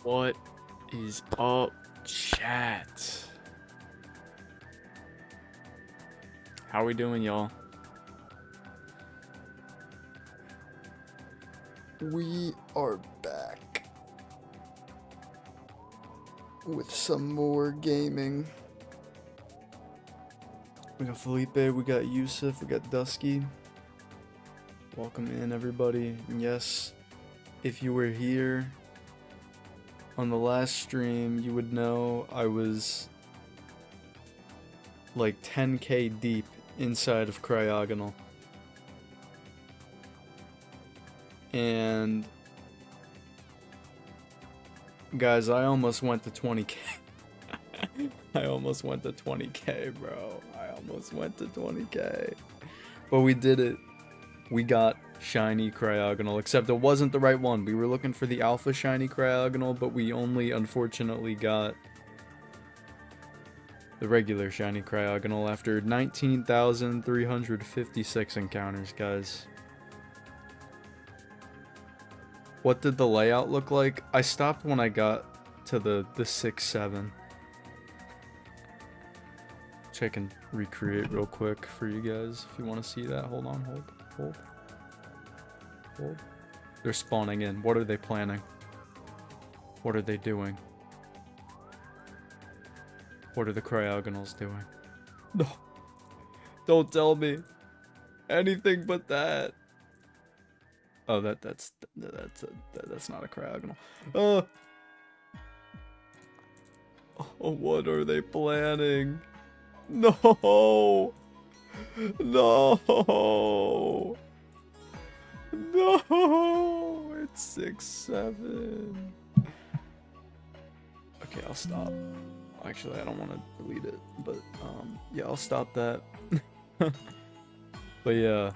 What is up, chat? How we doing, y'all? We are back with some more gaming. We got Felipe, we got Yusuf, we got Dusky. Welcome in, everybody. And yes, if you were here on the last stream, you would know I was like 10k deep inside of Cryogonal. And guys, I almost went to 20k. I almost went to 20k, bro. I almost went to 20k. But we did it. We got shiny Cryogonal, except it wasn't the right one. We were looking for the alpha shiny Cryogonal, but we only unfortunately got the regular shiny Cryogonal after 19,356 encounters, guys. What did the layout look like? I stopped when I got to the 6-7. Which I can recreate real quick for you guys if you want to see that. Hold on, hold. They're spawning in. What are they planning? What are they doing? What are the Cryogonals doing? No. Don't tell me. Anything but that. Oh, that's not a Cryogonal. Oh, what are they planning? No. No. No. It's 6-7. Okay, I'll stop. Actually, I don't want to delete it, but yeah, I'll stop that. But yeah,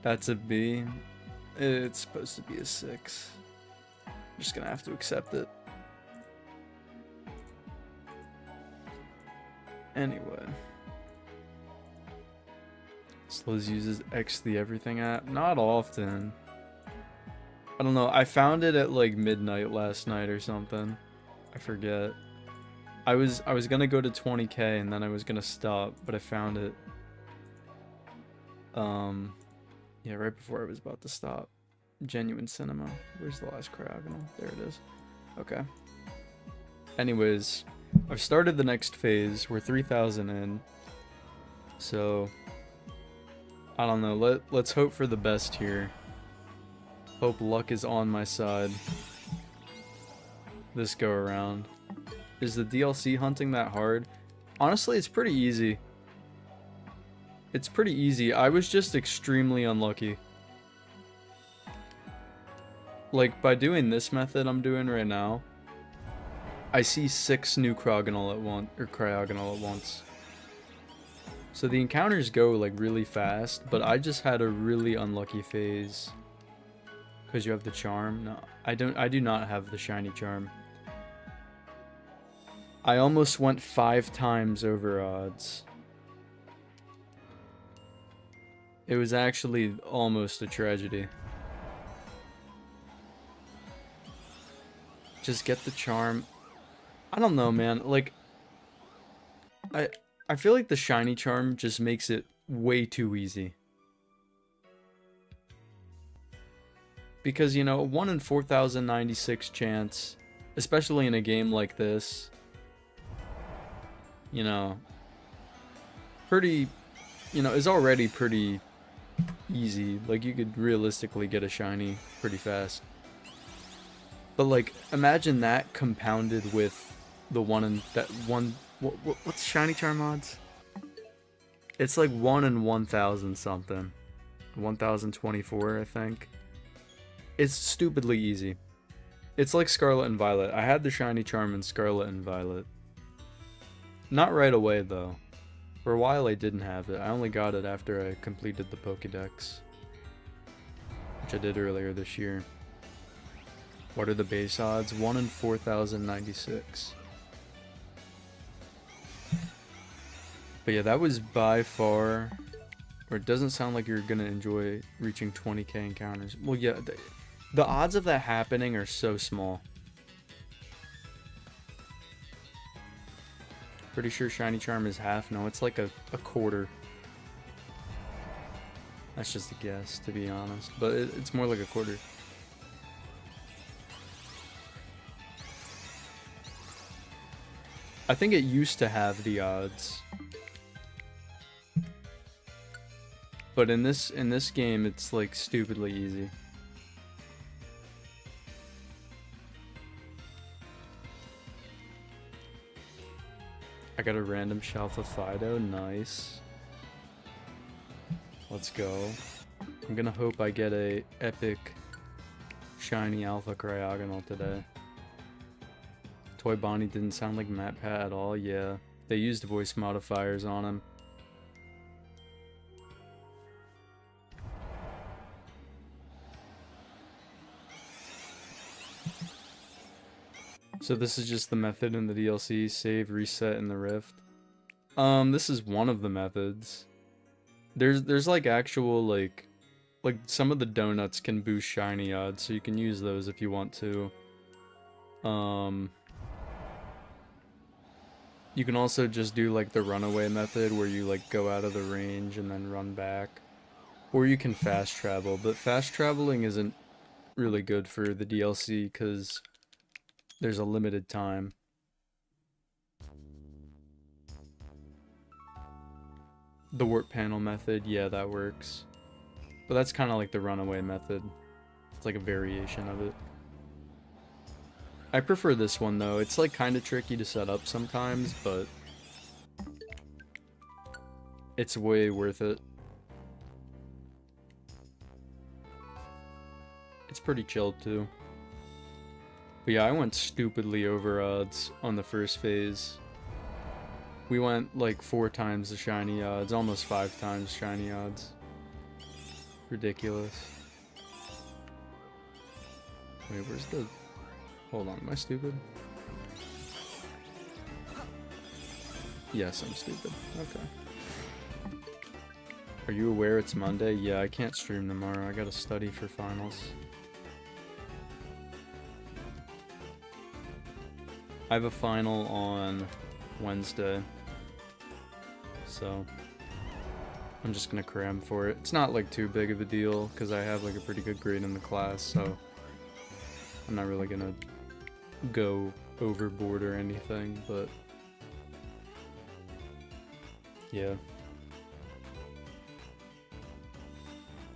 that's a B. It's supposed to be a 6. I'm just gonna have to accept it. Anyway. Sliz uses X the Everything app. Not often. I don't know. I found it at like midnight last night or something. I forget. I was gonna go to 20k and then I was gonna stop, but I found it. Yeah, right before I was about to stop. Genuine Cinema. Where's the last Cryogonal? There it is. Okay. Anyways, I've started the next phase. We're 3,000 in. So, I don't know. Let's hope for the best here. Hope luck is on my side. This go around. Is the DLC hunting that hard? Honestly, it's pretty easy. It's pretty easy. I was just extremely unlucky. Like, by doing this method I'm doing right now, I see 6 new Cryogonal at once. So the encounters go like really fast, but I just had a really unlucky phase. Because you have the charm? No, I do not have the shiny charm. I almost went 5 times over odds. It was actually almost a tragedy. Just get the charm. I don't know, man. Like, I feel like the shiny charm just makes it way too easy. Because, you know, 1 in 4,096 chance, especially in a game like this, you know, pretty, you know, is already pretty easy. Like, you could realistically get a shiny pretty fast. But, like, imagine that compounded with the what's shiny charm odds? It's like 1 in 1,000 something. 1,024, I think. It's stupidly easy. It's like Scarlet and Violet. I had the shiny charm in Scarlet and Violet. Not right away, though. For a while I didn't have it. I only got it after I completed the Pokédex, which I did earlier this year. What are the base odds? 1 in 4,096. But yeah, that was by far Or it doesn't sound like you're gonna enjoy reaching 20k encounters. Well, yeah, the odds of that happening are so small. Pretty sure Shiny Charm is half. No, it's like a quarter. That's just a guess, to be honest. But it's more like a quarter. I think it used to have the odds. But in this game, it's like stupidly easy. I got a random Shalfa Fido, nice. Let's go. I'm gonna hope I get a epic shiny alpha Cryogonal today. Toy Bonnie didn't sound like MatPat at all, yeah. They used voice modifiers on him. So this is just the method in the DLC, save, reset, in the Rift. This is one of the methods. There's like actual like some of the donuts can boost shiny odds, so you can use those if you want to. You can also just do like the runaway method where you like go out of the range and then run back. Or you can fast travel, but fast traveling isn't really good for the DLC because there's a limited time. The warp panel method, yeah, that works. But that's kind of like the runaway method. It's like a variation of it. I prefer this one though. It's like kind of tricky to set up sometimes, but it's way worth it. It's pretty chilled too. But yeah, I went stupidly over odds on the first phase. We went like 4 times the shiny odds, almost 5 times shiny odds. Ridiculous. Wait, where's the... Hold on, am I stupid? Yes, I'm stupid. Okay. Are you aware it's Monday? Yeah, I can't stream tomorrow. I gotta study for finals. I have a final on Wednesday, so I'm just gonna cram for it. It's not like too big of a deal because I have like a pretty good grade in the class, so I'm not really gonna go overboard or anything, but yeah.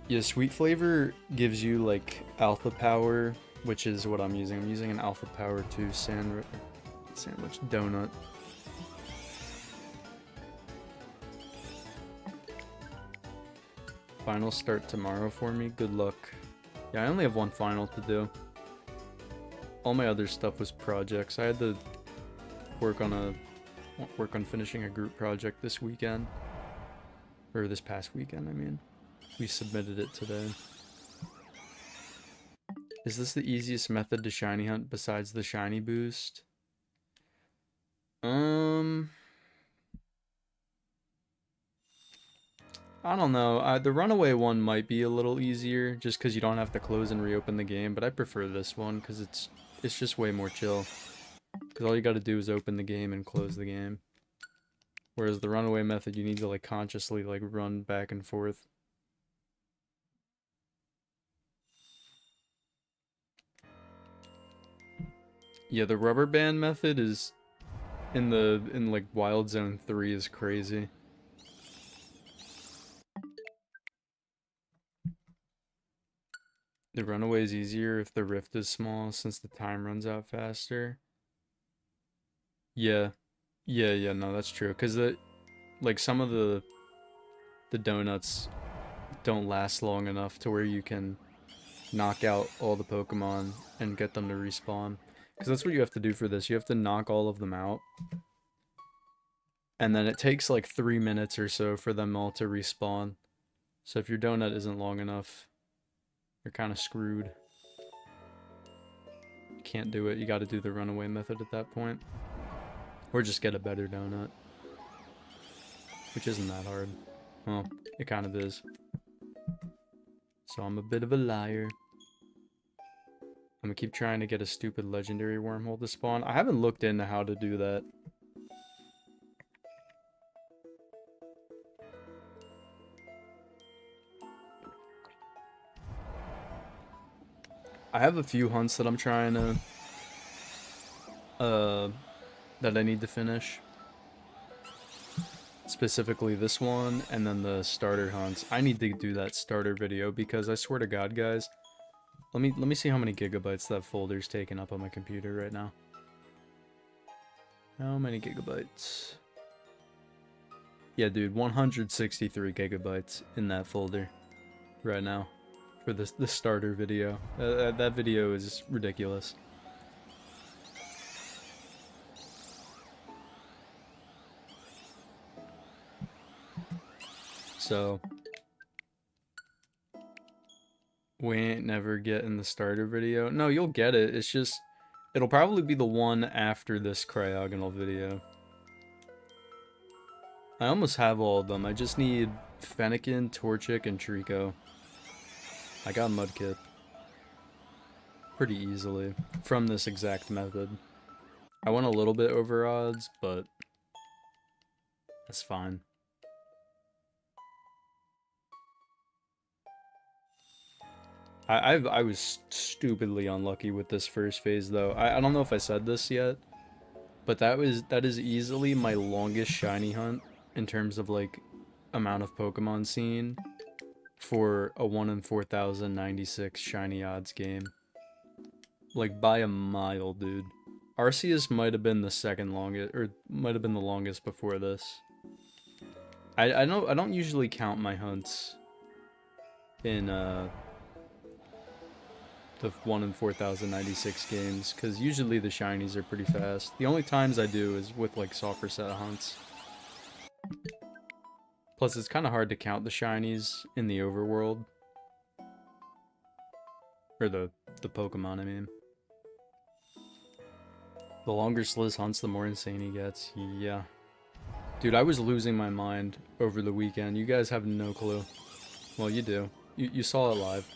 Yeah, Sweet Flavor gives you like alpha power, which is what I'm using. I'm using an alpha power 2 sandwich donut. Finals start tomorrow for me. Good luck. Yeah, I only have one final to do. All my other stuff was projects. I had to work on finishing a group project this weekend. Or this past weekend, I mean. We submitted it today. Is this the easiest method to shiny hunt besides the shiny boost? I don't know. The runaway one might be a little easier just because you don't have to close and reopen the game, but I prefer this one because it's just way more chill. Because all you got to do is open the game and close the game. Whereas the runaway method, you need to like consciously like run back and forth. Yeah, the rubber band method is in like Wild Zone 3 is crazy. The runaway is easier if the rift is small since the time runs out faster. Yeah. Yeah, no, that's true. Cause like some of the donuts don't last long enough to where you can knock out all the Pokemon and get them to respawn. Because that's what you have to do for this. You have to knock all of them out. And then it takes like 3 minutes or so for them all to respawn. So if your donut isn't long enough, you're kind of screwed. You can't do it. You got to do the runaway method at that point. Or just get a better donut. Which isn't that hard. Well, it kind of is. So I'm a bit of a liar. I'm gonna keep trying to get a stupid legendary wormhole to spawn. I haven't looked into how to do that. I have a few hunts that I'm trying to that I need to finish. Specifically this one, and then the starter hunts. I need to do that starter video because I swear to God, guys. Let me see how many gigabytes that folder's taking up on my computer right now. How many gigabytes? Yeah, dude, 163 gigabytes in that folder right now for the starter video. That video is ridiculous. So we ain't never getting the starter video. No, you'll get it. It's just it'll probably be the one after this Cryogonal video. I almost have all of them. I just need Fennekin, Torchic, and Trico. I got Mudkip pretty easily from this exact method. I went a little bit over odds, but that's fine. I was stupidly unlucky with this first phase though. I don't know if I said this yet, but that is easily my longest shiny hunt in terms of like amount of Pokemon seen for a 1 in 4,096 shiny odds game. Like by a mile, dude. Arceus might have been the second longest, or might have been the longest before this. I don't usually count my hunts in the 1 in 4,096 games, because usually the shinies are pretty fast. The only times I do is with like soft reset hunts. Plus it's kind of hard to count the shinies in the overworld. Or the Pokemon, I mean. The longer Sliz hunts, the more insane he gets. Yeah. Dude, I was losing my mind over the weekend. You guys have no clue. Well, you do. You saw it live.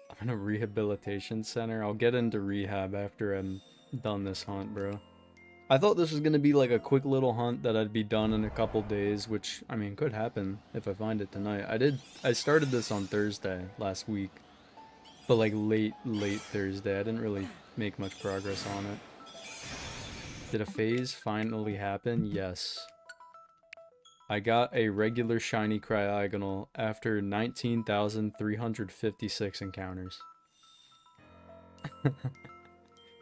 I'm in a rehabilitation center. I'll get into rehab after I'm done this hunt, bro. I thought this was going to be like a quick little hunt that I'd be done in a couple days, which, I mean, could happen if I find it tonight. I started this on Thursday last week, but like late Thursday. I didn't really make much progress on it. Did a phase finally happen? Yes. I got a regular shiny Cryogonal after 19,356 encounters.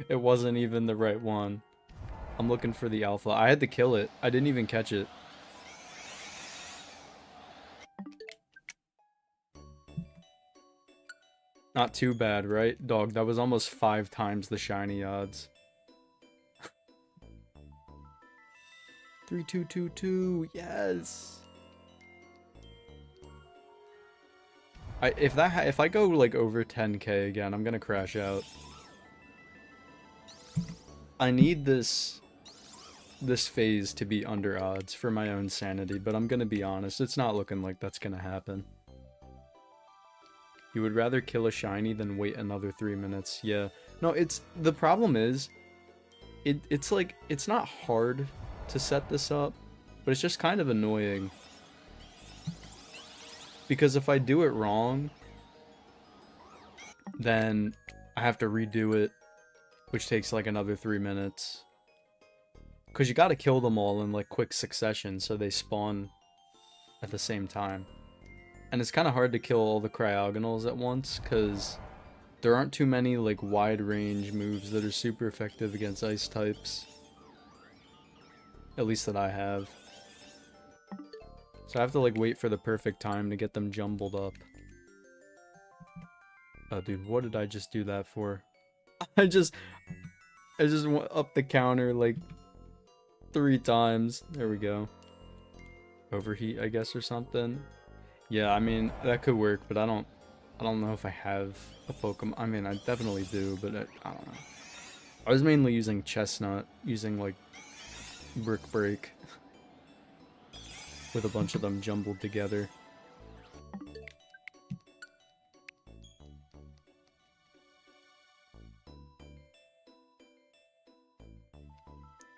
It wasn't even the right one. I'm looking for the alpha. I had to kill it. I didn't even catch it. Not too bad, right? Dog, that was almost 5 times the shiny odds. 3222, yes. If I go like over 10k again, I'm gonna crash out. I need this phase to be under odds for my own sanity, but I'm gonna be honest, it's not looking like that's gonna happen. You would rather kill a shiny than wait another 3 minutes. Yeah. No, the problem is it's like it's not hard to set this up, but it's just kind of annoying. Because if I do it wrong, then I have to redo it, which takes like another 3 minutes. Because you gotta kill them all in like quick succession so they spawn at the same time. And it's kind of hard to kill all the Cryogonals at once, because there aren't too many like wide range moves that are super effective against ice types. At least that I have. So I have to like wait for the perfect time to get them jumbled up. Oh dude, what did I just do that for? I just went up the counter like 3 times. There we go. Overheat, I guess, or something. Yeah, I mean, that could work, but I don't know if I have a Pokemon. I mean, I definitely do, but I don't know. I was mainly using Chestnut, using like Brick Break with a bunch of them jumbled together.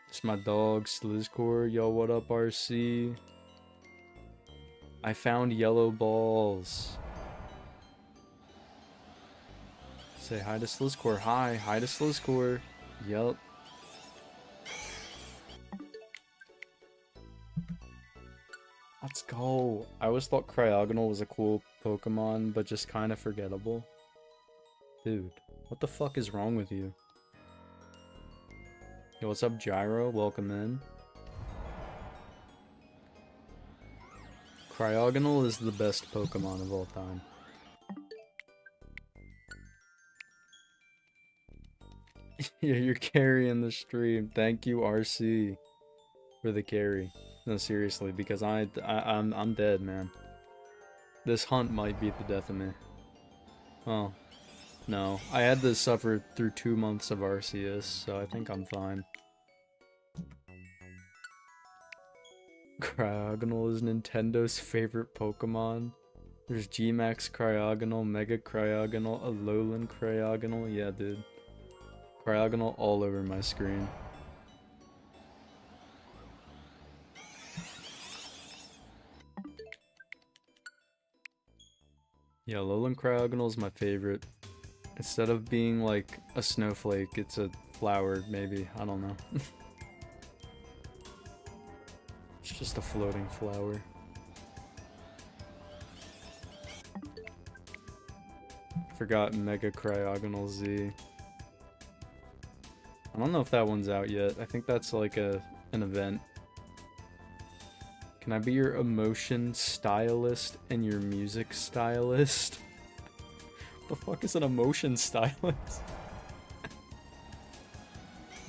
It's my dog, Slizcore. Yo, what up, RC? I found yellow balls. Say hi to Slizcore. Hi to Slizcore. Yup. Let's go. I always thought Cryogonal was a cool Pokemon, but just kind of forgettable. Dude, what the fuck is wrong with you? Yo, what's up, Gyro? Welcome in. Cryogonal is the best Pokemon of all time. Yeah, you're carrying the stream. Thank you, RC, for the carry. No, seriously, because I'm dead, man. This hunt might beat the death of me. Oh, no. I had to suffer through 2 months of Arceus, so I think I'm fine. Cryogonal is Nintendo's favorite Pokemon. There's G-Max Cryogonal, Mega Cryogonal, Alolan Cryogonal. Yeah, dude. Cryogonal all over my screen. Yeah, Alolan Cryogonal is my favorite. Instead of being like a snowflake, it's a flower, maybe. I don't know. It's just a floating flower. Forgot Mega Cryogonal Z. I don't know if that one's out yet. I think that's like an event. Can I be your emotion stylist and your music stylist? What the fuck is an emotion stylist?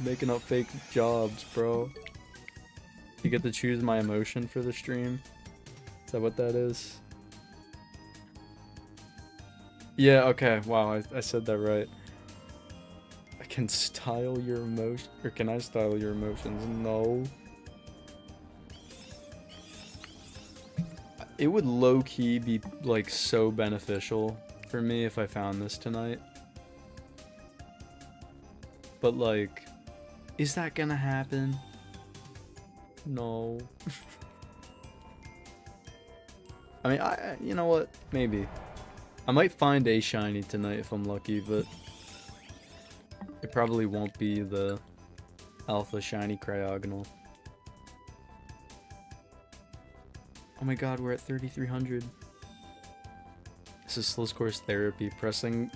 Making up fake jobs, bro. You get to choose my emotion for the stream? Is that what that is? Yeah, okay. Wow, I said that right. I can style your emotion, or can I style your emotions? No. It would low-key be, like, so beneficial for me if I found this tonight. But, like, is that gonna happen? No. I mean, you know what? Maybe. I might find a shiny tonight if I'm lucky, but it probably won't be the alpha shiny Cryogonal. Oh my god, we're at 3,300. This is Slizcore's therapy, pressing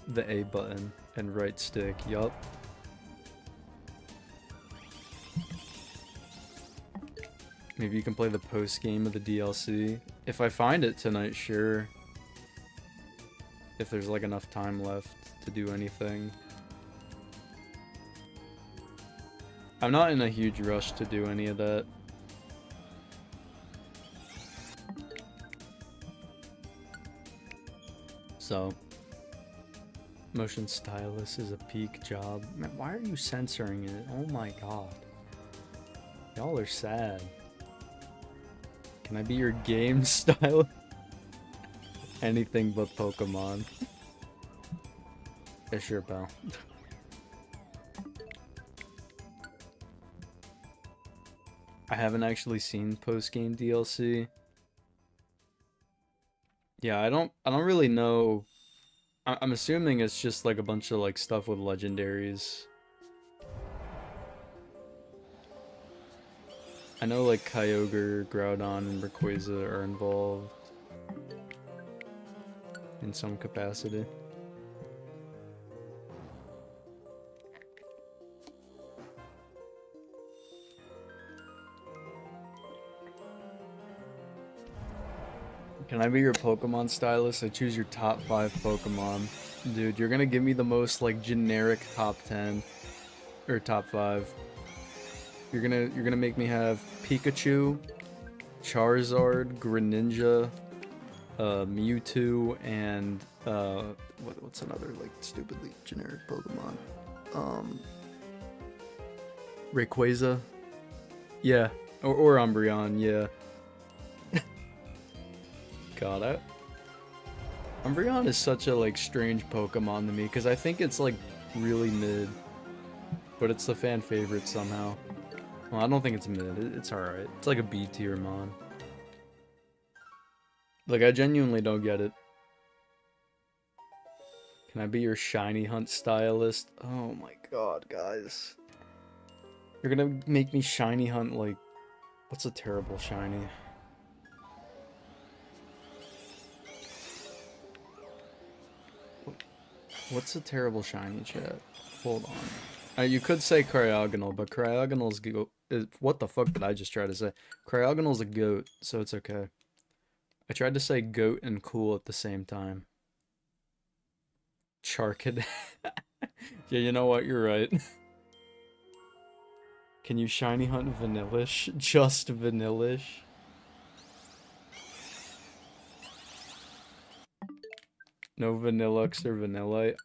the A button and right stick. Yup. Maybe you can play the post game of the DLC. If I find it tonight, sure. If there's like enough time left to do anything. I'm not in a huge rush to do any of that. So, motion stylus is a peak job. Man, why are you censoring it? Oh my god. Y'all are sad. Can I be your game style? Anything but Pokemon. Yeah, sure, pal. I haven't actually seen post-game DLC. Yeah, I don't really know. I'm assuming it's just like a bunch of like stuff with legendaries. I know like Kyogre, Groudon, and Rayquaza are involved in some capacity. Can I be your Pokemon stylist? I choose your top 5 Pokemon. Dude, you're gonna give me the most like generic top 10 or top 5. You're gonna make me have Pikachu, Charizard, Greninja, Mewtwo, and what's another like stupidly generic Pokemon? Rayquaza? Yeah. Or Umbreon, yeah. God, Umbreon is such a, like, strange Pokemon to me, because I think it's, like, really mid. But it's the fan favorite somehow. Well, I don't think it's mid. It's alright. It's like a B tier mon. Like, I genuinely don't get it. Can I be your shiny hunt stylist? Oh my god, guys. You're gonna make me shiny hunt, like... What's a terrible shiny? What's a terrible shiny, chat? Hold on. You could say Cryogonal, but Cryogonal's what the fuck did I just try to say? Cryogonal's a goat, so it's okay. I tried to say goat and cool at the same time. Charkid. Yeah, you know what? You're right. Can you shiny hunt Vanillish? Just Vanillish? No Vanillux or Vanillite?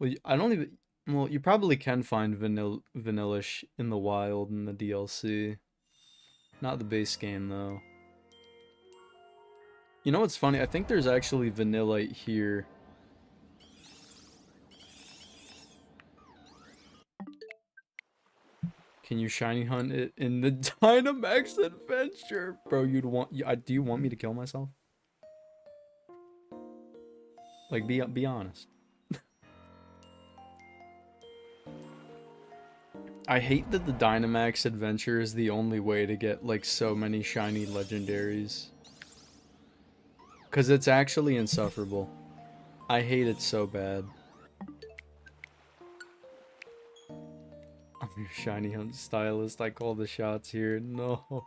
Well, I don't even... Well, you probably can find Vanillish in the wild in the DLC. Not the base game, though. You know what's funny? I think there's actually Vanillite here. Can you shiny hunt it in the Dynamax adventure? Bro, do you want me to kill myself? Like, be honest. I hate that the Dynamax adventure is the only way to get, like, so many shiny legendaries. Because it's actually insufferable. I hate it so bad. I'm your shiny hunt stylist. I call the shots here. No.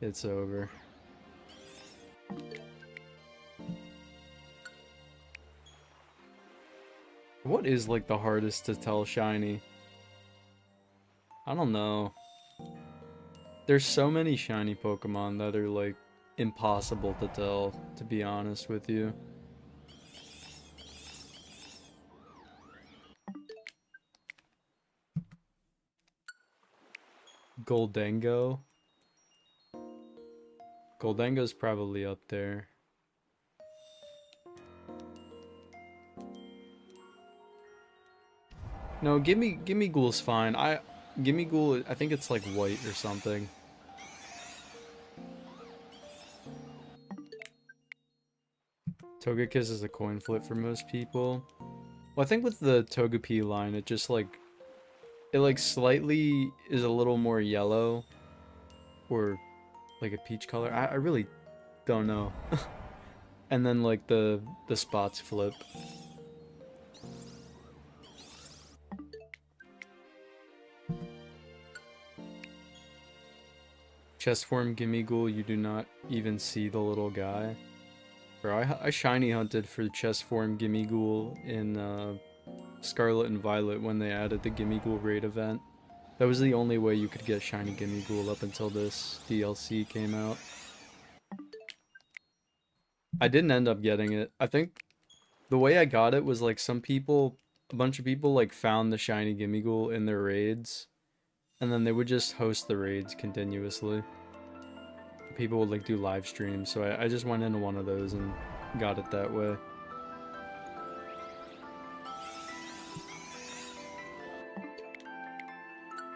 It's over. What is, like, the hardest to tell shiny? I don't know. There's so many shiny Pokemon that are, like, impossible to tell, to be honest with you. Goldengo? Goldengo's probably up there. No, Gimme Ghoul's fine. Gimme Ghoul, I think it's like white or something. Togekiss is a coin flip for most people. Well, I think with the Togepi line, it just like... It like slightly is a little more yellow. Or like a peach color. I really don't know. And then like the spots flip. Chest form Gimme Ghoul, you do not even see the little guy. Bro, I shiny hunted for chest form Gimme Ghoul in Scarlet and Violet when they added the Gimme Ghoul raid event. That was the only way you could get shiny Gimme Ghoul up until this DLC came out. I didn't end up getting it. I think the way I got it was like a bunch of people like found the shiny Gimme Ghoul in their raids. And then they would just host the raids continuously. People would like do live streams, so I just went into one of those and got it that way.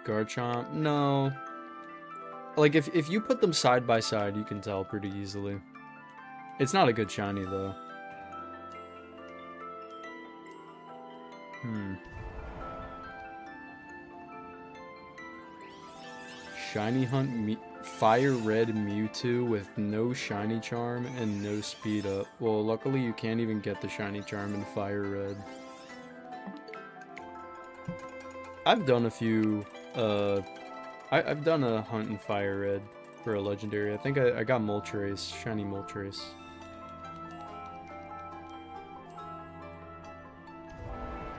Garchomp? No. Like, if you put them side by side, you can tell pretty easily. It's not a good shiny, though. Shiny hunt Fire Red Mewtwo with no shiny charm and no speed up. Well, luckily you can't even get the shiny charm in Fire Red. I've done a few, I've done a hunt in Fire Red for a legendary. I think I got Moltres, shiny Moltres.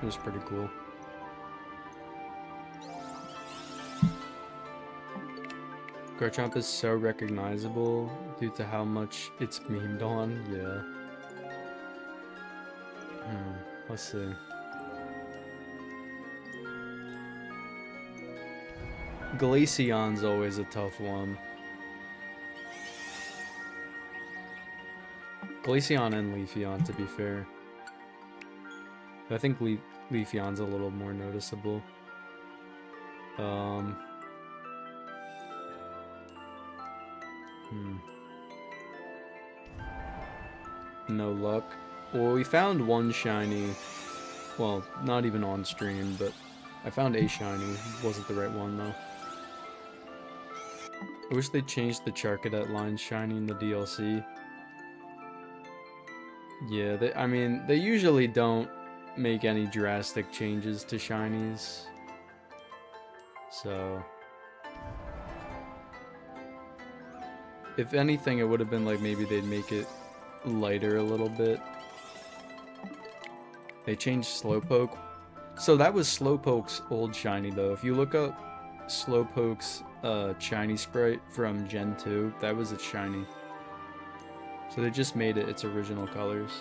It was pretty cool. Garchomp is so recognizable due to how much it's memed on. Yeah. Let's see. Glaceon's always a tough one. Glaceon and Leafeon, to be fair. I think Leafeon's a little more noticeable. No luck. Well, we found one shiny. Well, not even on stream, but I found a shiny. Wasn't the right one, though. I wish they changed the Charcadet line shiny in the DLC. Yeah, I mean, they usually don't make any drastic changes to shinies. So... if anything, it would have been like maybe they'd make it lighter a little bit. They changed Slowpoke. So that was Slowpoke's old shiny, though. If you look up Slowpoke's shiny sprite from Gen 2, that was its shiny. So they just made it its original colors.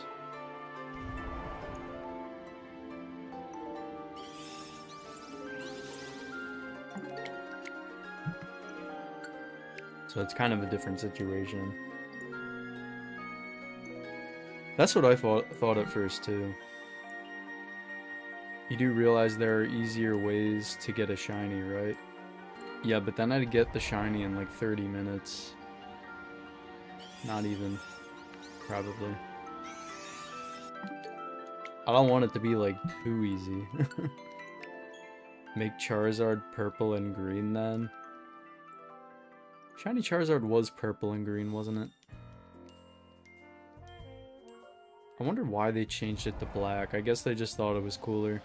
So it's kind of a different situation. That's what I thought at first, too. You do realize there are easier ways to get a shiny, right? Yeah, but then I'd get the shiny in like 30 minutes. Not even. Probably. I don't want it to be like too easy. Make Charizard purple and green then. Shiny Charizard was purple and green, wasn't it? I wonder why they changed it to black. I guess they just thought it was cooler.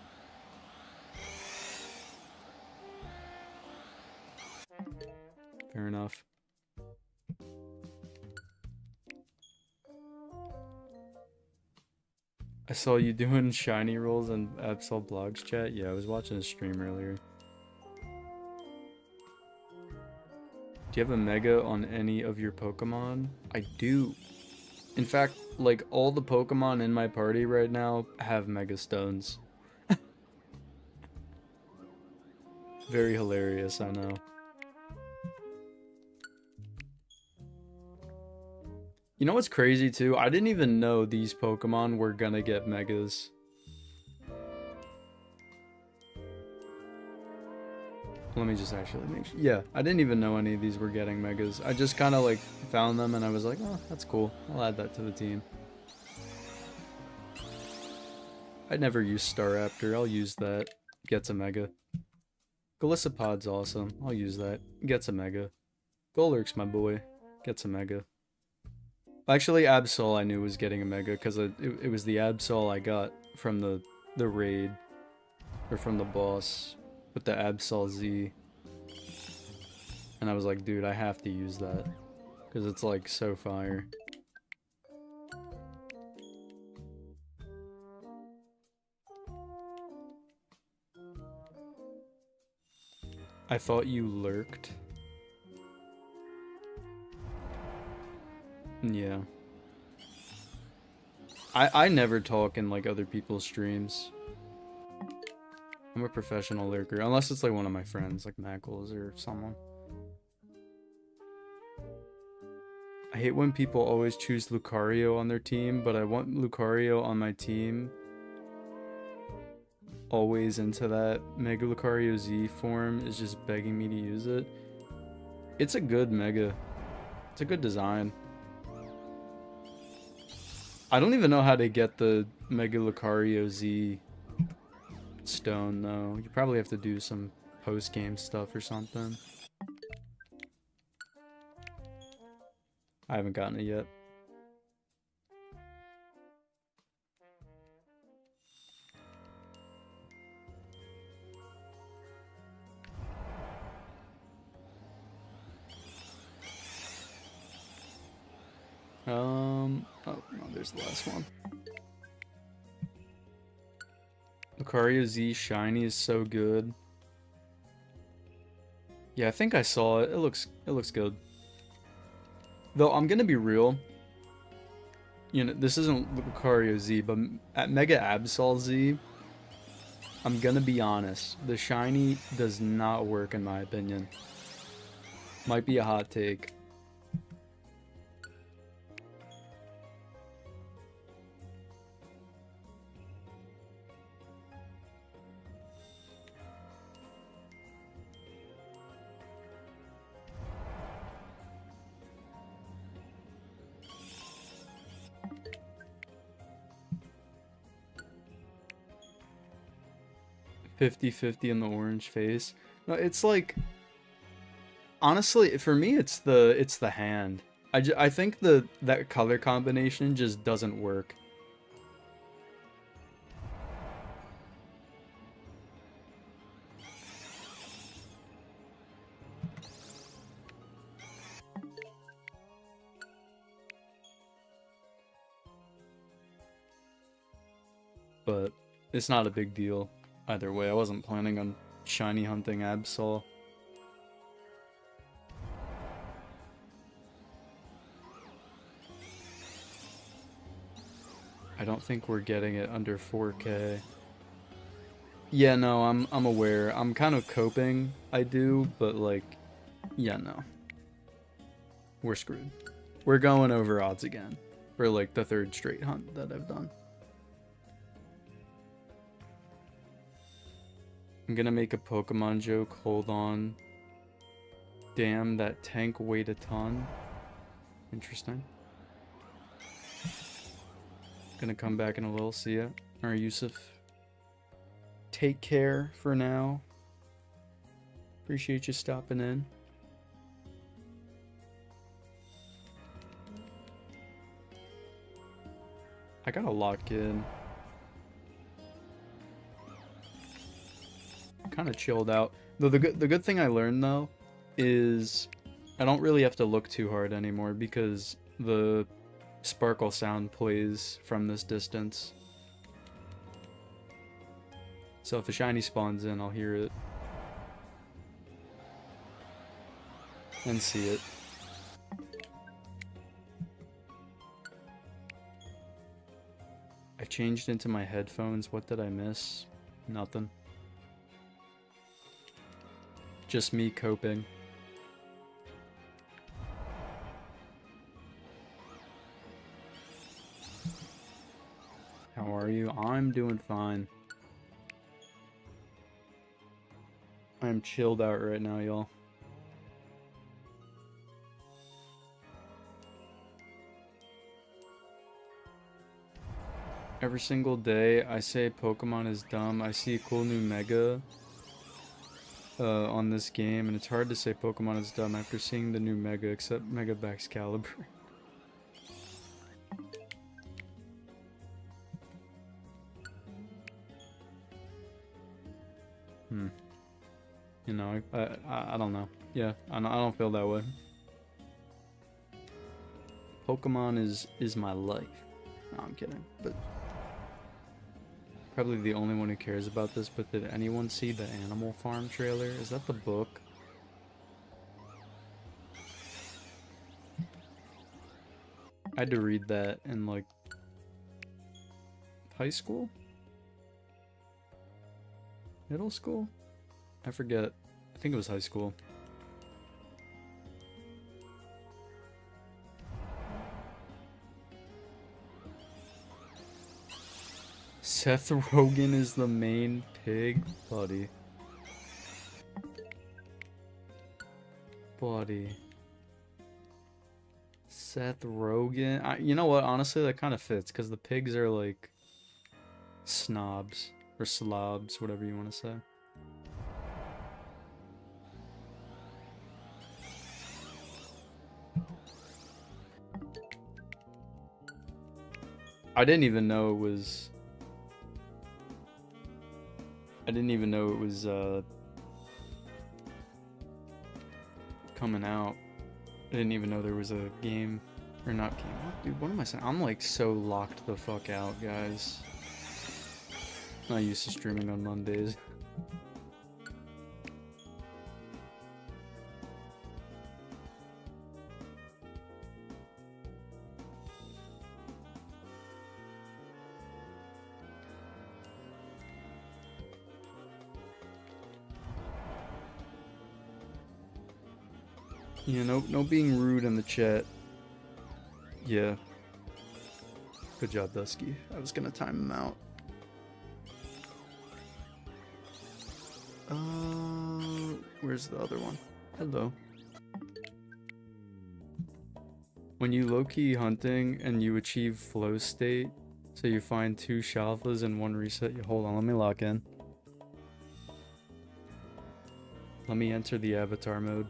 Fair enough. I saw you doing shiny rolls in Absol Blogs chat. Yeah, I was watching a stream earlier. Do you have a Mega on any of your Pokemon? I do. In fact, like, all the Pokemon in my party right now have Mega Stones. Very hilarious, I know. You know what's crazy, too? I didn't even know these Pokemon were gonna get Megas. Let me just actually make sure. Yeah, I didn't even know any of these were getting Megas. I just kind of like found them and I was like, oh, that's cool. I'll add that to the team. I never use Staraptor. I'll use that. Gets a Mega. Golisopod's awesome. I'll use that. Gets a Mega. Golurk's my boy. Gets a Mega. Actually, Absol I knew was getting a Mega because it was the Absol I got from the raid. Or from the boss. With the Absol Z. And I was like, dude, I have to use that. Because it's like so fire. I thought you lurked. Yeah. I never talk in like other people's streams. I'm a professional lurker, unless it's like one of my friends, like Mackles or someone. I hate when people always choose Lucario on their team, but I want Lucario on my team. Always into that Mega Lucario Z form is just begging me to use it. It's a good Mega. It's a good design. I don't even know how to get the Mega Lucario Z stone, though. You probably have to do some post-game stuff or something. I haven't gotten it yet. Oh, no, there's the last one. Lucario Z Shiny is so good. Yeah, I think I saw it. It looks good. Though I'm gonna be real. You know, this isn't Lucario Z, but at Mega Absol Z, I'm gonna be honest. The shiny does not work in my opinion. Might be a hot take. $50-50 in the orange face. No, it's like honestly, for me it's the hand. I think that color combination just doesn't work. But it's not a big deal either way. I wasn't planning on shiny hunting Absol. I don't think we're getting it under 4K. Yeah, no, I'm aware. I'm kind of coping, I do, but like, yeah, no. We're screwed. We're going over odds again. For like the third straight hunt that I've done. I'm gonna make a Pokemon joke, hold on. Damn, that tank weighed a ton. Interesting. Gonna come back in a little, see ya. Alright, Yusuf. Take care for now. Appreciate you stopping in. I gotta lock in. Kind of chilled out. Though the good thing I learned though is I don't really have to look too hard anymore because the sparkle sound plays from this distance. So if a shiny spawns in, I'll hear it and see it. I've changed into my headphones. What did I miss? Nothing. Just me coping. How are you? I'm doing fine. I'm chilled out right now, y'all. Every single day, I say Pokemon is dumb. I see a cool new Mega on this game, and it's hard to say Pokemon is dumb after seeing the new Mega, except Mega Baxcalibur. You know, I don't know. Yeah, I don't feel that way. Pokemon is my life. No, I'm kidding, but probably the only one who cares about this, but did anyone see the Animal Farm trailer? Is that the book? I had to read that in, like, high school? Middle school? I forget. I think it was high school. Seth Rogen is the main pig? Buddy. Seth Rogen? You know what? Honestly, that kind of fits, because the pigs are like snobs. Or slobs, whatever you want to say. I didn't even know it was coming out. I didn't even know there was a game. Or not game. Dude, what am I saying? I'm like so locked the fuck out, guys. Not used to streaming on Mondays. Yeah, no being rude in the chat. Yeah. Good job, Dusky. I was gonna time him out. Where's the other one? Hello. When you low-key hunting and you achieve flow state, so you find 2 shalfas and 1 reset, hold on, let me lock in. Let me enter the avatar mode.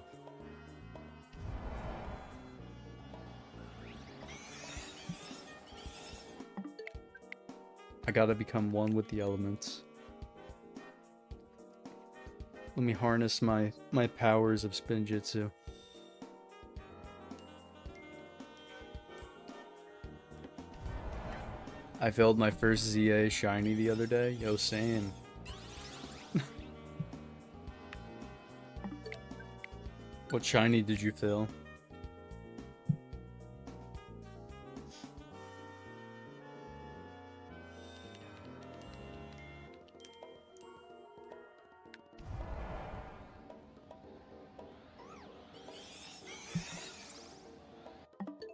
I gotta become one with the elements. Let me harness my powers of Spinjitzu. I failed my first ZA shiny the other day. Yo, same. What shiny did you fail?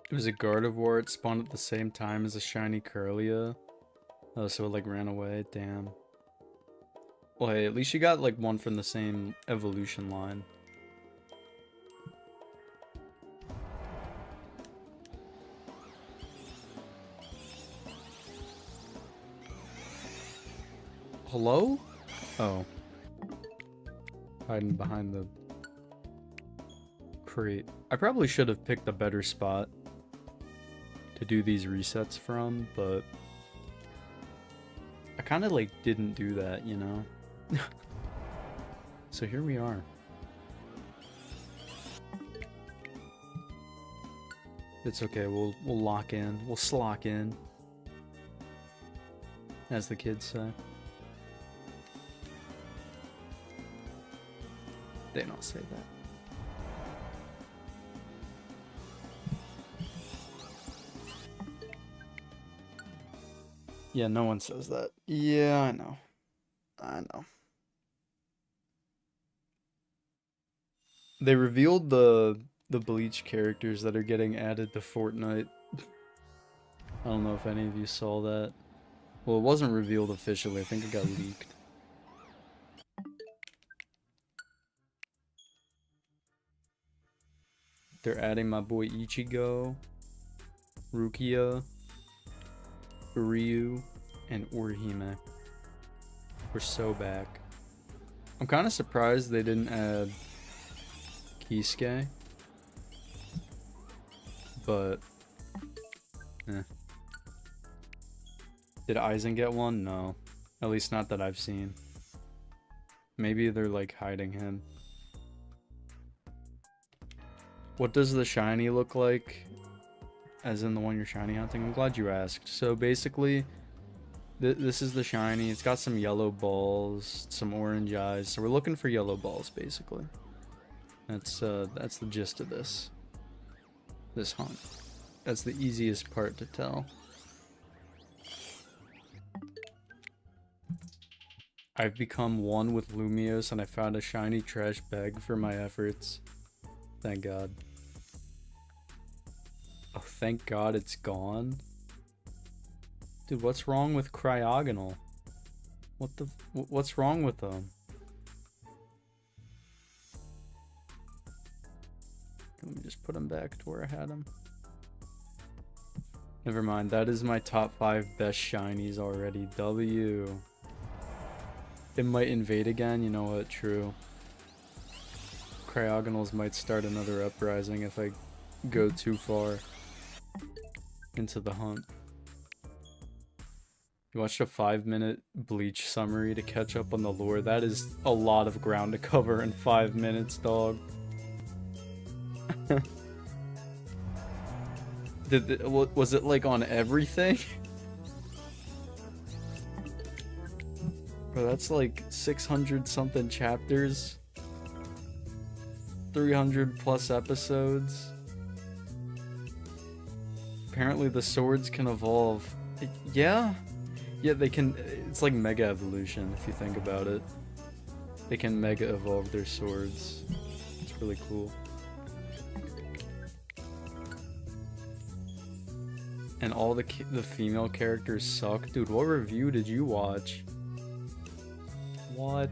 It was a Gardevoir. It spawned at the same time as a shiny Curlia. Oh, so it like ran away. Damn. Well, hey, at least you got like one from the same evolution line. Hello? Oh. Hiding behind the crate. I probably should have picked a better spot to do these resets from, but I kind of like didn't do that, you know? So here we are. It's okay, we'll lock in. We'll slock in. As the kids say. They don't say that. Yeah, no one says that. Yeah, I know. I know. They revealed the Bleach characters that are getting added to Fortnite. I don't know if any of you saw that. Well, it wasn't revealed officially. I think it got leaked. They're adding my boy Ichigo, Rukia, Ryu, and Orihime. We're so back. I'm kind of surprised they didn't add Kisuke. But, Did Aizen get one? No. At least not that I've seen. Maybe they're like hiding him. What does the shiny look like? As in the one you're shiny hunting? I'm glad you asked. So basically, this is the shiny. It's got some yellow balls, some orange eyes. So we're looking for yellow balls, basically. That's the gist of this hunt. That's the easiest part to tell. I've become one with Lumios and I found a shiny trash bag for my efforts. Thank God. Oh, thank God it's gone. Dude, what's wrong with Cryogonal? What's wrong with them? Let me just put him back to where I had him. Never mind, that is my top 5 best shinies already. W. It might invade again, you know what, true. Cryogonals might start another uprising if I go too far into the hunt. You watched a 5-minute Bleach summary to catch up on the lore. That is a lot of ground to cover in 5 minutes, dog. Was it like on everything? Bro, that's like 600 something chapters. 300 plus episodes. Apparently the swords can evolve. Yeah, they can. It's like mega evolution if you think about it. They can mega evolve their swords. It's really cool. And all the female characters suck. Dude, what review did you watch? What?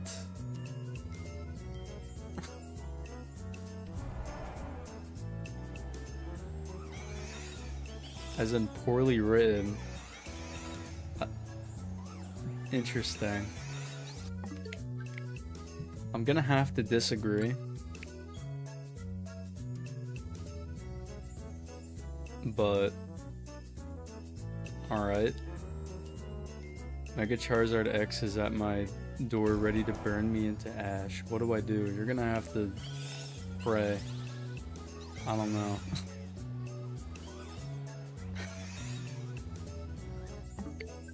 As in poorly written. Interesting. I'm gonna have to disagree. But alright. Mega Charizard X is at my door ready to burn me into ash. What do I do? You're gonna have to pray. I don't know.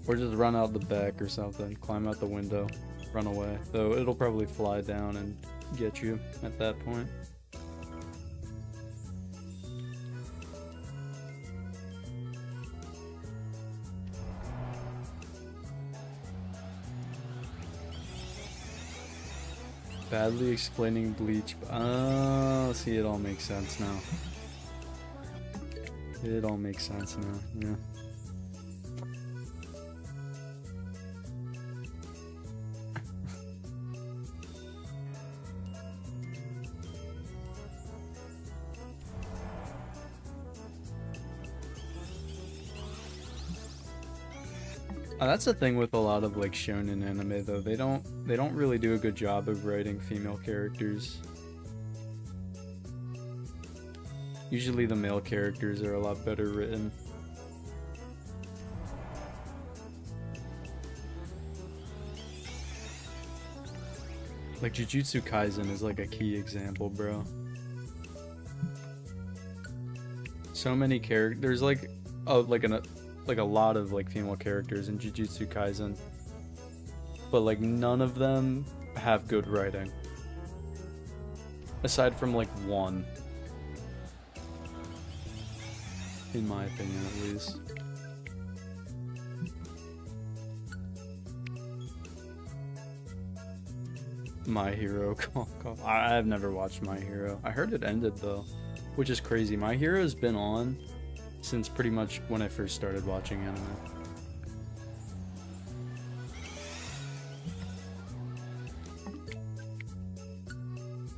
Or just run out the back or something. Climb out the window. Run away. Though it'll probably fly down and get you at that point. Badly explaining Bleach. Oh, see, it all makes sense now. It all makes sense now, yeah. That's the thing with a lot of like shonen anime though. They don't really do a good job of writing female characters. Usually the male characters are a lot better written. Like Jujutsu Kaisen is like a key example, bro. So many characters. There's like a lot of like female characters in Jujutsu Kaisen, but like none of them have good writing, aside from like one, in my opinion at least. My Hero. I've never watched My Hero. I heard it ended though, which is crazy. My Hero's been on since pretty much when I first started watching anime.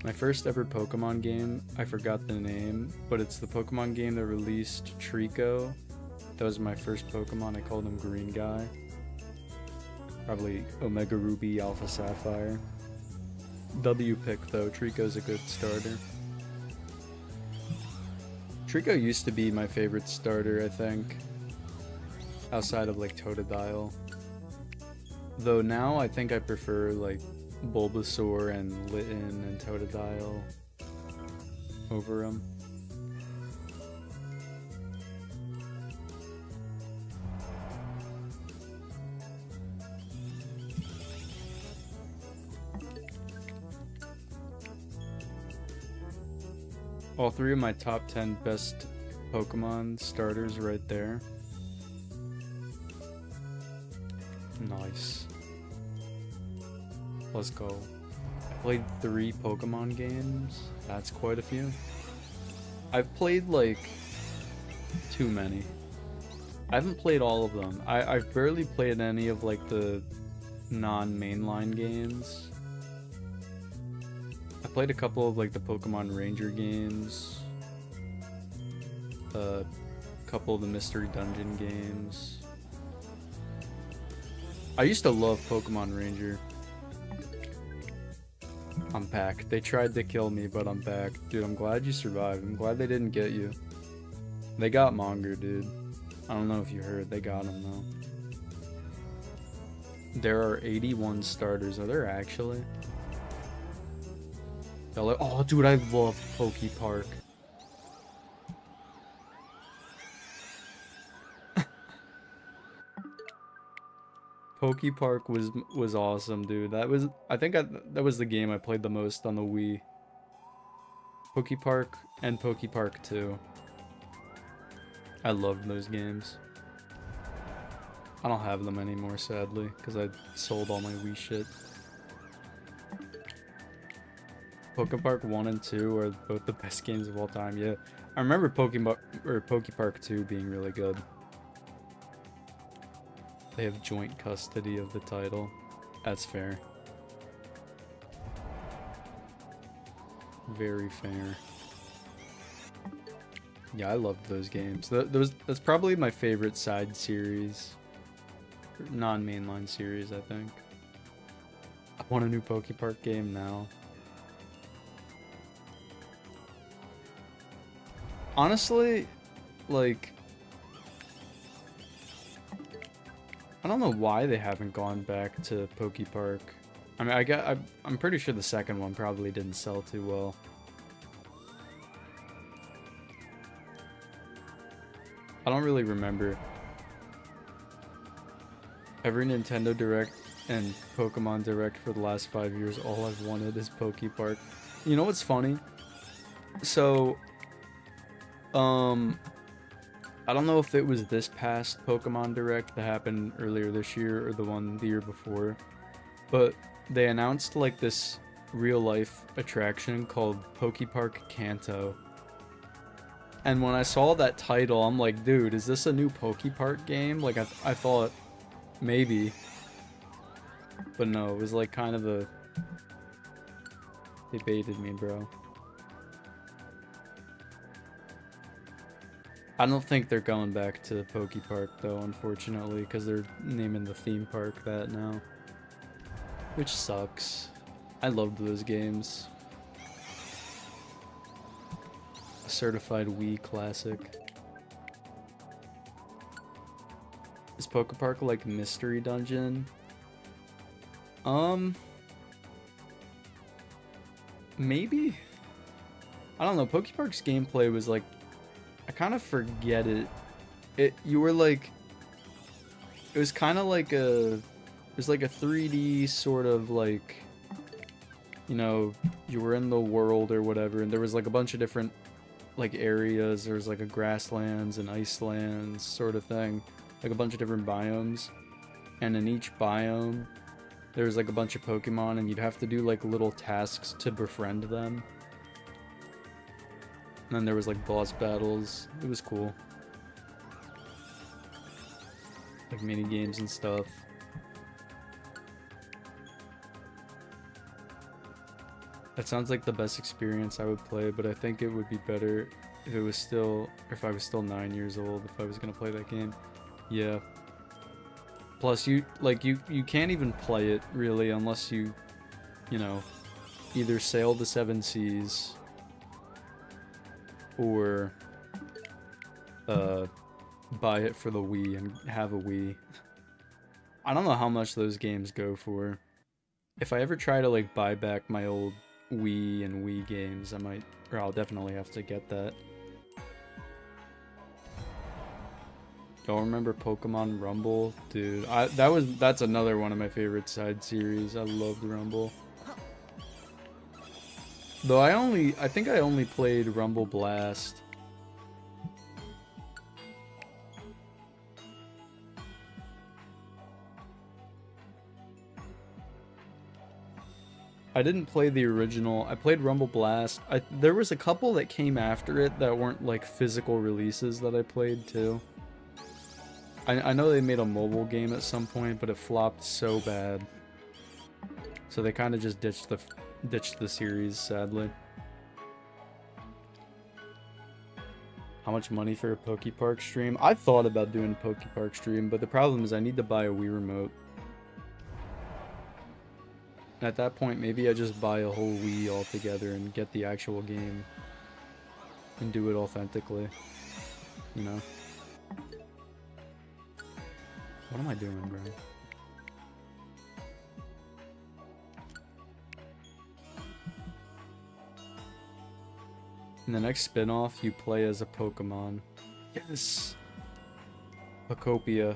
My first ever Pokemon game, I forgot the name, but it's the Pokemon game that released Trico. That was my first Pokemon. I called him Green Guy. Probably Omega Ruby, Alpha Sapphire. W pick though, Trico's a good starter. Trico used to be my favorite starter, I think, outside of like Totodile. Though now I think I prefer like Bulbasaur and Litten and Totodile over him. All three of my top 10 best Pokemon starters right there. Nice. Let's go. I played 3 Pokemon games. That's quite a few. I've played like too many. I haven't played all of them. I've barely played any of like the non-mainline games. I played a couple of like the Pokemon Ranger games, a couple of the Mystery Dungeon games. I used to love Pokemon Ranger. I'm back. They tried to kill me, but I'm back. Dude, I'm glad you survived. I'm glad they didn't get you. They got Monger, dude. I don't know if you heard. They got him, though. There are 81 starters. Are there actually? Oh, dude, I love Pokepark. Pokepark was awesome, dude. That was that was the game I played the most on the Wii. Pokepark and Pokepark 2. I loved those games. I don't have them anymore, sadly, because I sold all my Wii shit. Pokepark 1 and 2 are both the best games of all time. Yeah, I remember Pokepark 2 being really good. They have joint custody of the title. That's fair. Very fair. Yeah, I loved those games. That's probably my favorite side series. Non-mainline series, I think. I want a new Pokepark game now. Honestly, like, I don't know why they haven't gone back to Pokepark. I mean, I'm pretty sure the second one probably didn't sell too well. I don't really remember. Every Nintendo Direct and Pokemon Direct for the last 5 years, all I've wanted is Pokepark. You know what's funny? So, I don't know if it was this past Pokemon Direct that happened earlier this year or the one the year before, but they announced like this real-life attraction called Pokepark Kanto. And when I saw that title, I'm like, dude, is this a new Pokepark game? Like, I thought maybe. But no, it was like kind of a... They baited me, bro. I don't think they're going back to Pokepark, though, unfortunately, because they're naming the theme park that now. Which sucks. I loved those games. A certified Wii classic. Is Pokepark like Mystery Dungeon? Maybe? I don't know, Pokepark's gameplay was like... I kind of forget it. You were like... It was kind of like a... It was like a 3D sort of like... You know, you were in the world or whatever, and there was like a bunch of different like areas. There was like a grasslands and icelands sort of thing. Like a bunch of different biomes. And in each biome, there was like a bunch of Pokemon, and you'd have to do like little tasks to befriend them. And then there was like boss battles. It was cool. Like mini games and stuff. That sounds like the best experience I would play, but I think it would be better if it was still, or if I was still 9 years old, if I was gonna play that game. Yeah. Plus, you can't even play it really unless you know, either sail the 7 seas or buy it for the Wii and have a Wii. I don't know how much those games go for. If I ever try to like buy back my old Wii and Wii games, I might, or I'll definitely have to get that. Y'all remember Pokemon Rumble? Dude, that's another one of my favorite side series. I loved Rumble. Though I think I only played Rumble Blast. I didn't play the original. I played Rumble Blast. There was a couple that came after it that weren't like physical releases that I played too. I know they made a mobile game at some point, but it flopped so bad. So they kind of just ditched the series, sadly. How much money for a Pokepark stream? I've thought about doing a Pokepark stream, but the problem is I need to buy a Wii remote. At that point, maybe I just buy a whole Wii altogether and get the actual game and do it authentically, you know? What am I doing, bro? In the next spin-off, you play as a Pokemon. Yes! Pokopia.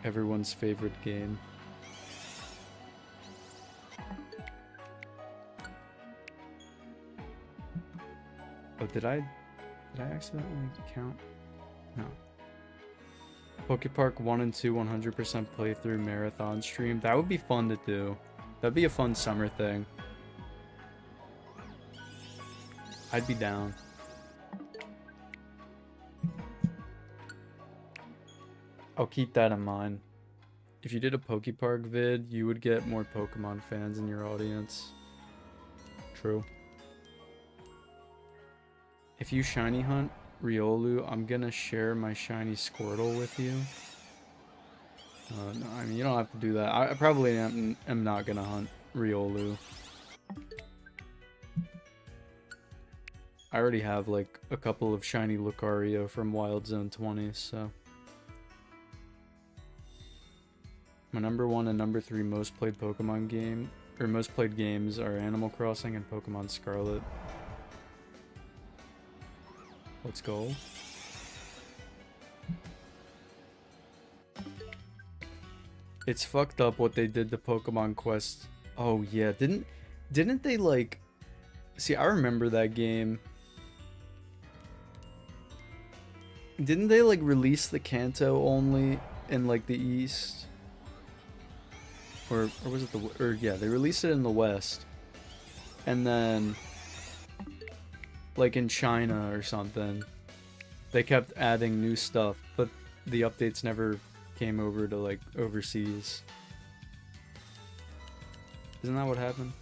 Everyone's favorite game. Oh, did I accidentally count? No. Pokepark 1 and 2 100% playthrough marathon stream. That would be fun to do. That'd be a fun summer thing. I'd be down. I'll keep that in mind. If you did a Pokepark vid, you would get more Pokemon fans in your audience. True. If you shiny hunt Riolu, I'm gonna share my shiny Squirtle with you. No, I mean, you don't have to do that. I probably am not gonna hunt Riolu. I already have like a couple of shiny Lucario from Wild Zone 20, so. My number 1 and number 3 most played Pokemon game, or most played games are Animal Crossing and Pokemon Scarlet. Let's go. It's fucked up what they did to Pokemon Quest. Oh yeah, didn't they like... See, I remember that game. Didn't they like release the Kanto only in like the East? Or was it yeah, they released it in the West. And then like in China or something, they kept adding new stuff, but the updates never came over to like overseas. Isn't that what happened?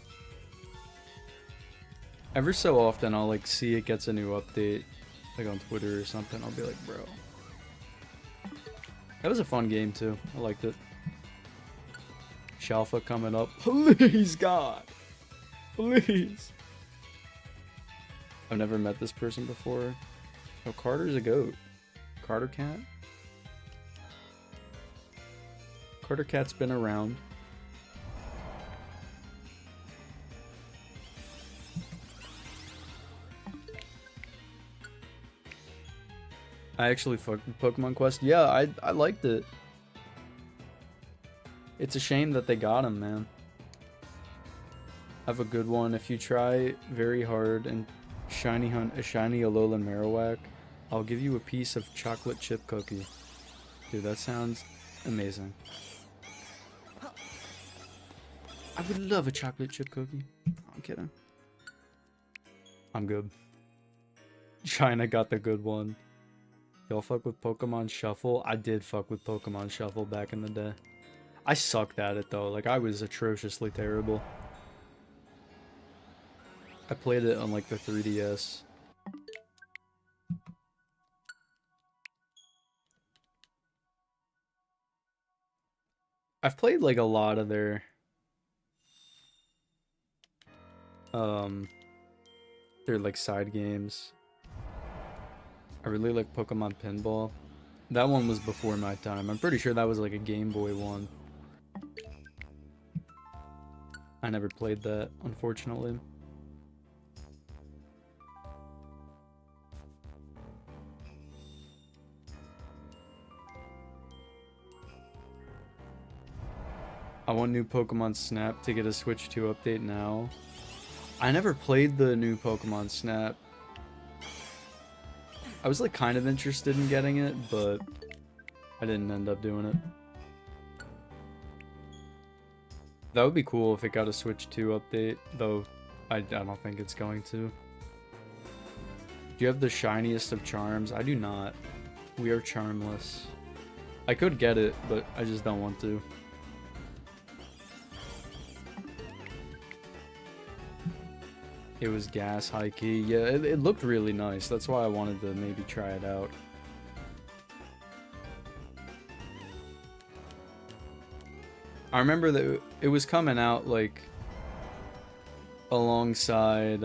Every so often I'll like see it gets a new update, like on Twitter or something. I'll be like, bro. That was a fun game too. I liked it. Shalfa coming up. Please, God. Please. I've never met this person before. Oh, Carter's a goat. Carter Cat? Carter Cat's been around. I actually fucked with Pokemon Quest. Yeah, I liked it. It's a shame that they got him, man. I have a good one. If you try very hard and shiny hunt a shiny Alolan Marowak, I'll give you a piece of chocolate chip cookie. Dude, that sounds amazing. I would love a chocolate chip cookie. I'm kidding. I'm good. China got the good one. Y'all fuck with Pokemon Shuffle? I did fuck with Pokemon Shuffle back in the day. I sucked at it though, like I was atrociously terrible. I played it on like the 3DS. I've played like a lot of their like side games. I really like Pokemon Pinball. That one was before my time. I'm pretty sure that was like a Game Boy one. I never played that, unfortunately. I want new Pokemon Snap to get a Switch 2 update now. I never played the new Pokemon Snap. I was like kind of interested in getting it, but I didn't end up doing it. That would be cool if it got a Switch 2 update, though I don't think it's going to. Do you have the shiniest of charms? I do not. We are charmless. I could get it, but I just don't want to. It was gas high key. Yeah, it looked really nice. That's why I wanted to maybe try it out. I remember that it was coming out like alongside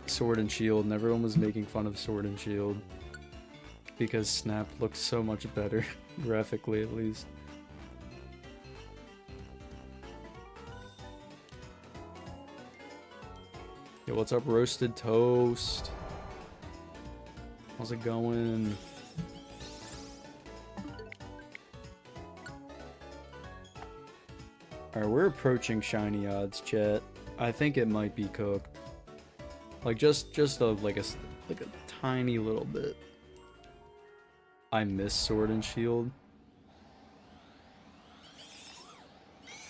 Sword and Shield, and everyone was making fun of Sword and Shield because Snap looked so much better, graphically at least. Yo, what's up, Roasted Toast? How's it going? Alright, we're approaching shiny odds, chat. I think it might be cooked. Like just like a tiny little bit. I miss Sword and Shield.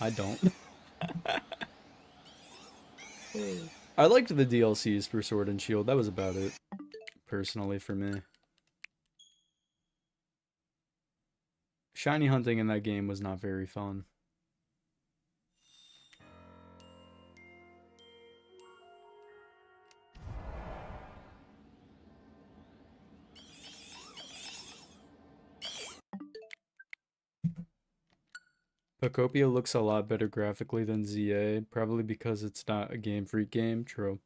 I don't. I liked the DLCs for Sword and Shield. That was about it, personally, for me. Shiny hunting in that game was not very fun. Pokopia looks a lot better graphically than ZA, probably because it's not a Game Freak game. True.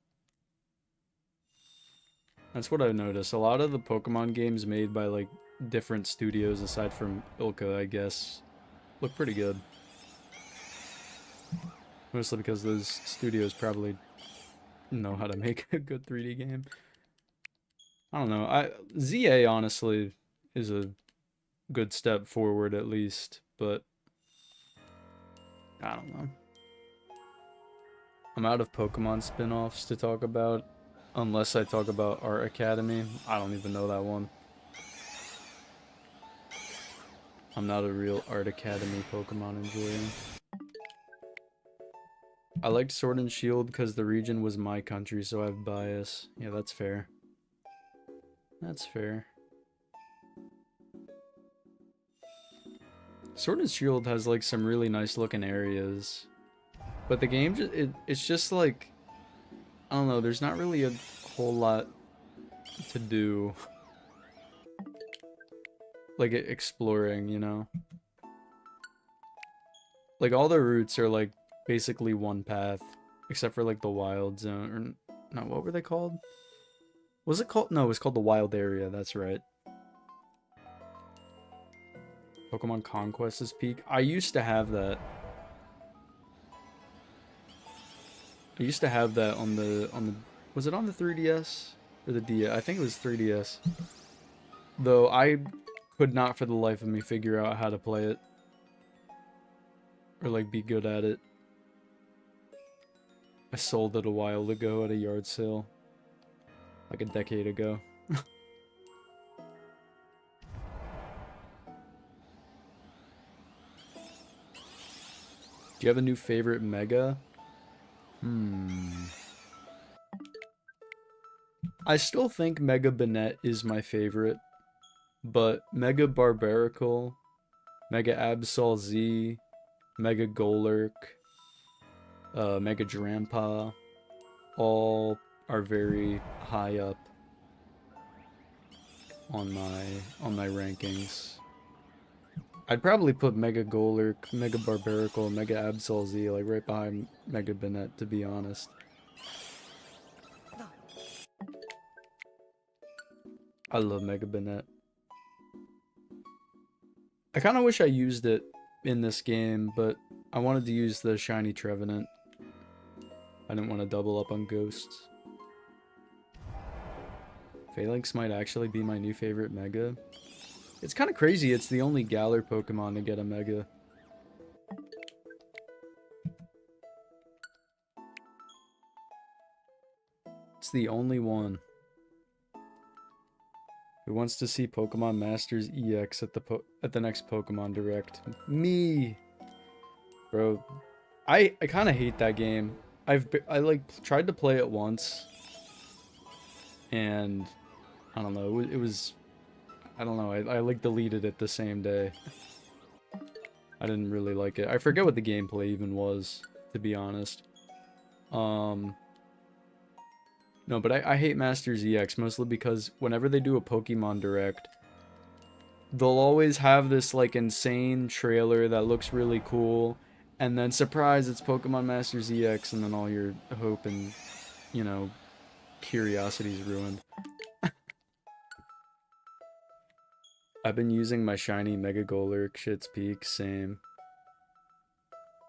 That's what I've noticed. A lot of the Pokemon games made by like different studios aside from Ilka, I guess, look pretty good. Mostly because those studios probably know how to make a good 3D game. I don't know. ZA honestly is a good step forward at least, but I don't know. I'm out of Pokemon spin-offs to talk about, unless I talk about Art Academy. I don't even know that one. I'm not a real Art Academy Pokemon enjoyer. I liked Sword and Shield because the region was my country, so I have bias. Yeah, that's fair. That's fair. Sword and Shield has like some really nice looking areas. But the game, it's just like, I don't know, there's not really a whole lot to do. Like exploring, you know? Like all the routes are like basically one path, except for like the wild zone, or no, what were they called? Was it called? No, it was called the wild area, that's right. Pokemon Conquest is peak. I used to have that. I used to have that on the was it on the 3DS or the DS? I think it was 3DS. Though I could not for the life of me figure out how to play it or like be good at it. I sold it a while ago at a yard sale, like a decade ago. Do you have a new favorite Mega? I still think Mega Banette is my favorite, but Mega Barbaracle, Mega Absol Z, Mega Golurk, Mega Drampa, all are very high up on my rankings. I'd probably put Mega Golurk, Mega Barbaracle, Mega Absol Z like right behind Mega Banette, to be honest. I love Mega Banette. I kind of wish I used it in this game, but I wanted to use the Shiny Trevenant. I didn't want to double up on Ghosts. Phalanx might actually be my new favorite Mega. It's kind of crazy, it's the only Galar Pokemon to get a Mega. It's the only one. Who wants to see Pokemon Masters EX at the next Pokemon Direct? Me! Bro, I kind of hate that game. I like tried to play it once, and I don't know, it was, I don't know, I like deleted it the same day. I didn't really like it. I forget what the gameplay even was, to be honest. No, but I hate Masters EX mostly because whenever they do a Pokemon Direct, they'll always have this like insane trailer that looks really cool, and then surprise, it's Pokemon Masters EX, and then all your hope and, you know, curiosity is ruined. I've been using my shiny Mega Golurk, shit's peak, same.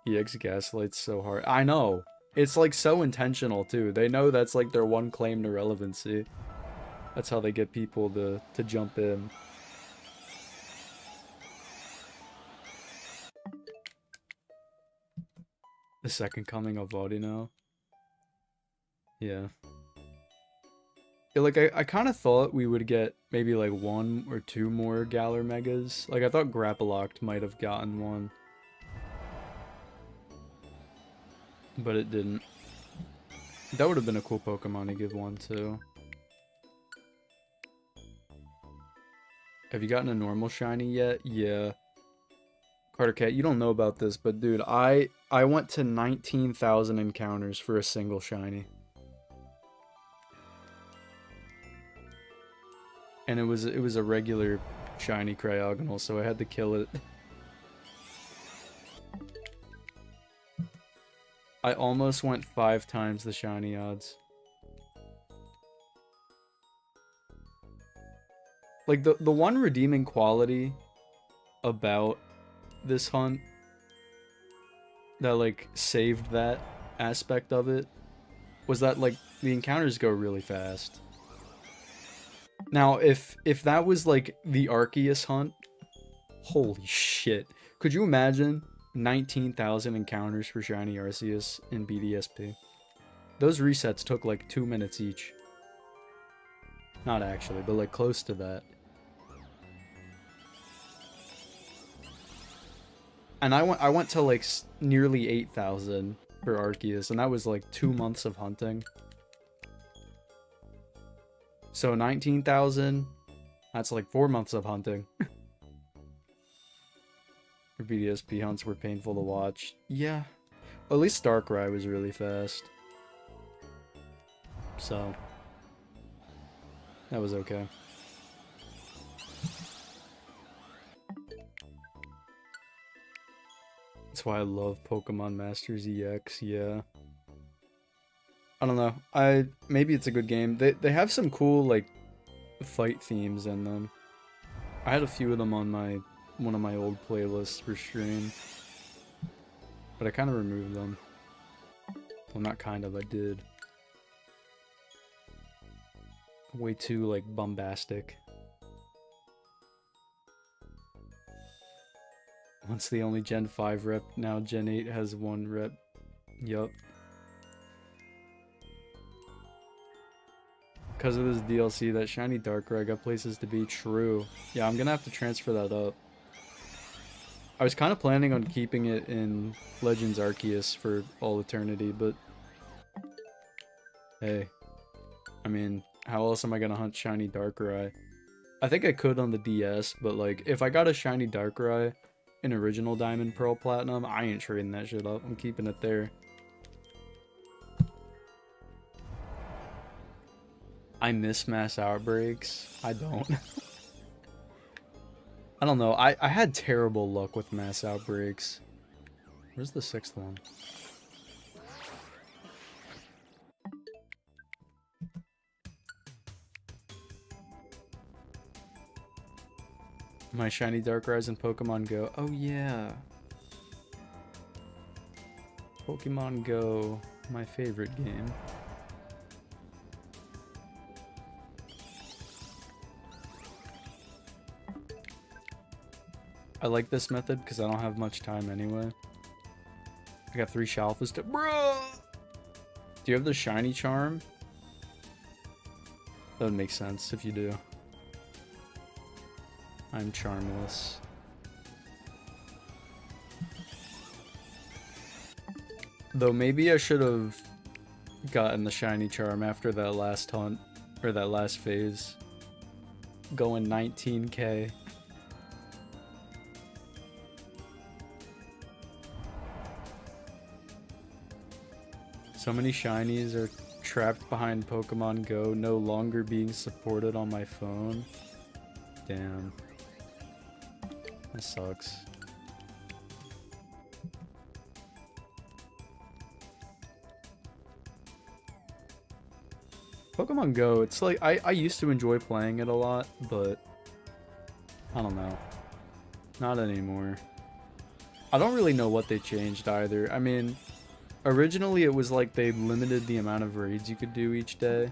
EX Gaslight's so hard. I know! It's like so intentional too. They know that's like their one claim to relevancy. That's how they get people to jump in. The second coming of Audino. Yeah. Like, I kind of thought we would get maybe, like, 1 or 2 more Galar Megas. Like, I thought Grapploct might have gotten one. But it didn't. That would have been a cool Pokemon to give one to. Have you gotten a normal shiny yet? Yeah. Carter Cat, you don't know about this, but dude, I went to 19,000 encounters for a single shiny. And it was a regular shiny Cryogonal, so I had to kill it. I almost went 5 times the shiny odds. Like, the one redeeming quality about this hunt that, like, saved that aspect of it was that, like, the encounters go really fast. Now, if that was, like, the Arceus hunt, holy shit. Could you imagine 19,000 encounters for shiny Arceus in BDSP? Those resets took, like, 2 minutes each. Not actually, but, like, close to that. And I went to, like, nearly 8,000 for Arceus, and that was, like, 2 months of hunting. So 19,000, that's, like, 4 months of hunting. Your BDSP hunts were painful to watch. Yeah. Well, at least Darkrai was really fast. So, that was okay. That's why I love Pokemon Masters EX, yeah. I don't know. Maybe it's a good game. They have some cool, like, fight themes in them. I had a few of them on one of my old playlists for stream. But I kind of removed them. Well, not kind of, I did. Way too, like, bombastic. Once the only Gen 5 rep, now Gen 8 has 1 rep. Yup. Because of this DLC, that shiny Darkrai got places to be. True. Yeah, I'm gonna have to transfer that up. I was kind of planning on keeping it in Legends Arceus for all eternity, but hey, I mean, how else am I gonna hunt shiny Darkrai? I think I could on the DS, but like, if I got a shiny Darkrai in original Diamond, Pearl, Platinum, I ain't trading that shit up. I'm keeping it there. I miss mass outbreaks. I don't. I don't know. I had terrible luck with mass outbreaks. Where's the 6th one? My shiny Darkrai's in Pokemon Go. Oh yeah. Pokemon Go, my favorite game. I like this method because I don't have much time anyway. I got 3 Shalfas to— Bruh! Do you have the shiny charm? That would make sense if you do. I'm charmless. Though maybe I should have gotten the shiny charm after that last hunt, or that last phase. Going 19k. So many shinies are trapped behind Pokemon Go, no longer being supported on my phone. Damn. That sucks. Pokemon Go, it's like, I used to enjoy playing it a lot, but I don't know. Not anymore. I don't really know what they changed either. I mean, originally it was like they limited the amount of raids you could do each day.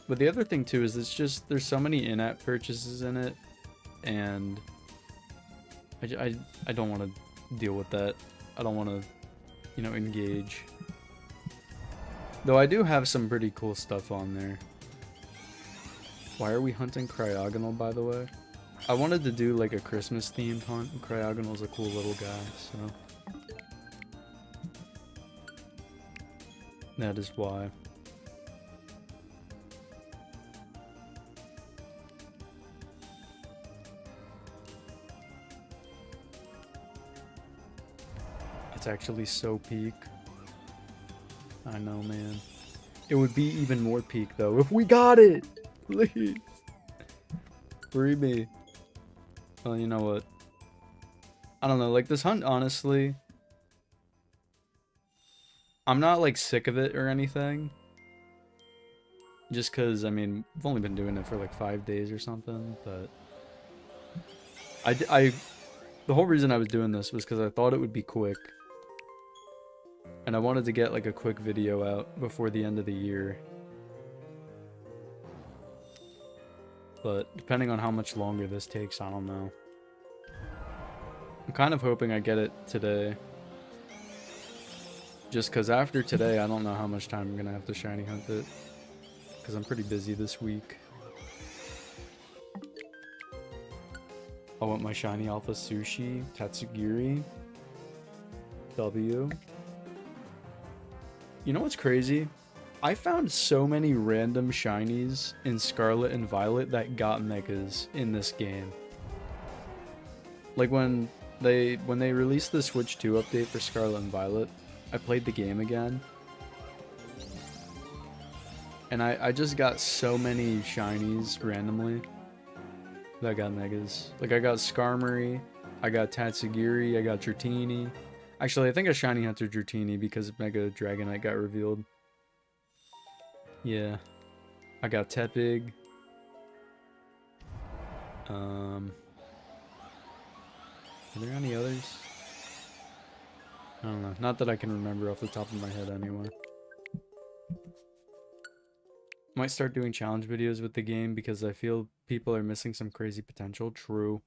But the other thing too is it's just, there's so many in-app purchases in it, and I don't want to deal with that. I don't want to, you know, engage. Though I do have some pretty cool stuff on there. Why are we hunting Cryogonal, by the way? I wanted to do like a Christmas themed hunt, and Cryogonal's a cool little guy, so that is why. It's actually so peak. I know, man. It would be even more peak, though, if we got it! Please! Free me. Well, you know what? I don't know, like, this hunt, honestly... I'm not, like, sick of it or anything. Just because, I mean, I've only been doing it for, like, 5 days or something, but... The whole reason I was doing this was because I thought it would be quick. And I wanted to get, like, a quick video out before the end of the year. But depending on how much longer this takes, I don't know. I'm kind of hoping I get it today. Just because after today, I don't know how much time I'm going to have to shiny hunt it. Because I'm pretty busy this week. I want my shiny alpha sushi, Tatsugiri, W. You know what's crazy? I found so many random shinies in Scarlet and Violet that got megas in this game. Like when they released the Switch 2 update for Scarlet and Violet, I played the game again. And I just got so many shinies randomly that got megas. Like I got Skarmory, I got Tatsugiri, I got Dratini. Actually, I think I shiny hunted Dratini because Mega Dragonite got revealed. Yeah. I got Tepig. Are there any others? I don't know. Not that I can remember off the top of my head anyway. Might start doing challenge videos with the game because I feel people are missing some crazy potential. True.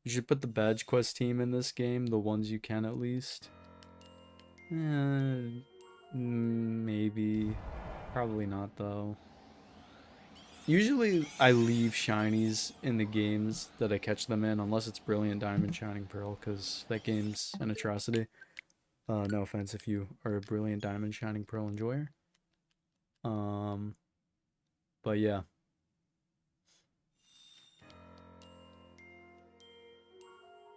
You should put the badge quest team in this game, the ones you can at least. Maybe. Probably not though. Usually I leave shinies in the games that I catch them in, unless it's Brilliant Diamond Shining Pearl, because that game's an atrocity. No offense if you are a Brilliant Diamond Shining Pearl enjoyer. But yeah.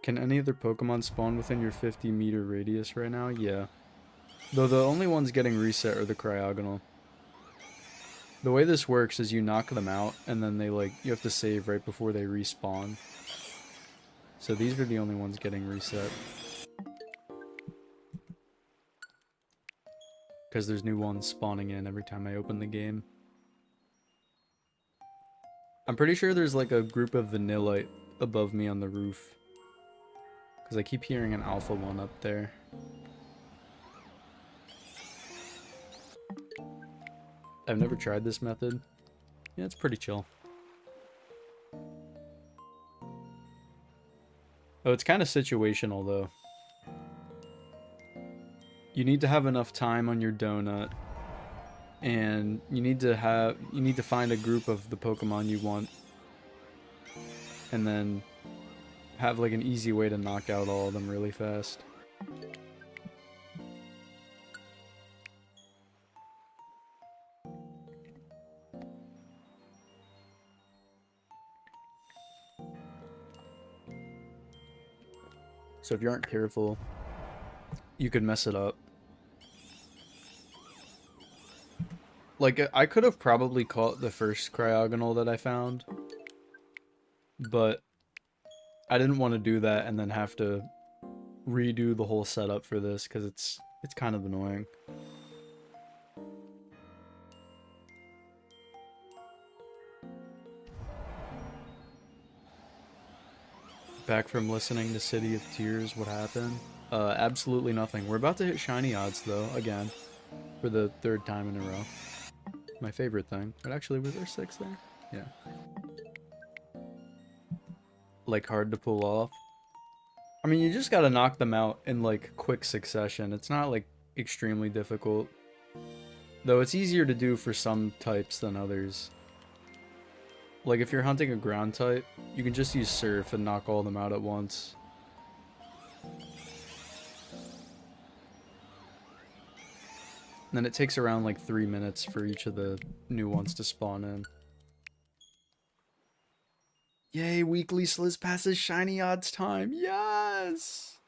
Can any other Pokemon spawn within your 50-meter radius right now? Yeah. Though the only ones getting reset are the Cryogonal. The way this works is you knock them out, and then they, like, you have to save right before they respawn. So these are the only ones getting reset. Because there's new ones spawning in every time I open the game. I'm pretty sure there's, like, a group of Vanillite above me on the roof. Because I keep hearing an alpha one up there. I've never tried this method. Yeah, it's pretty chill. Oh, it's kind of situational, though. You need to have enough time on your donut. And you need to find a group of the Pokemon you want. And then have, like, an easy way to knock out all of them really fast. So if you aren't careful, you could mess it up. Like, I could have probably caught the first Cryogonal that I found, but I didn't want to do that and then have to redo the whole setup for this, because it's kind of annoying. Back from listening to City of Tears, what happened? Absolutely nothing. We're about to hit shiny odds, though, again, for the 3rd time in a row. My favorite thing. But actually, was there 6 there? Yeah. Like, hard to pull off. I mean, you just gotta knock them out in, like, quick succession. It's not, like, extremely difficult. Though it's easier to do for some types than others. Like, if you're hunting a ground type, you can just use Surf and knock all of them out at once. And then it takes around, like, 3 minutes for each of the new ones to spawn in. Yay, weekly Sliz Passes shiny odds time. Yes!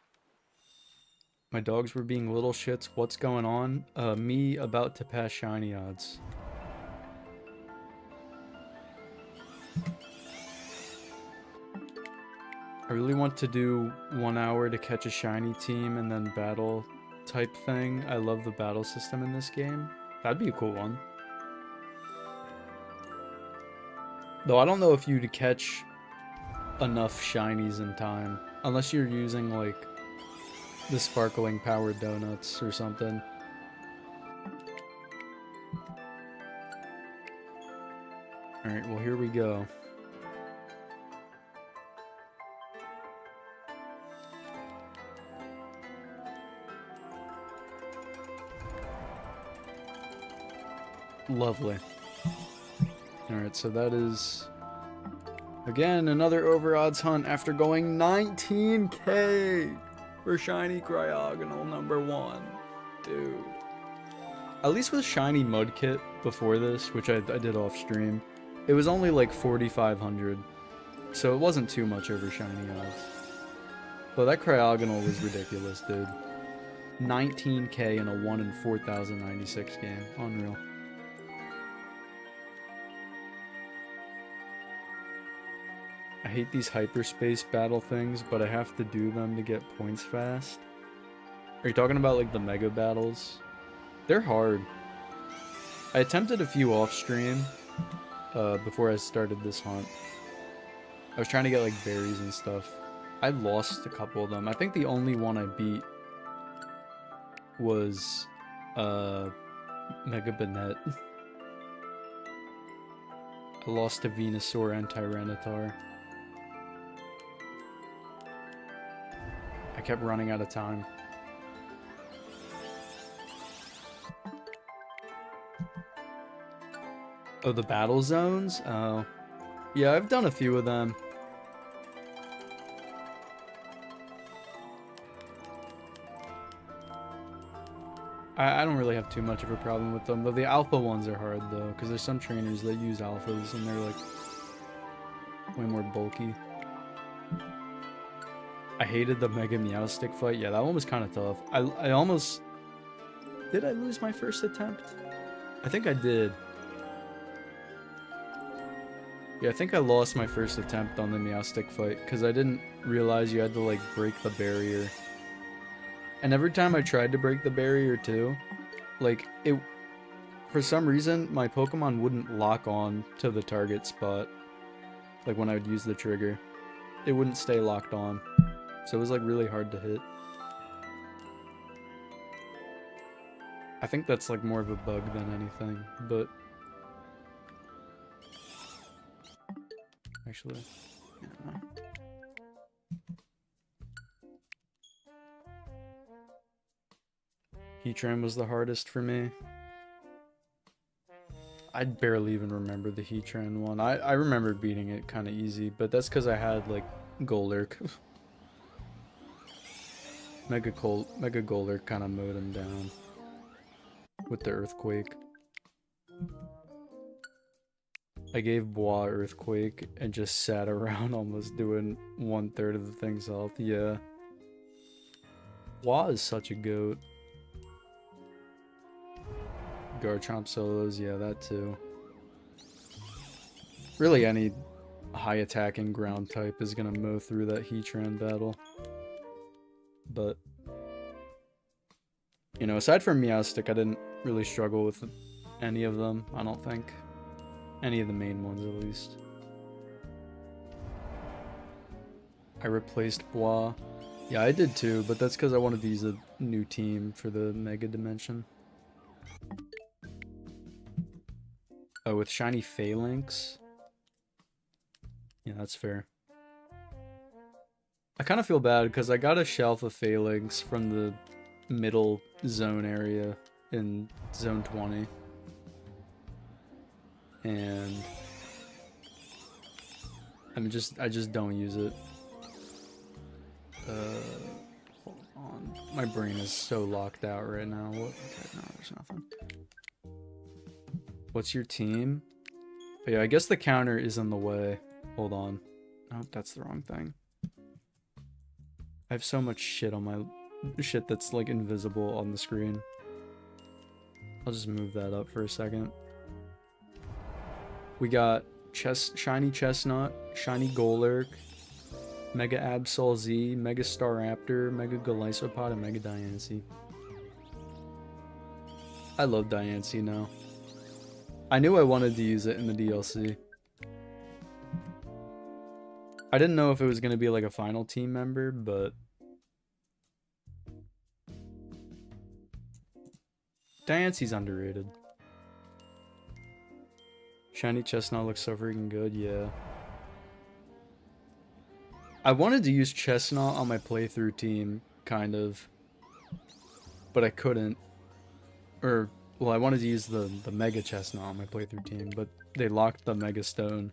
My dogs were being little shits. What's going on? Me about to pass shiny odds. I really want to do 1 hour to catch a shiny team and then battle type thing. I love the battle system in this game. That'd be a cool one. Though I don't know if you'd catch enough shinies in time. Unless you're using, like, the sparkling powered donuts or something. Alright, well, here we go. Lovely. Alright, so that is, again, another over odds hunt after going 19k for shiny Cryogonal number 1. Dude. At least with shiny Mudkip before this, which I did off stream, it was only like 4,500. So it wasn't too much over shiny odds. But that Cryogonal was ridiculous, dude. 19k in a 1 in 4,096 game. Unreal. I hate these hyperspace battle things, but I have to do them to get points fast. Are you talking about like the mega battles? They're hard. I attempted a few off stream before I started this hunt. I was trying to get like berries and stuff. I lost a couple of them. I think the only one I beat was Mega Banette. I lost to Venusaur and Tyranitar. I kept running out of time. Oh, the battle zones? Oh. Yeah, I've done a few of them. I don't really have too much of a problem with them, though the alpha ones are hard, though, because there's some trainers that use alphas, and they're, like, way more bulky. I hated the Mega Meowstic fight. Yeah, that one was kind of tough. I almost... Did I lose my first attempt? I think I did. Yeah, I think I lost my first attempt on the Meowstic fight, because I didn't realize you had to, like, break the barrier. And every time I tried to break the barrier, too, like, it... For some reason, my Pokemon wouldn't lock on to the target spot. Like, when I would use the trigger. It wouldn't stay locked on. So it was, like, really hard to hit. I think that's, like, more of a bug than anything, but... Actually, yeah, no. Heatran was the hardest for me. I barely even remember the Heatran one. I remember beating it kind of easy, but that's because I had, like, Golurk. Mega Golurk kind of mowed him down with the Earthquake. I gave Bois Earthquake and just sat around almost doing 1/3 of the thing's health. Yeah. Bois is such a goat. Garchomp solos, yeah, that too. Really any high attacking ground type is gonna mow through that Heatran battle. But, you know, aside from Meowstic, I didn't really struggle with any of them, I don't think. Any of the main ones, at least. I replaced Bois. Yeah, I did too, but that's because I wanted to use a new team for the Mega Dimension. Oh, with shiny Phalanx? Yeah, that's fair. I kind of feel bad because I got a shelf of Phalanx from the middle zone area in zone 20. And I just don't use it. Hold on. My brain is so locked out right now. What? Okay, no, there's nothing. What's your team? Oh, yeah, I guess the counter is in the way. Hold on. Oh, that's the wrong thing. I have so much shit on my shit that's like invisible on the screen. I'll just move that up for a second. We got Shiny Chestnut, Shiny Golurk, Mega Absol Z, Mega Staraptor, Mega Golisopod, and Mega Diancie. I love Diancie now. I knew I wanted to use it in the DLC. I didn't know if it was going to be like a final team member, but... Diancie's underrated. Shiny Chestnut looks so freaking good, yeah. I wanted to use Chestnut on my playthrough team, kind of. But I couldn't. Or, well, I wanted to use the Mega Chestnut on my playthrough team, but they locked the Mega Stone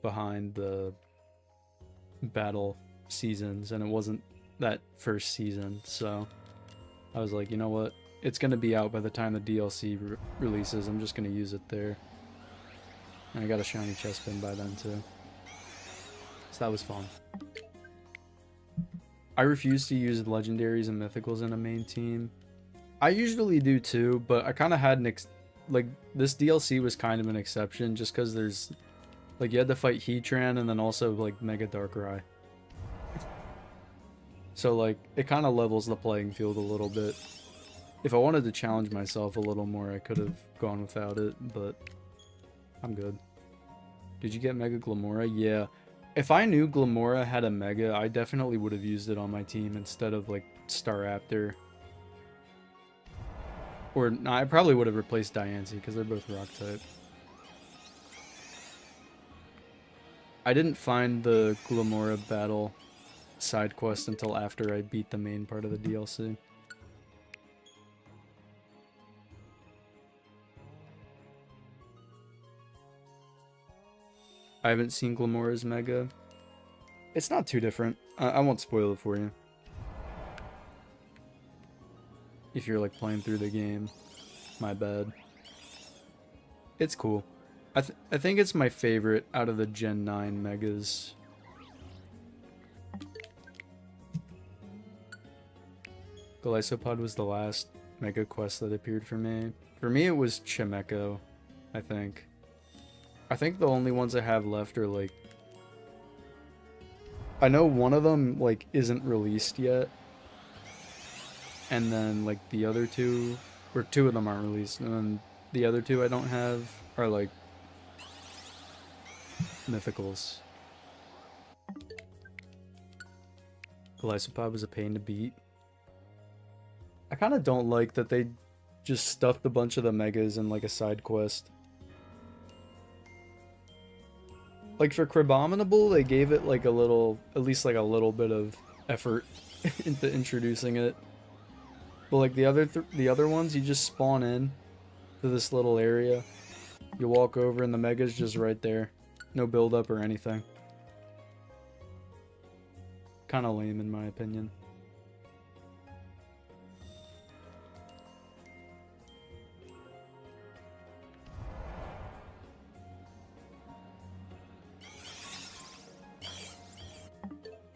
behind the battle seasons, and it wasn't that first season, so I was like, you know what? It's going to be out by the time the DLC releases. I'm just going to use it there. And I got a shiny Chespin by then, too. So that was fun. I refuse to use legendaries and mythicals in a main team. I usually do, too, but I kind of had an... like, this DLC was kind of an exception, just because there's... like, you had to fight Heatran and then also, like, Mega Darkrai. So, like, it kind of levels the playing field a little bit. If I wanted to challenge myself a little more, I could have gone without it, but I'm good. Did you get Mega Glamora? Yeah. If I knew Glamora had a Mega, I definitely would have used it on my team instead of, like, Staraptor. Or, nah, I probably would have replaced Diancie, because they're both Rock-type. I didn't find the Glamora battle side quest until after I beat the main part of the DLC. I haven't seen Glamora's Mega. It's not too different. I won't spoil it for you. If you're like playing through the game. My bad. It's cool. I think it's my favorite out of the Gen 9 Megas. Golisopod was the last Mega quest that appeared for me. For me it was Chimecho, I think. I think the only ones I have left are like... I know one of them like isn't released yet. And then like the other two, or two of them aren't released, and then the other two I don't have are like mythicals. Golisopod was a pain to beat. I kind of don't like that they just stuffed a bunch of the Megas in like a side quest. Like for Crabominable, they gave it like a little, at least like a little bit of effort into introducing it. But like the other ones, you just spawn in to this little area. You walk over and the Mega's just right there. No build up or anything. Kind of lame in my opinion.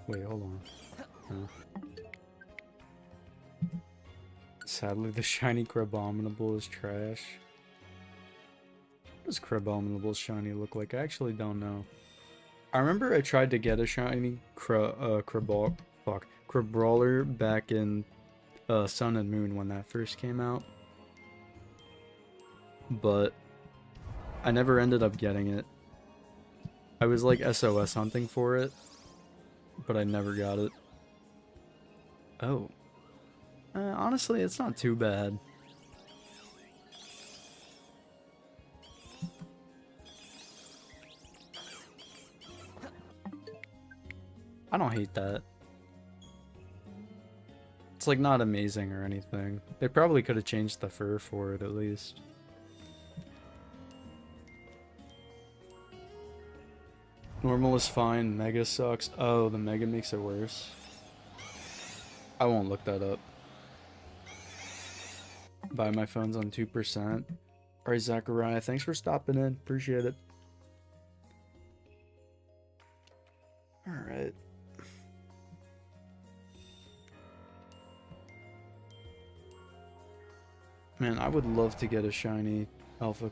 Wait, hold on. Sadly, the shiny Crabominable is trash. What does Crabominable's shiny look like? I actually don't know. I remember I tried to get a shiny Crabrawler back in Sun and Moon when that first came out. But I never ended up getting it. I was like SOS hunting for it, but I never got it. Oh. Honestly, it's not too bad. I don't hate that. It's like not amazing or anything. They probably could have changed the fur for it at least. Normal is fine, Mega sucks. Oh, the Mega makes it worse. I won't look that up. Buy my phone's on 2%. Alright, Zachariah, thanks for stopping in. Appreciate it. Alright. Man, I would love to get a shiny Alpha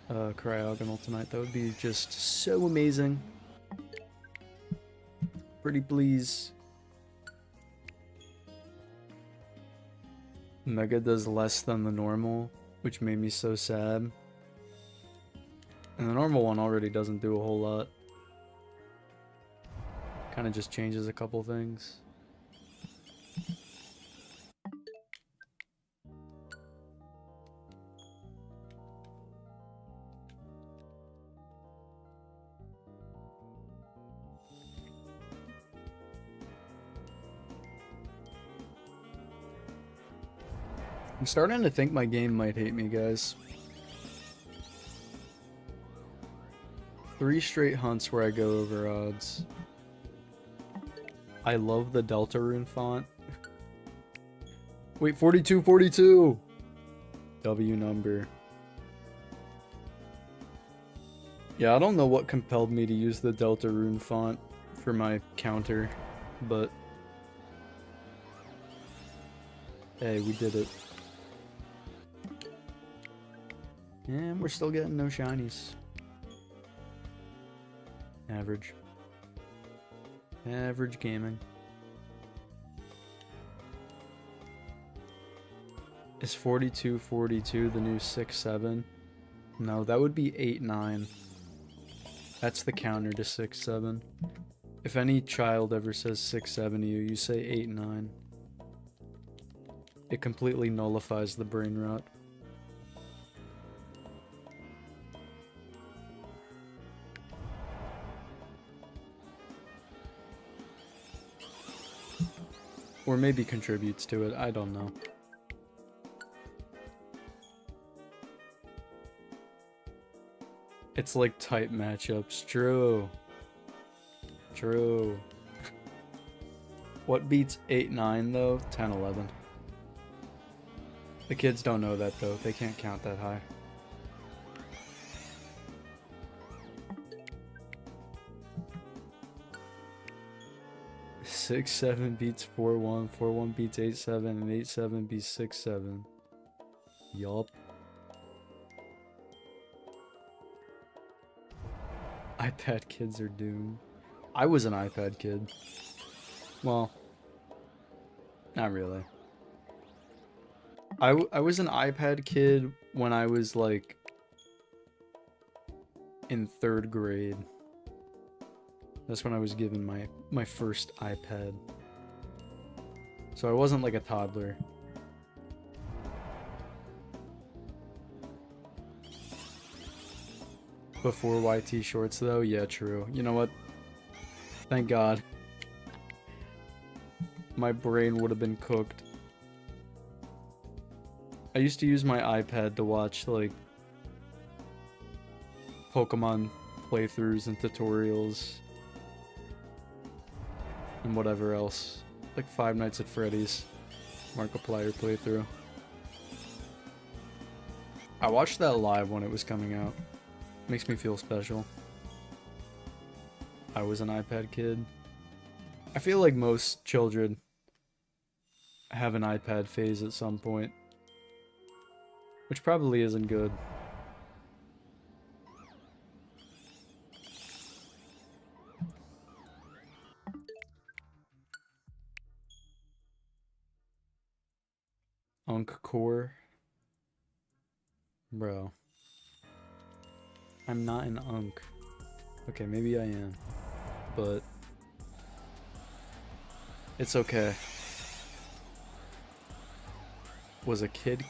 Cryogonal tonight. That would be just so amazing. Pretty please. Mega does less than the normal, which made me so sad. And the normal one already doesn't do a whole lot. Kind of just changes a couple things. I'm starting to think my game might hate me, guys. 3 straight hunts where I go over odds. I love the Deltarune font. Wait, 4242! W number. Yeah, I don't know what compelled me to use the Deltarune font for my counter, but... Hey, we did it. And we're still getting no shinies. Average. Average gaming. Is 4242 the new 6-7? No, that would be 8-9. That's the counter to 6-7. If any child ever says 6-7 to you, you say 8-9. It completely nullifies the brain rot. Or maybe contributes to it, I don't know. It's like type matchups. True. True. What beats 8-9 though? 10-11. The kids don't know that though. They can't count that high. Six 7 beats 4-1, 4-1 beats 8-7, and 8-7 beats 6-7. Yup. iPad kids are doomed. I was an iPad kid. Well, not really. I was an iPad kid when I was like in 3rd grade. That's when I was given my first iPad. So I wasn't like a toddler. Before YT shorts though? Yeah, true. You know what? Thank God. My brain would have been cooked. I used to use my iPad to watch like Pokémon playthroughs and tutorials. And whatever else. Like Five Nights at Freddy's Markiplier playthrough. I watched that live when it was coming out. Makes me feel special. I was an iPad kid. I feel like most children have an iPad phase at some point. Which probably isn't good. Unk core. Bro. I'm not an unk. Okay, maybe I am. But it's okay. Was a kid?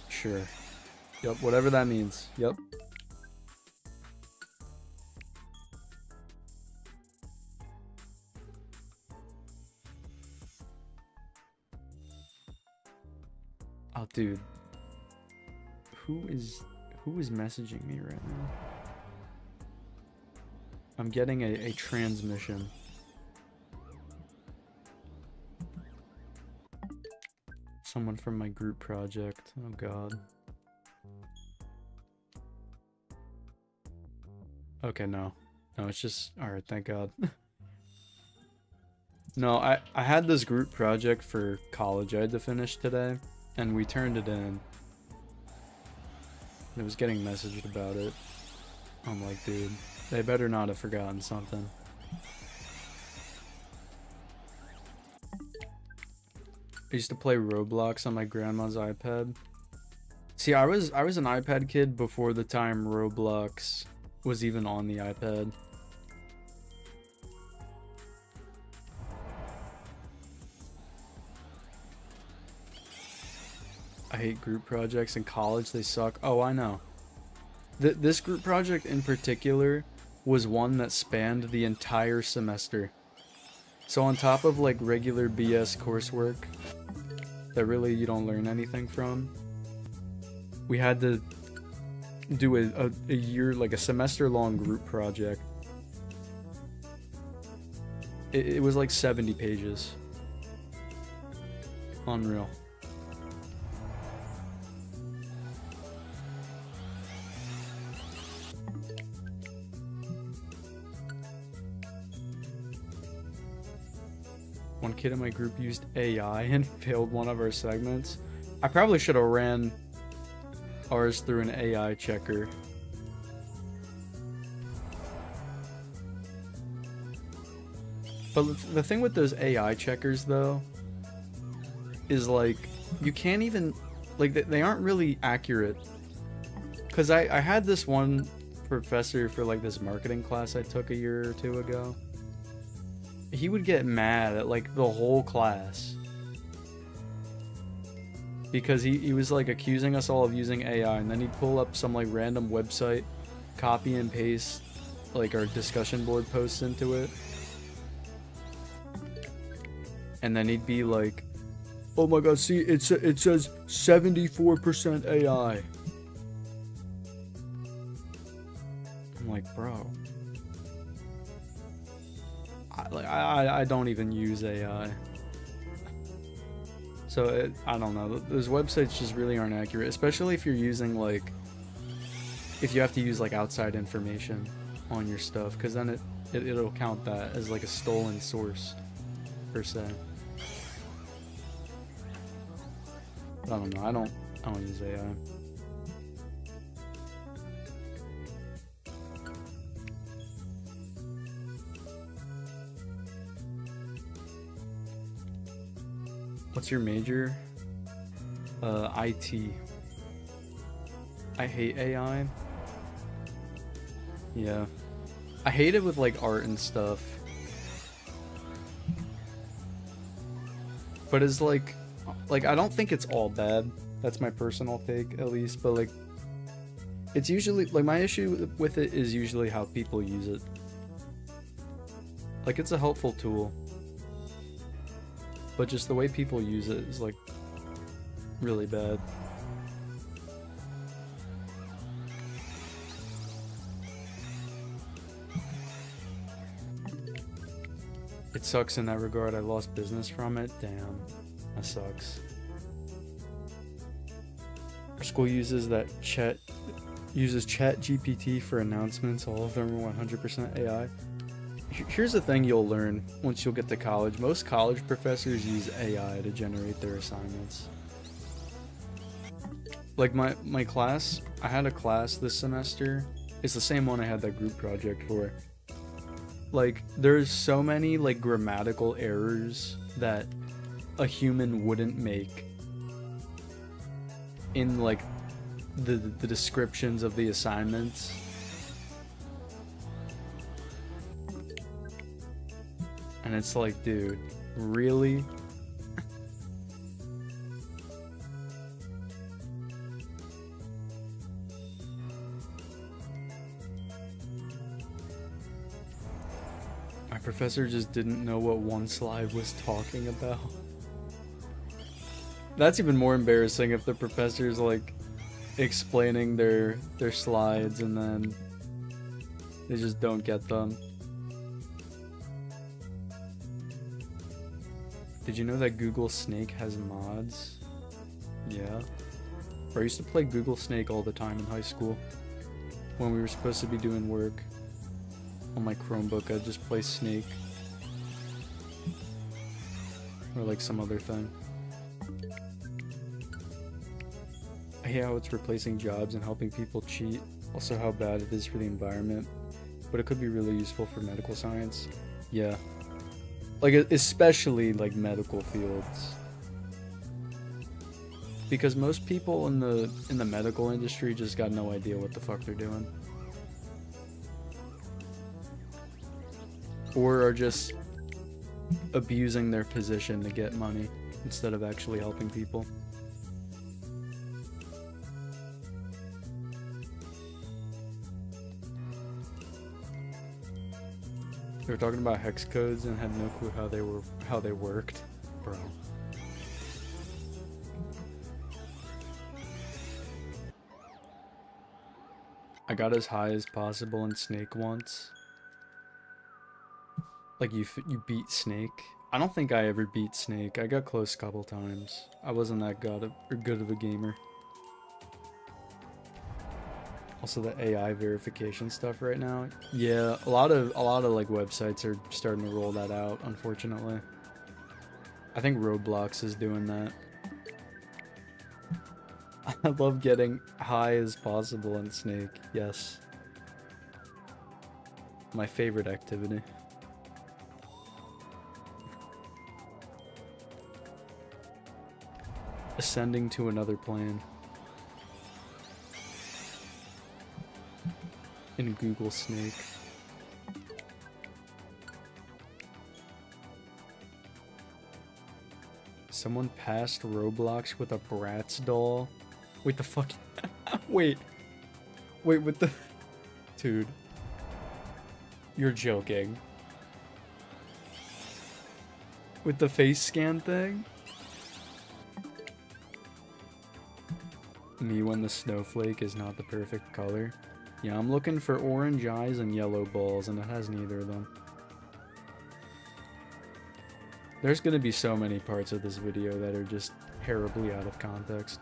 Sure. Yep, whatever that means. Yep. Oh, dude. Who is messaging me right now? I'm getting a transmission. Someone from my group project. Oh god. Okay, no. No, it's just... Alright, thank god. No, I had this group project for college I had to finish today, and we turned it in. I was getting messaged about it. I'm like, dude, they better not have forgotten something. I used to play Roblox on my grandma's iPad. See, I was an iPad kid before the time Roblox was even on the iPad. I hate group projects in college. They suck. Oh, I know. This group project in particular was one that spanned the entire semester. So on top of like regular BS coursework that really you don't learn anything from, we had to do a year, like a semester long group project. It was like 70 pages. Unreal. One kid in my group used AI and failed one of our segments. I probably should have ran ours through an AI checker. But the thing with those AI checkers, though, is like, you can't even, like, they aren't really accurate. Because I had this one professor for, like, this marketing class I took a year or two ago. He would get mad at, like, the whole class. Because he was, like, accusing us all of using AI, and then he'd pull up some, like, random website, copy and paste, like, our discussion board posts into it. And then he'd be like, oh my god, see, it says 74% AI. I'm like, bro. I don't even use AI. So, I don't know. Those websites just really aren't accurate. Especially if you're using, like... If you have to use, like, outside information on your stuff. Because then it'll count that as, like, a stolen source, per se. But I don't know. I don't use AI. What's your major? IT. I hate AI. Yeah. I hate it with like art and stuff. But it's like I don't think it's all bad. That's my personal take, at least. But like, it's usually, like, my issue with it is usually how people use it. Like, it's a helpful tool. But just the way people use it is, like, really bad. It sucks in that regard. I lost business from it. Damn. That sucks. Our school uses ChatGPT for announcements. All of them are 100% AI. Here's the thing you'll learn once you'll get to college. Most college professors use AI to generate their assignments. Like my class, I had a class this semester. It's the same one I had that group project for. Like, there's so many, like, grammatical errors that a human wouldn't make in, like, the descriptions of the assignments. And it's like, dude, really? My professor just didn't know what one slide was talking about. That's even more embarrassing if the professor's like explaining their slides and then they just don't get them. Did you know that Google Snake has mods? Yeah. I used to play Google Snake all the time in high school. When we were supposed to be doing work on my Chromebook, I'd just play Snake. or like some other thing. I hate how it's replacing jobs and helping people cheat. Also how bad it is for the environment. But it could be really useful for medical science. Yeah. Like, especially, like, medical fields. Because most people in the medical industry just got no idea what the fuck they're doing. Or are just abusing their position to get money instead of actually helping people. They were talking about hex codes and had no clue how they worked. Bro. I got as high as possible in Snake once. Like, you beat Snake? I don't think I ever beat Snake. I got close a couple times. I wasn't that good of a gamer. Also, the AI verification stuff right now. Yeah, a lot of like websites are starting to roll that out, unfortunately. I think Roblox is doing that. I love getting high as possible in Snake. Yes. My favorite activity. Ascending to another plane. In Google Snake. Someone passed Roblox with a Bratz doll. Wait, the fuck? Wait, with the... Dude. You're joking. With the face scan thing? Me when the snowflake is not the perfect color. Yeah, I'm looking for orange eyes and yellow balls, and it has neither of them. There's gonna be so many parts of this video that are just terribly out of context.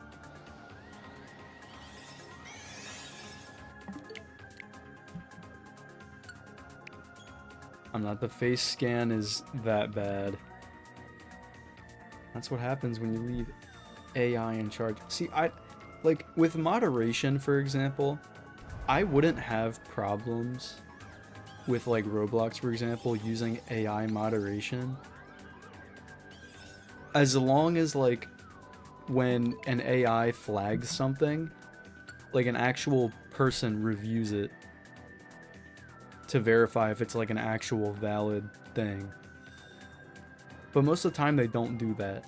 I'm not, the face scan is that bad. That's what happens when you leave AI in charge. See, like, with moderation, for example, I wouldn't have problems with, like, Roblox, for example, using AI moderation. As long as, like, when an AI flags something, like, an actual person reviews it to verify if it's, like, an actual valid thing. But most of the time, they don't do that.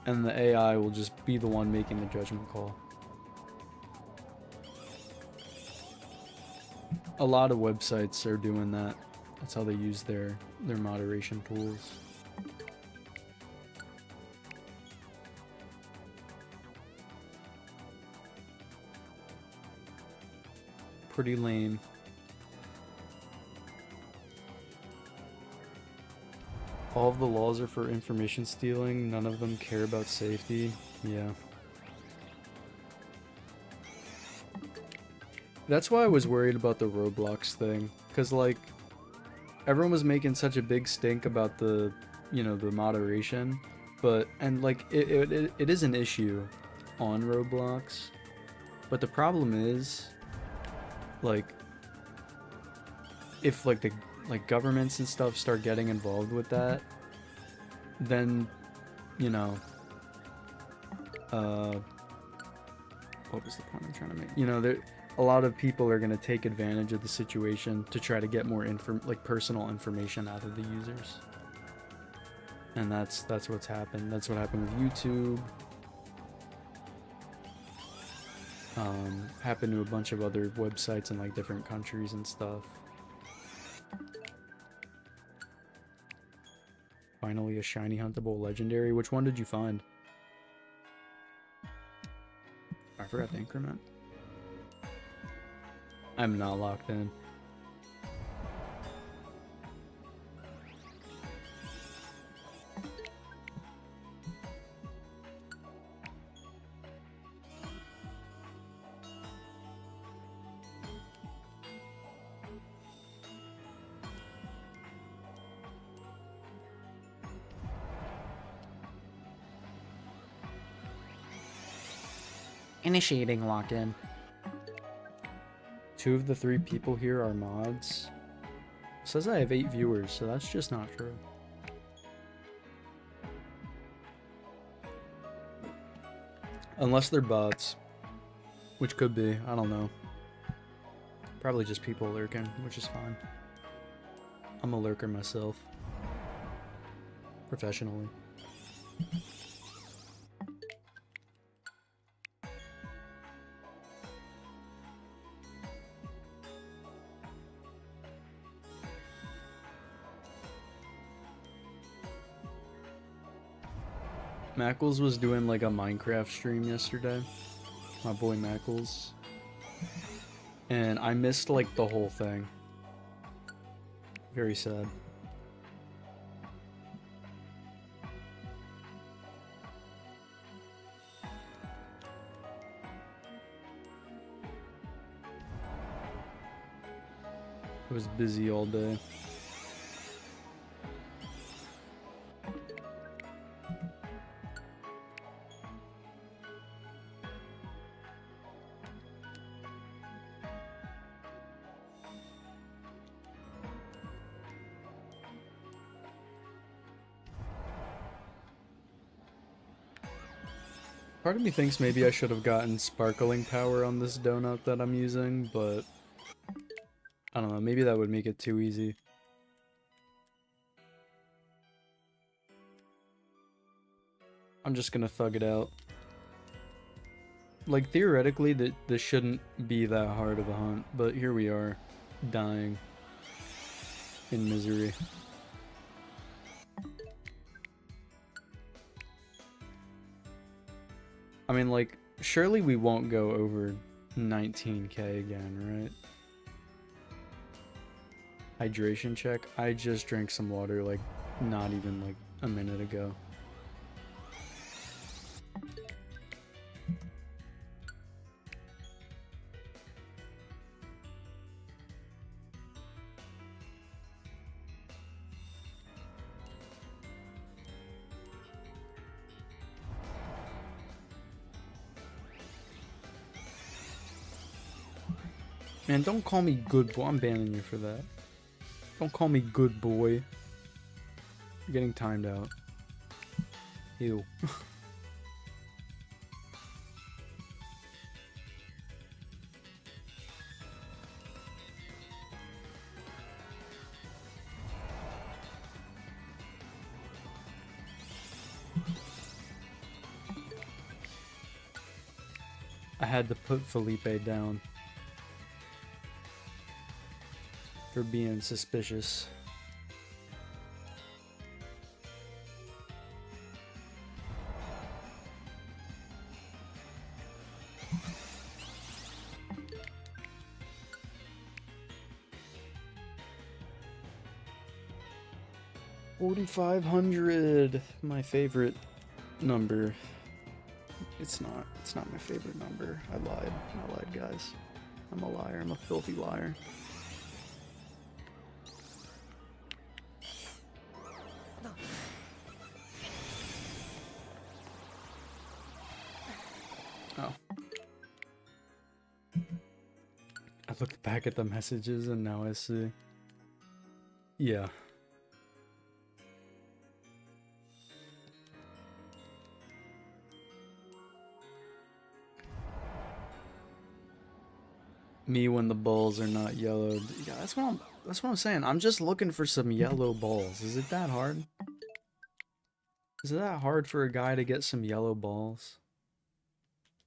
And the AI will just be the one making the judgment call. A lot of websites are doing that. That's how they use their moderation tools. Pretty lame. All of the laws are for information stealing. None of them care about safety. Yeah. That's why I was worried about the Roblox thing, because, like, everyone was making such a big stink about the, you know, the moderation, but, and, like, it is an issue on Roblox, but the problem is, like, if, like, the, like, governments and stuff start getting involved with that, then, you know, what was the point I'm trying to make? You know, a lot of people are going to take advantage of the situation to try to get more personal information out of the users. And that's what's happened. That's what happened with YouTube. Happened to a bunch of other websites in, like, different countries and stuff. Finally a shiny huntable legendary. Which one did you find? I forgot the increment. I'm not locked in. Initiating lock-in. 2 of the 3 people here are mods. It says I have 8 viewers, so that's just not true. Unless they're bots. Which could be, I don't know. Probably just people lurking, which is fine. I'm a lurker myself. Professionally. Mackles was doing like a Minecraft stream yesterday. My boy Mackles. And I missed like the whole thing. Very sad. I was busy all day. Part of me thinks maybe I should have gotten sparkling power on this donut that I'm using, but I don't know, maybe that would make it too easy. I'm just gonna thug it out. Like, theoretically, this shouldn't be that hard of a hunt, but here we are, dying in misery. I mean, like, surely we won't go over 19k again, right? Hydration check. I just drank some water, like, not even, like, a minute ago. Man, don't call me good boy. I'm banning you for that. Don't call me good boy. You're getting timed out. Ew. I had to put Felipe down for being suspicious. $4,500, my favorite number. It's not my favorite number. I lied, guys. I'm a liar, I'm a filthy liar. Oh. I looked back at the messages and now I see. Yeah. Me when the balls are not yellowed. Yeah, that's what I'm saying. I'm just looking for some yellow balls. Is it that hard? Is it that hard for a guy to get some yellow balls?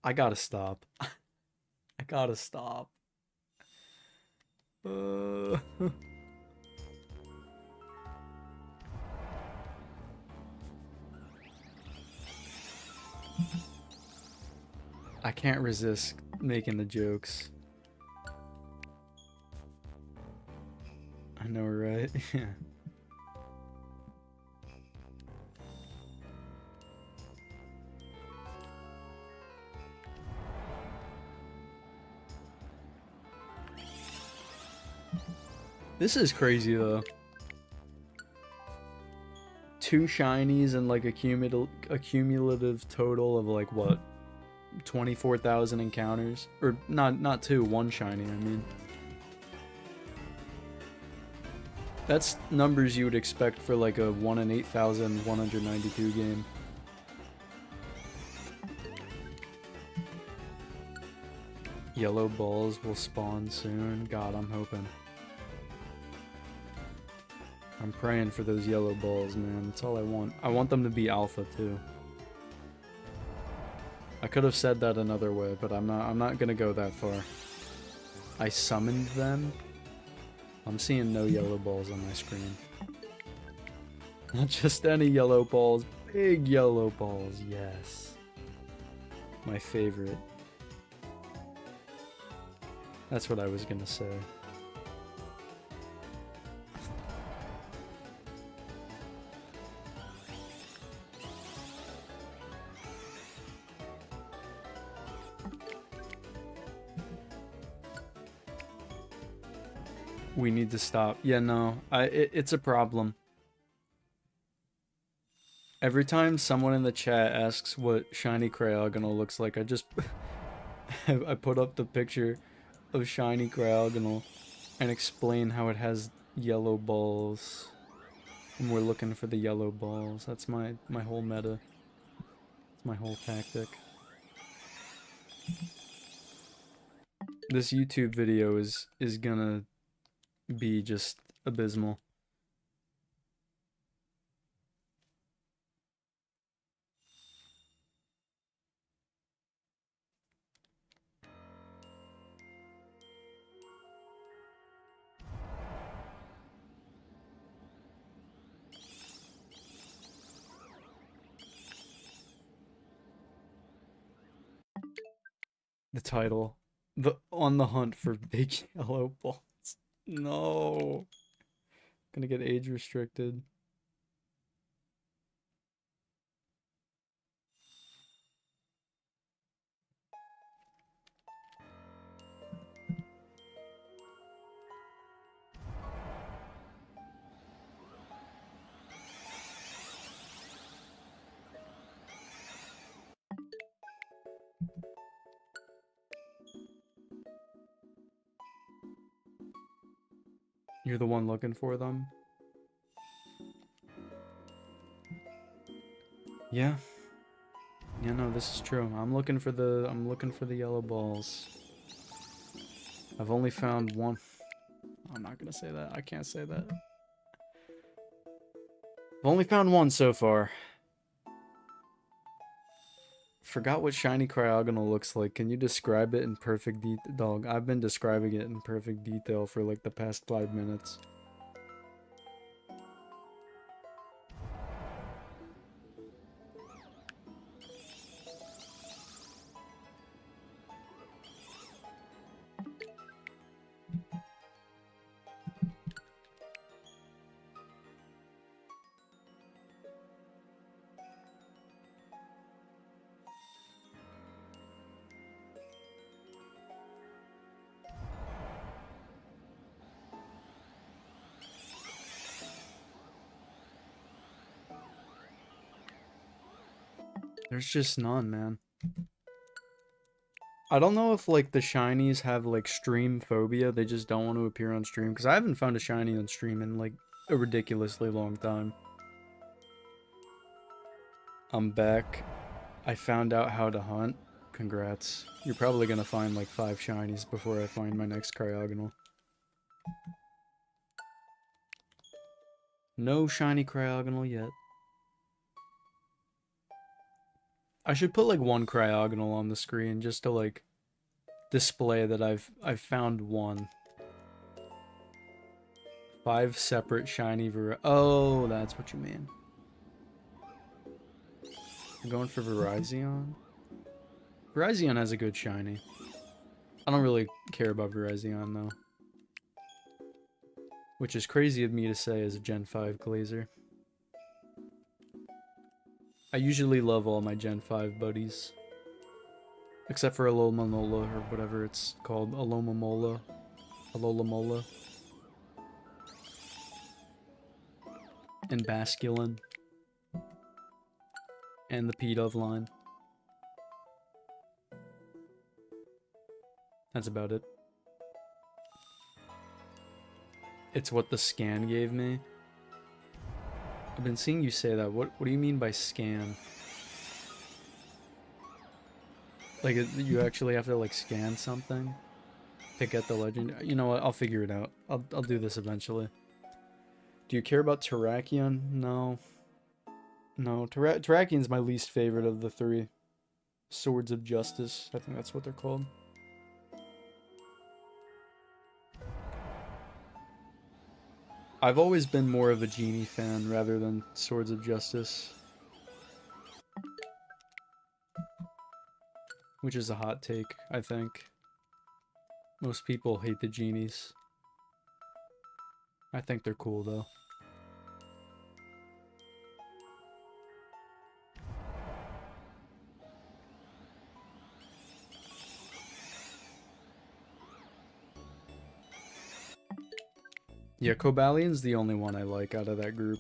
I gotta stop. I gotta stop. I can't resist making the jokes. I know, right? Yeah. This is crazy though. 2 shinies and like a cumulative total of like what? 24,000 encounters. Or not two, one shiny, I mean. That's numbers you would expect for like a 1 in 8,192 game. Yellow balls will spawn soon. God, I'm hoping. I'm praying for those yellow balls, man. That's all I want. I want them to be alpha too. I could have said that another way, but I'm not gonna go that far. I summoned them. I'm seeing no yellow balls on my screen. Not just any yellow balls. Big yellow balls, yes. My favorite. That's what I was gonna say. We need to stop. Yeah, no. It's a problem. Every time someone in the chat asks what shiny Cryogonal looks like, I just I put up the picture of shiny Cryogonal and explain how it has yellow balls. And we're looking for the yellow balls. That's my whole meta. It's my whole tactic. This YouTube video is gonna be just abysmal. The title. On the hunt for big yellow balls. No. Gonna get age restricted. You're the one looking for them? Yeah. Yeah, no, this is true. I'm looking for the yellow balls. I've only found one. I'm not gonna say that. I can't say that. I've only found one so far. Forgot what shiny Cryogonal looks like. Can you describe it in perfect detail? Dog, I've been describing it in perfect detail for like the past 5 minutes. There's just none, man. I don't know if, like, the shinies have, like, stream phobia. They just don't want to appear on stream. Because I haven't found a shiny on stream in, like, a ridiculously long time. I'm back. I found out how to hunt. Congrats. You're probably gonna find, like, 5 shinies before I find my next Cryogonal. No shiny Cryogonal yet. I should put like one Cryogonal on the screen just to like display that I've found one. 5 separate shiny Oh, that's what you mean. I'm going for Virizion. Virizion has a good shiny. I don't really care about Virizion though. Which is crazy of me to say as a Gen 5 Glazer. I usually love all my Gen 5 buddies. Except for Alomomola, or whatever it's called. Alomomola. Alomomola. And Basculin. And the P-Dove line. That's about it. It's what the scan gave me. I've been seeing you say that. What do you mean by scan? Like, you actually have to, like, scan something to get the legend? You know what? I'll figure it out. I'll do this eventually. Do you care about Terrakion? No. No, Terrakion's my least favorite of the three. Swords of Justice. I think that's what they're called. I've always been more of a Genie fan rather than Swords of Justice. Which is a hot take, I think. Most people hate the Genies. I think they're cool, though. Yeah, Cobalion's the only one I like out of that group.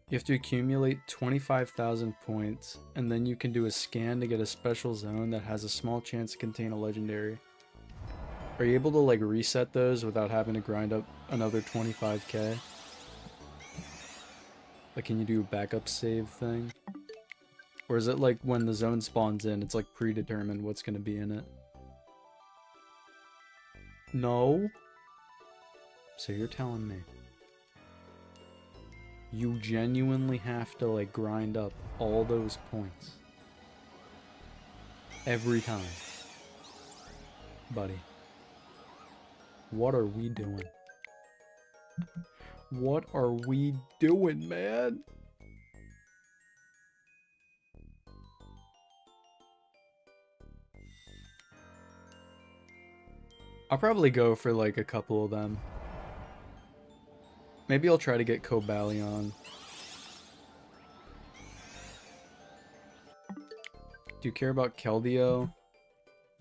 You have to accumulate 25,000 points, and then you can do a scan to get a special zone that has a small chance to contain a legendary. Are you able to, like, reset those without having to grind up another 25k? Like, can you do a backup save thing? Or is it like when the zone spawns in, it's like predetermined what's going to be in it? No? So you're telling me you genuinely have to, like, grind up all those points every time? Buddy. What are we doing? What are we doing, man? I'll probably go for, like, a couple of them. Maybe I'll try to get Cobalion. Do you care about Keldeo?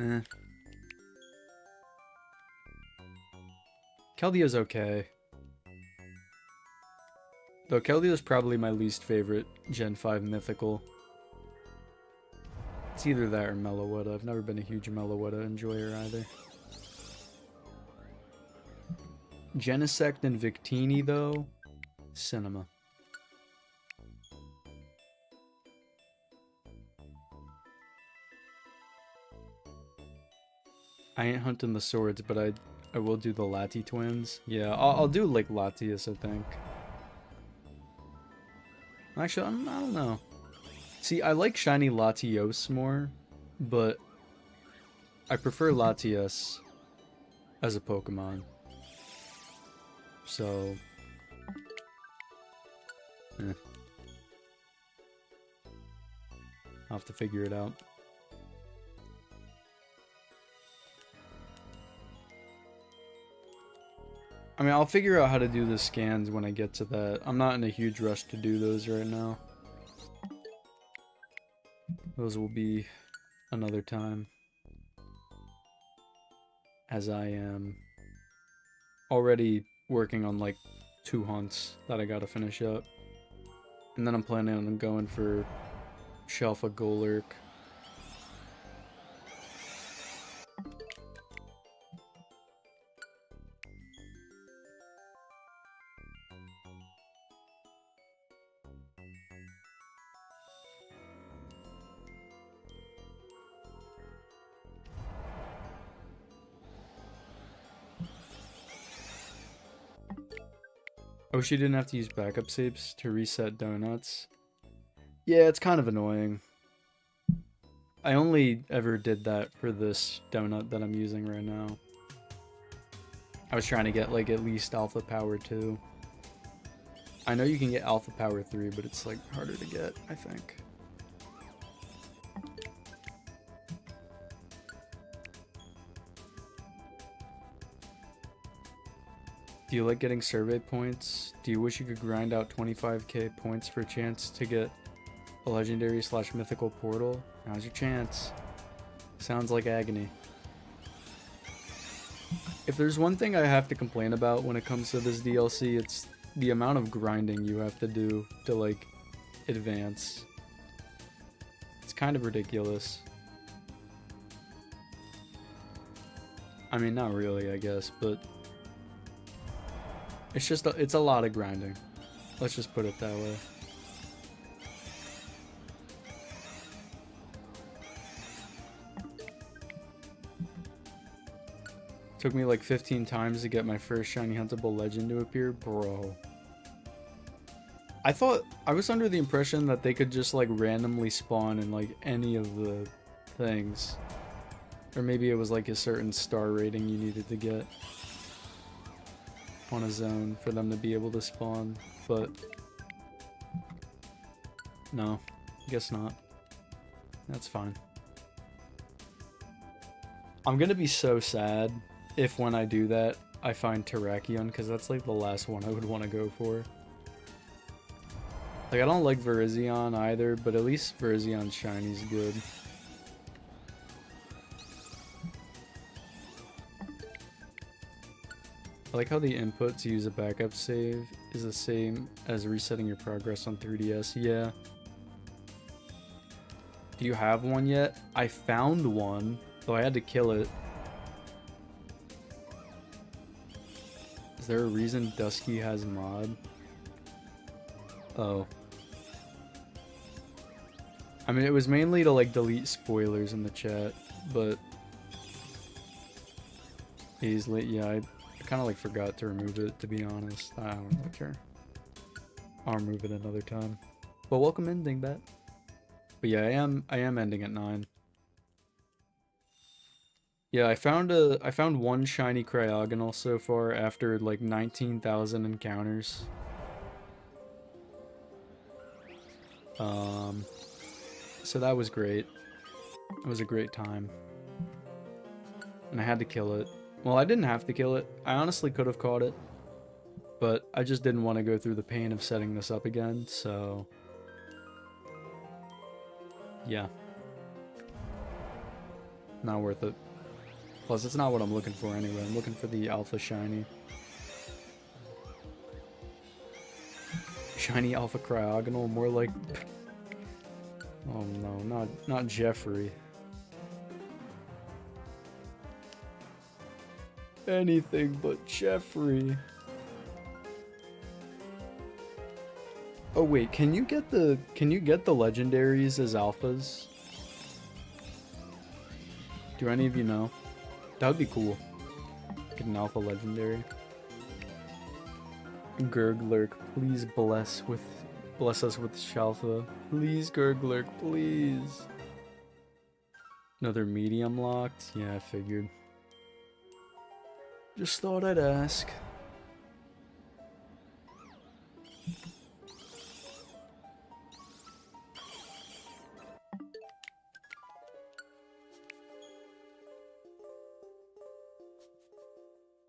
Eh. Keldeo's okay. Though Keldeo's probably my least favorite Gen 5 mythical. It's either that or Meloetta. I've never been a huge Meloetta enjoyer either. Genesect and Victini, though, cinema. I ain't hunting the swords, but I will do the Lati twins. Yeah, I'll do, like, Latias, I think. Actually, I don't know. See, I like shiny Latios more, but I prefer Latias as a Pokemon. So, I'll have to figure it out. I mean, I'll figure out how to do the scans when I get to that. I'm not in a huge rush to do those right now. Those will be another time. As I am already working on, like, 2 hunts that I gotta finish up. And then I'm planning on going for Shelfa Golurk. Oh, she didn't have to use backup saves to reset donuts. Yeah, it's kind of annoying. I only ever did that for this donut that I'm using right now. I was trying to get, like, at least Alpha Power 2. I know you can get Alpha Power 3, but it's, like, harder to get, I think. Do you like getting survey points? Do you wish you could grind out 25k points for a chance to get a legendary / mythical portal? Now's your chance. Sounds like agony. If there's one thing I have to complain about when it comes to this DLC, it's the amount of grinding you have to do to, like, advance. It's kind of ridiculous. I mean, not really, I guess, but it's a lot of grinding. Let's just put it that way. Took me like 15 times to get my first shiny huntable legend to appear, bro. I was under the impression that they could just like randomly spawn in like any of the things. Or maybe it was like a certain star rating you needed to get on a zone for them to be able to spawn, but no, guess not. That's fine. I'm gonna be so sad if when I do that, I find Terrakion, because that's like the last one I would want to go for. Like, I don't like Virizion either, but at least Virizion's shiny's good. I like how the input to use a backup save is the same as resetting your progress on 3DS. Yeah. Do you have one yet? I found one, though I had to kill it. Is there a reason Dusky has mod? Oh. I mean, it was mainly to, like, delete spoilers in the chat, but... Easily, yeah, I kind of, like, forgot to remove it, to be honest. I don't really care. I'll remove it another time. But welcome in, Dingbat. But yeah, I am ending at 9. Yeah, I found one shiny Cryogonal so far after like 19,000 encounters. So that was great. It was a great time. And I had to kill it. Well, I didn't have to kill it. I honestly could have caught it. But I just didn't want to go through the pain of setting this up again, so... yeah. Not worth it. Plus, it's not what I'm looking for anyway. I'm looking for the Alpha Shiny. Shiny Alpha Cryogonal, more like... oh no, not Jeffrey. Anything but Jeffrey. Oh wait, can you get the legendaries as alphas? Do any of you know? That would be cool. Get an alpha legendary. Gurglurk, please bless us with Shalfa. Please, Gurglurk, please. Another medium locked? Yeah, I figured. Just thought I'd ask.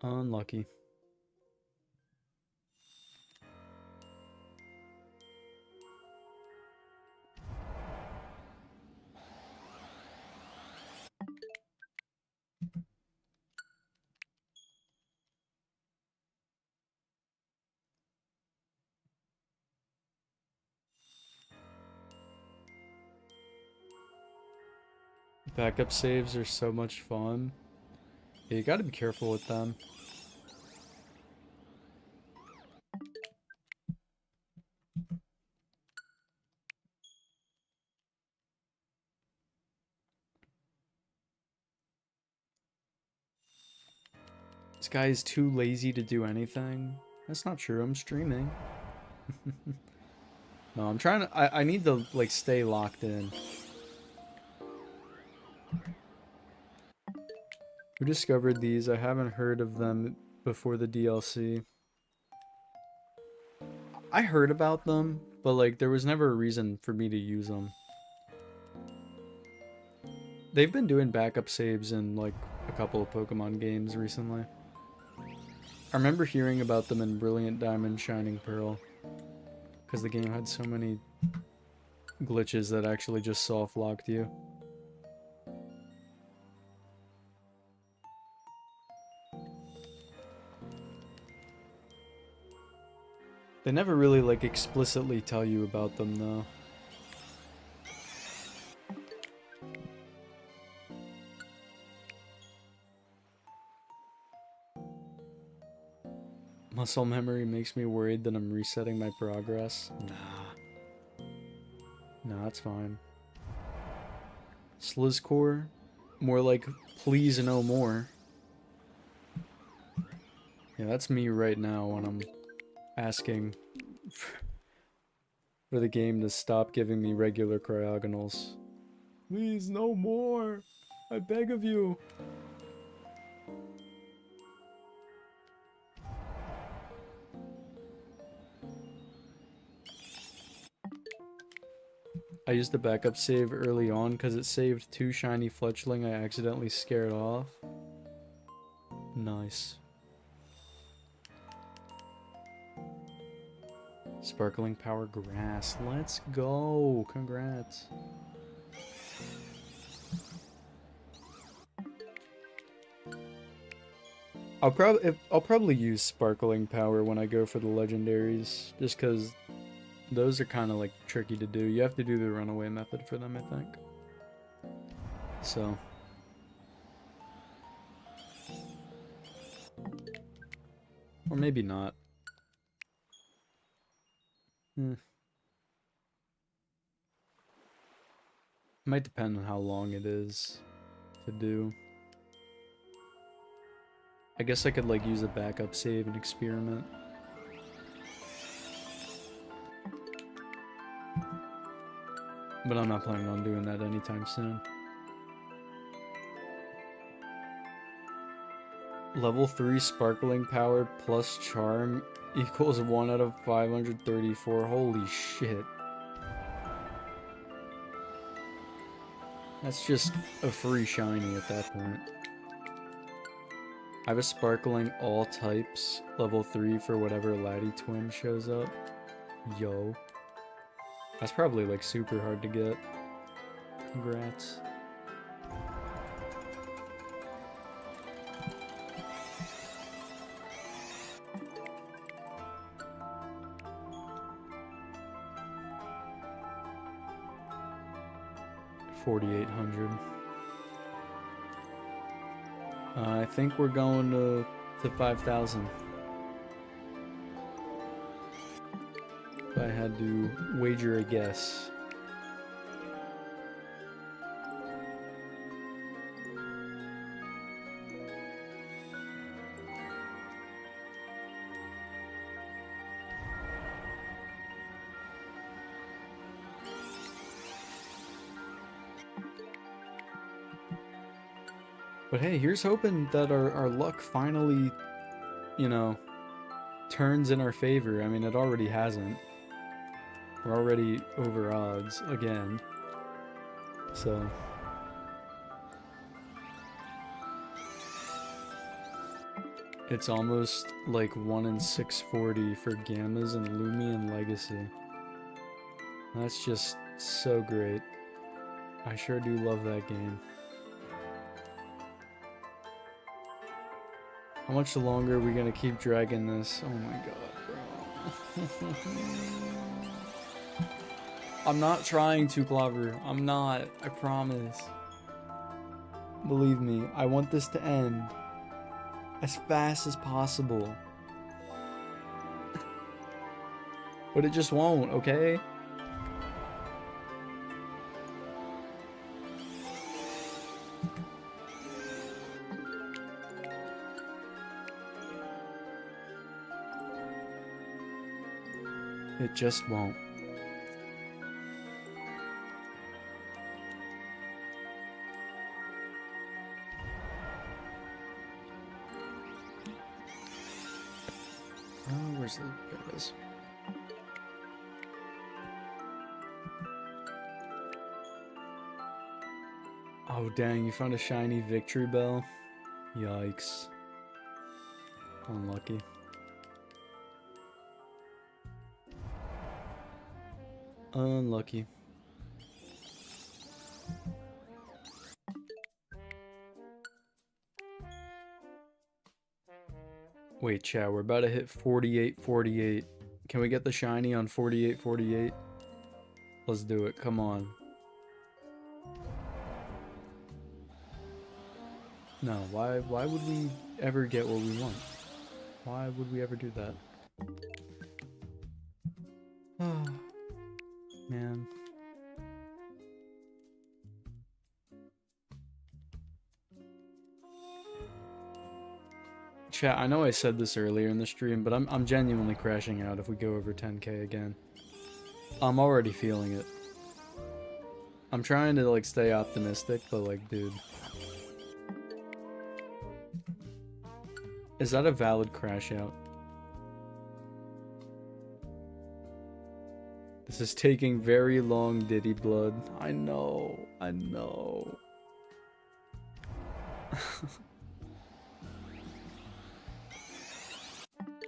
Unlucky. Backup saves are so much fun. Yeah, you gotta be careful with them. This guy is too lazy to do anything. That's not true, I'm streaming. No, I'm trying to... I need to, like, stay locked in. Who discovered these? I haven't heard of them before the DLC. I heard about them, but, like, there was never a reason for me to use them. They've been doing backup saves in, like, a couple of Pokemon games recently. I remember hearing about them in Brilliant Diamond Shining Pearl, because the game had so many glitches that actually just soft locked you. They never really, like, explicitly tell you about them, though. Muscle memory makes me worried that I'm resetting my progress. Nah. Nah, it's fine. Slizzcore? More like, please no more. Yeah, that's me right now when I'm asking for the game to stop giving me regular cryogonals. Please, no more! I beg of you! I used the backup save early on because it saved 2 shiny fletchling I accidentally scared off. Nice. Sparkling Power Grass. Let's go! Congrats. I'll probably use Sparkling Power when I go for the legendaries, just because those are kind of like tricky to do. You have to do the runaway method for them, I think. So. Or maybe not. Might depend on how long it is to do. I guess I could like use a backup save and experiment. But I'm not planning on doing that anytime soon. Level 3 Sparkling Power plus Charm equals 1 out of 534. Holy shit. That's just a free shiny at that point. I have a Sparkling all types, level 3 for whatever Laddie Twin shows up. Yo. That's probably like super hard to get. Congrats. $4,800. I think we're going to 5,000. If I had to wager a guess. But hey, here's hoping that our luck finally, you know, turns in our favor. I mean, it already hasn't. We're already over odds again. So. It's almost like 1 in 640 for Gammas and Lumi and Legacy. That's just so great. I sure do love that game. How much longer are we gonna keep dragging this? Oh my god, bro. I'm not trying to, Clover. I'm not. I promise. Believe me, I want this to end as fast as possible. But it just won't, okay? It just won't. Oh, where's the... There it is. Oh, dang, you found a shiny Victory Bell? Yikes. Unlucky. Unlucky. Wait, chat, we're about to hit 48-48. Can we get the shiny on 48-48? Let's do it, come on. No, why would we ever get what we want? Why would we ever do that? Oh, man. Chat, I know I said this earlier in the stream, but I'm genuinely crashing out if we go over 10k again. I'm already feeling it. I'm trying to like stay optimistic, but like, dude. Is that a valid crash out? This is taking very long, Diddy Blood. I know, I know.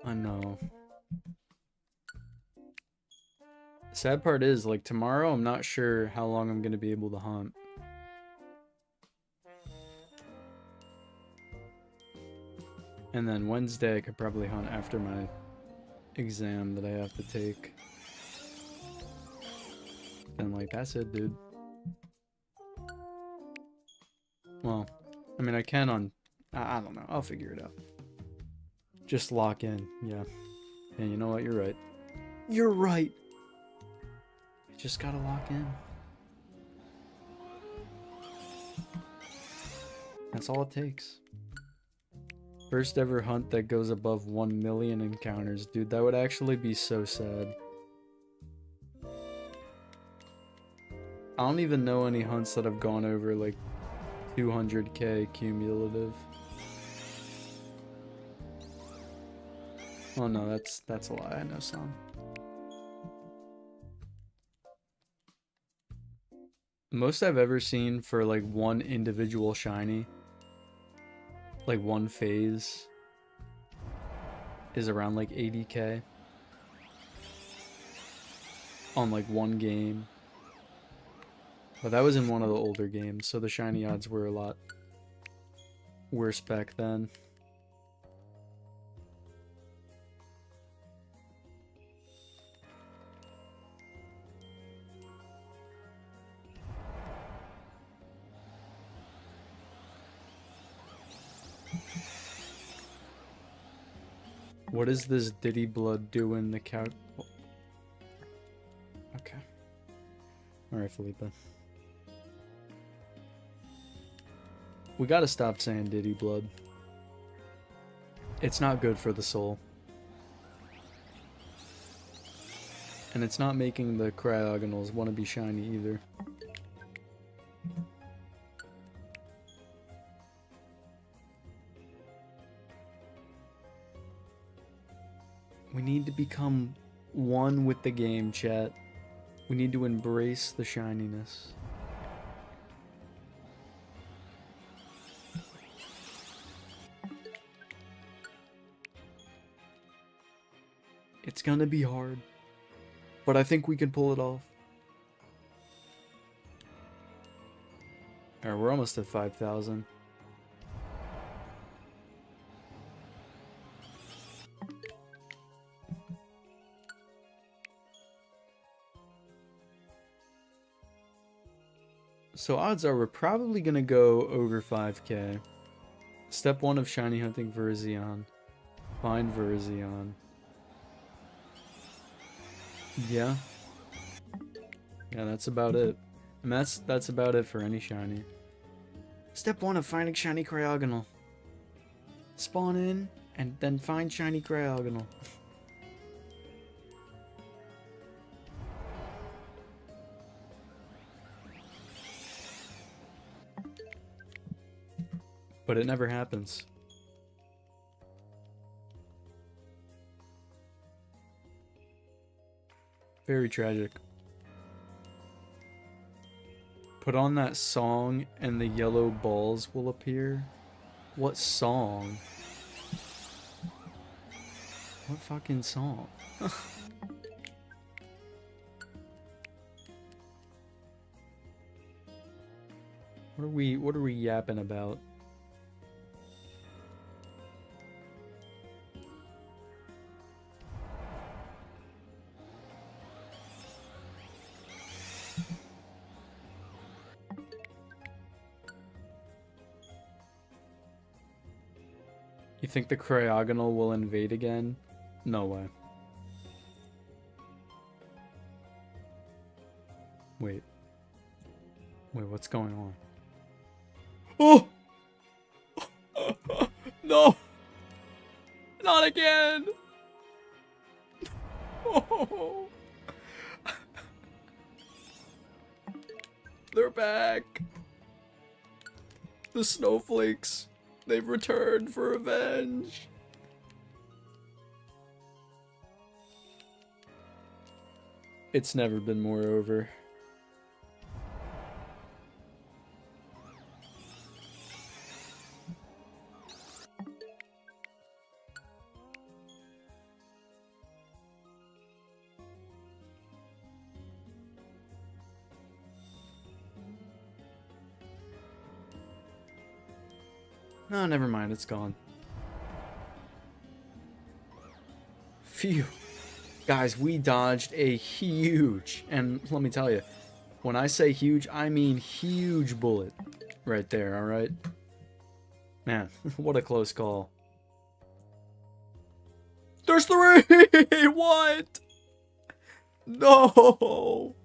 I know. Sad part is, like, tomorrow I'm not sure how long I'm gonna be able to hunt. And then Wednesday I could probably hunt after my exam that I have to take. And like, that's it, dude. Well, I mean, I can on... I don't know. I'll figure it out. Just lock in. Yeah. And you know what? You're right. You're right! You just gotta lock in. That's all it takes. First ever hunt that goes above 1 million encounters. Dude, that would actually be so sad. I don't even know any hunts that have gone over like 200k cumulative. Oh no, that's a lie. I know some. Most I've ever seen for like one individual shiny, like one phase, is around like 80k on like one game. But that was in one of the older games, so the shiny odds were a lot worse back then. What is this Diddy Blood doing the couch? Okay. Alright, Felipe. We gotta stop saying Diddy Blood. It's not good for the soul. And it's not making the Cryogonals want to be shiny either. We need to become one with the game, chat. We need to embrace the shininess. It's gonna be hard, but I think we can pull it off. Alright, we're almost at 5,000. So odds are we're probably gonna go over 5k. Step 1 of shiny hunting Verzion. Find Verzion. Yeah. Yeah, that's about it. And that's about it for any shiny. Step 1 of finding shiny Cryogonal. Spawn in, and then find shiny Cryogonal. But it never happens. Very tragic. Put on that song and the yellow balls will appear. What song? What fucking song? What are we yapping about? You think the Cryogonal will invade again? No way. Wait. Wait, what's going on? Oh! No! Not again! Oh. They're back! The snowflakes! They've returned for revenge! It's never been more over. No, never mind, it's gone. Phew. Guys, we dodged a huge, and let me tell you, when I say huge, I mean huge bullet right there, alright? Man, what a close call. There's 3! What? No!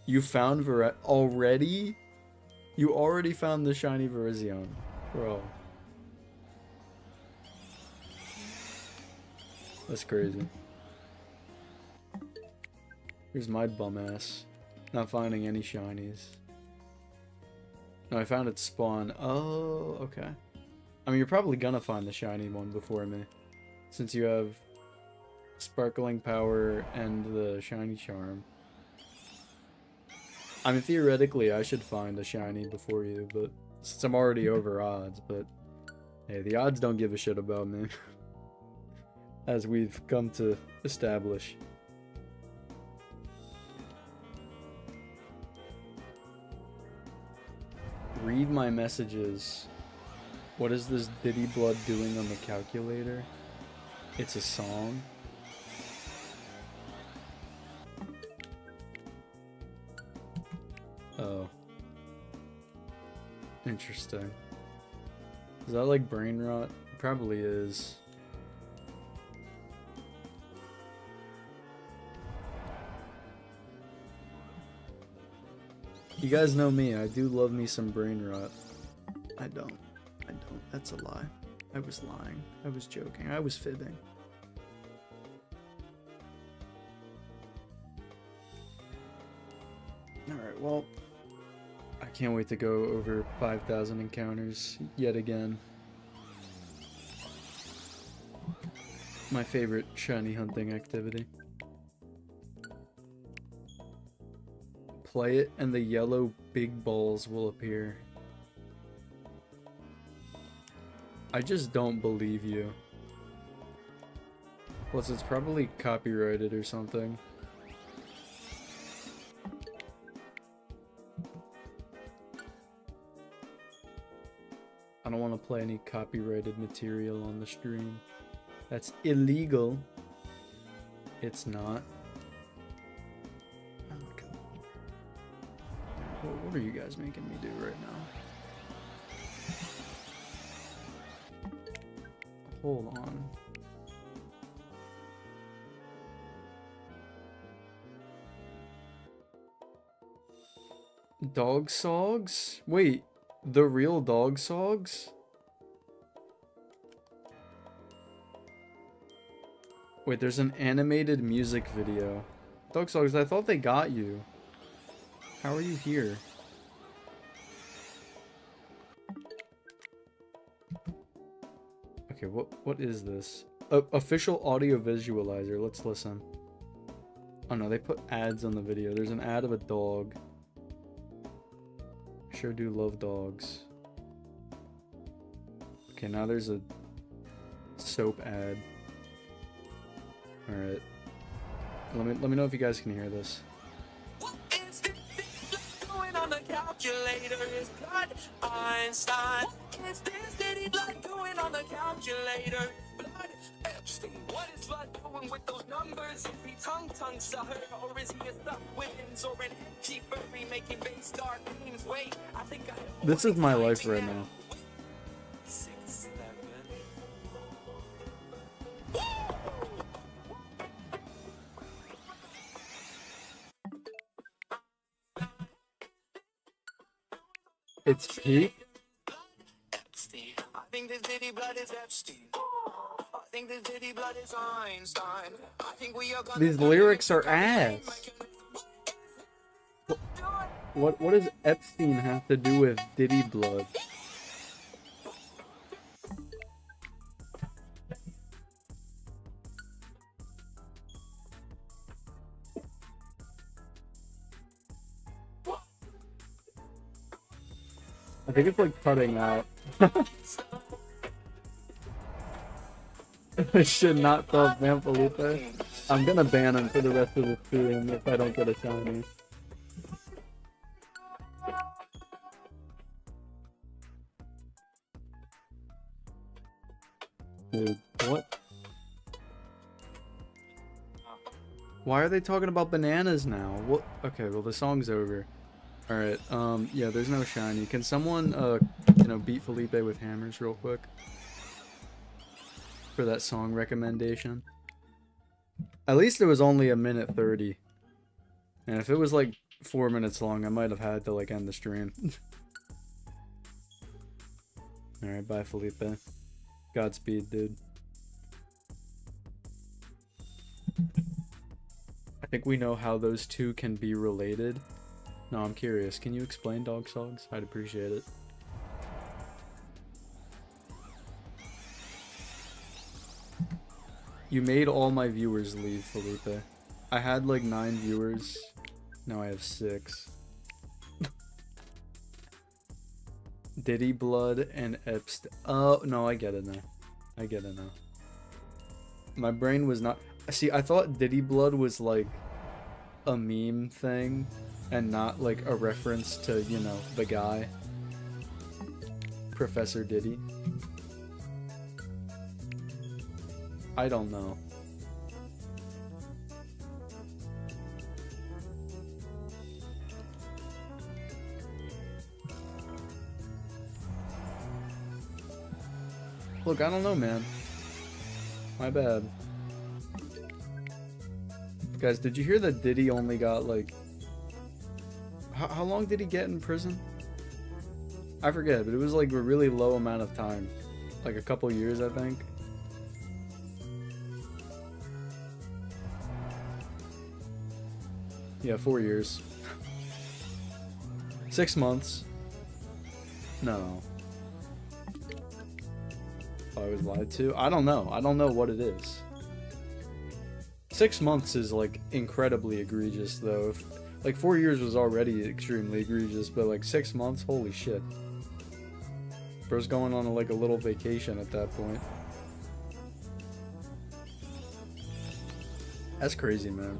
You found already? You already found the shiny Virizion, bro. That's crazy. Here's my bum ass. Not finding any shinies. No, I found its spawn. Oh, okay. I mean, you're probably gonna find the shiny one before me. Since you have Sparkling Power and the Shiny Charm. I mean, theoretically, I should find a shiny before you, but since I'm already over odds, but hey, the odds don't give a shit about me. As we've come to establish. Read my messages. What is this Diddy Blood doing on the calculator? It's a song. Oh. Interesting. Is that like brain rot? It probably is. You guys know me, I do love me some brain rot. I don't. That's a lie. I was lying. I was joking. I was fibbing. Alright, well, I can't wait to go over 5,000 encounters yet again. My favorite shiny hunting activity. Play it and the yellow big balls will appear. I just don't believe you. Plus, it's probably copyrighted or something. I don't want to play any copyrighted material on the stream. That's illegal. It's not. Oh my god. What are you guys making me do right now? Hold on. Dog Sogs? Wait, the real Dog Sogs? Wait, there's an animated music video. Dog Sogs, I thought they got you. How are you here? Okay, what is this? Official audio visualizer. Let's listen. Oh no, they put ads on the video. There's an ad of a dog. Sure do love dogs. Okay, now there's a soap ad. Alright. Let me know if you guys can hear this. Calculator is blood Einstein. What is this Diddy blood doing on the calculator? Blood Epstein. What is blood doing with those numbers? If he tongue belongs to her, or is he a women's or an cheap furry making base dark themes? Wait, I think I This is my life right now. 6, 7. It's peak. Epstein. I think this Diddy blood is Epstein. I think this Diddy blood is Einstein. I think we are gonna These lyrics are ass. What does Epstein have to do with Diddy blood? I think it's like cutting out. I should not tell Van Felipe. I'm gonna ban him for the rest of the stream if I don't get a shiny. Dude, what? Why are they talking about bananas now? What? Okay, well the song's over. Alright, yeah, there's no shiny. Can someone, beat Felipe with hammers real quick? For that song recommendation. At least it was only 1:30. And if it was like 4 minutes long, I might have had to like end the stream. Alright, bye Felipe. Godspeed, dude. I think we know how those two can be related. No, I'm curious. Can you explain dog songs? I'd appreciate it. You made all my viewers leave, Felipe. I had like 9 viewers. Now I have 6. Diddy Blood and Epstein. Oh, no, I get it now. I get it now. My brain was not... See, I thought Diddy Blood was like a meme thing and not like a reference to, you know, the guy. Professor Diddy. I don't know. Look, I don't know, man. My bad. Guys, did you hear that Diddy only got like... How long did he get in prison? I forget, but it was like a really low amount of time. Like a couple years, I think. Yeah, 4 years. 6 months. No. I was lied to. I don't know. I don't know what it is. 6 months is like incredibly egregious though. If, like 4 years was already extremely egregious, but like 6 months, holy shit. Bro's going on like a little vacation at that point. That's crazy, man.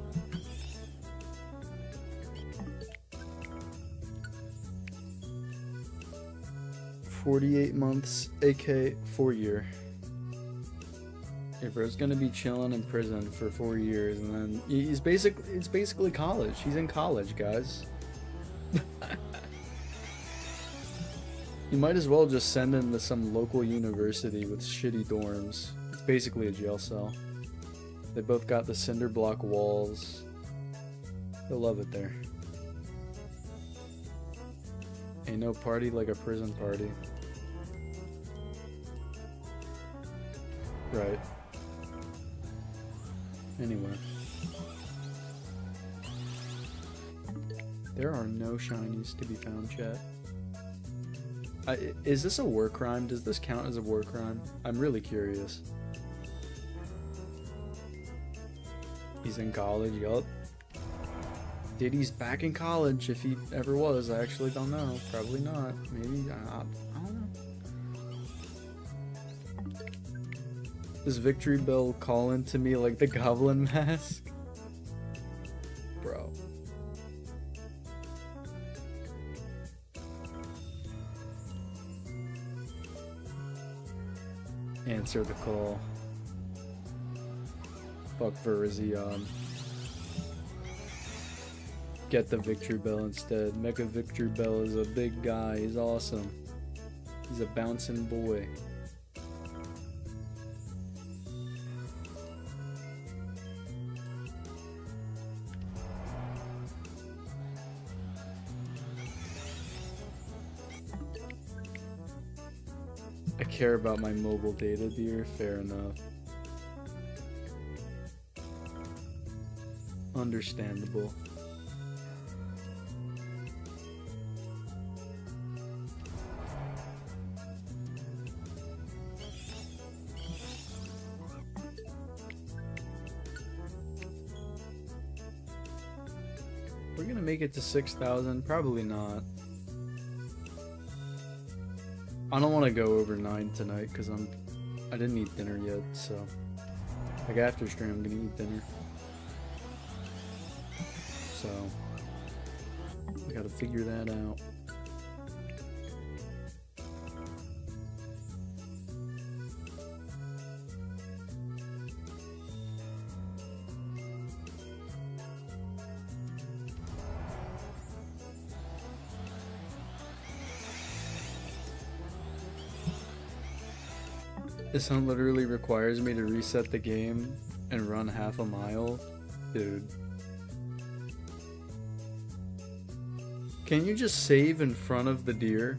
$48 months, AK 4 year. Yeah, bro's gonna be chilling in prison for 4 years, and then it's basically college. He's in college, guys. You might as well just send him to some local university with shitty dorms. It's basically a jail cell. They both got the cinder block walls. He'll love it there. Ain't no party like a prison party. Right. Anyway. There are no shinies to be found, chat. Is this a war crime? Does this count as a war crime? I'm really curious. He's in college, yup. Diddy's back in college, if he ever was. I actually don't know. Probably not. Maybe. I don't know. Does Victory Bell call into me like the Goblin Mask? Bro. Answer the call. Fuck Virizion. get the Victory Bell instead. Mecha Victory Bell is a big guy. He's awesome. He's a bouncing boy. I care about my mobile data, dear. Fair enough. Understandable. We're gonna make it to 6,000? Probably not. I don't want to go over 9 tonight because I didn't eat dinner yet, so like after stream I'm gonna eat dinner. So we gotta figure that out. This hunt literally requires me to reset the game and run half a mile. Dude. Can you just save in front of the deer?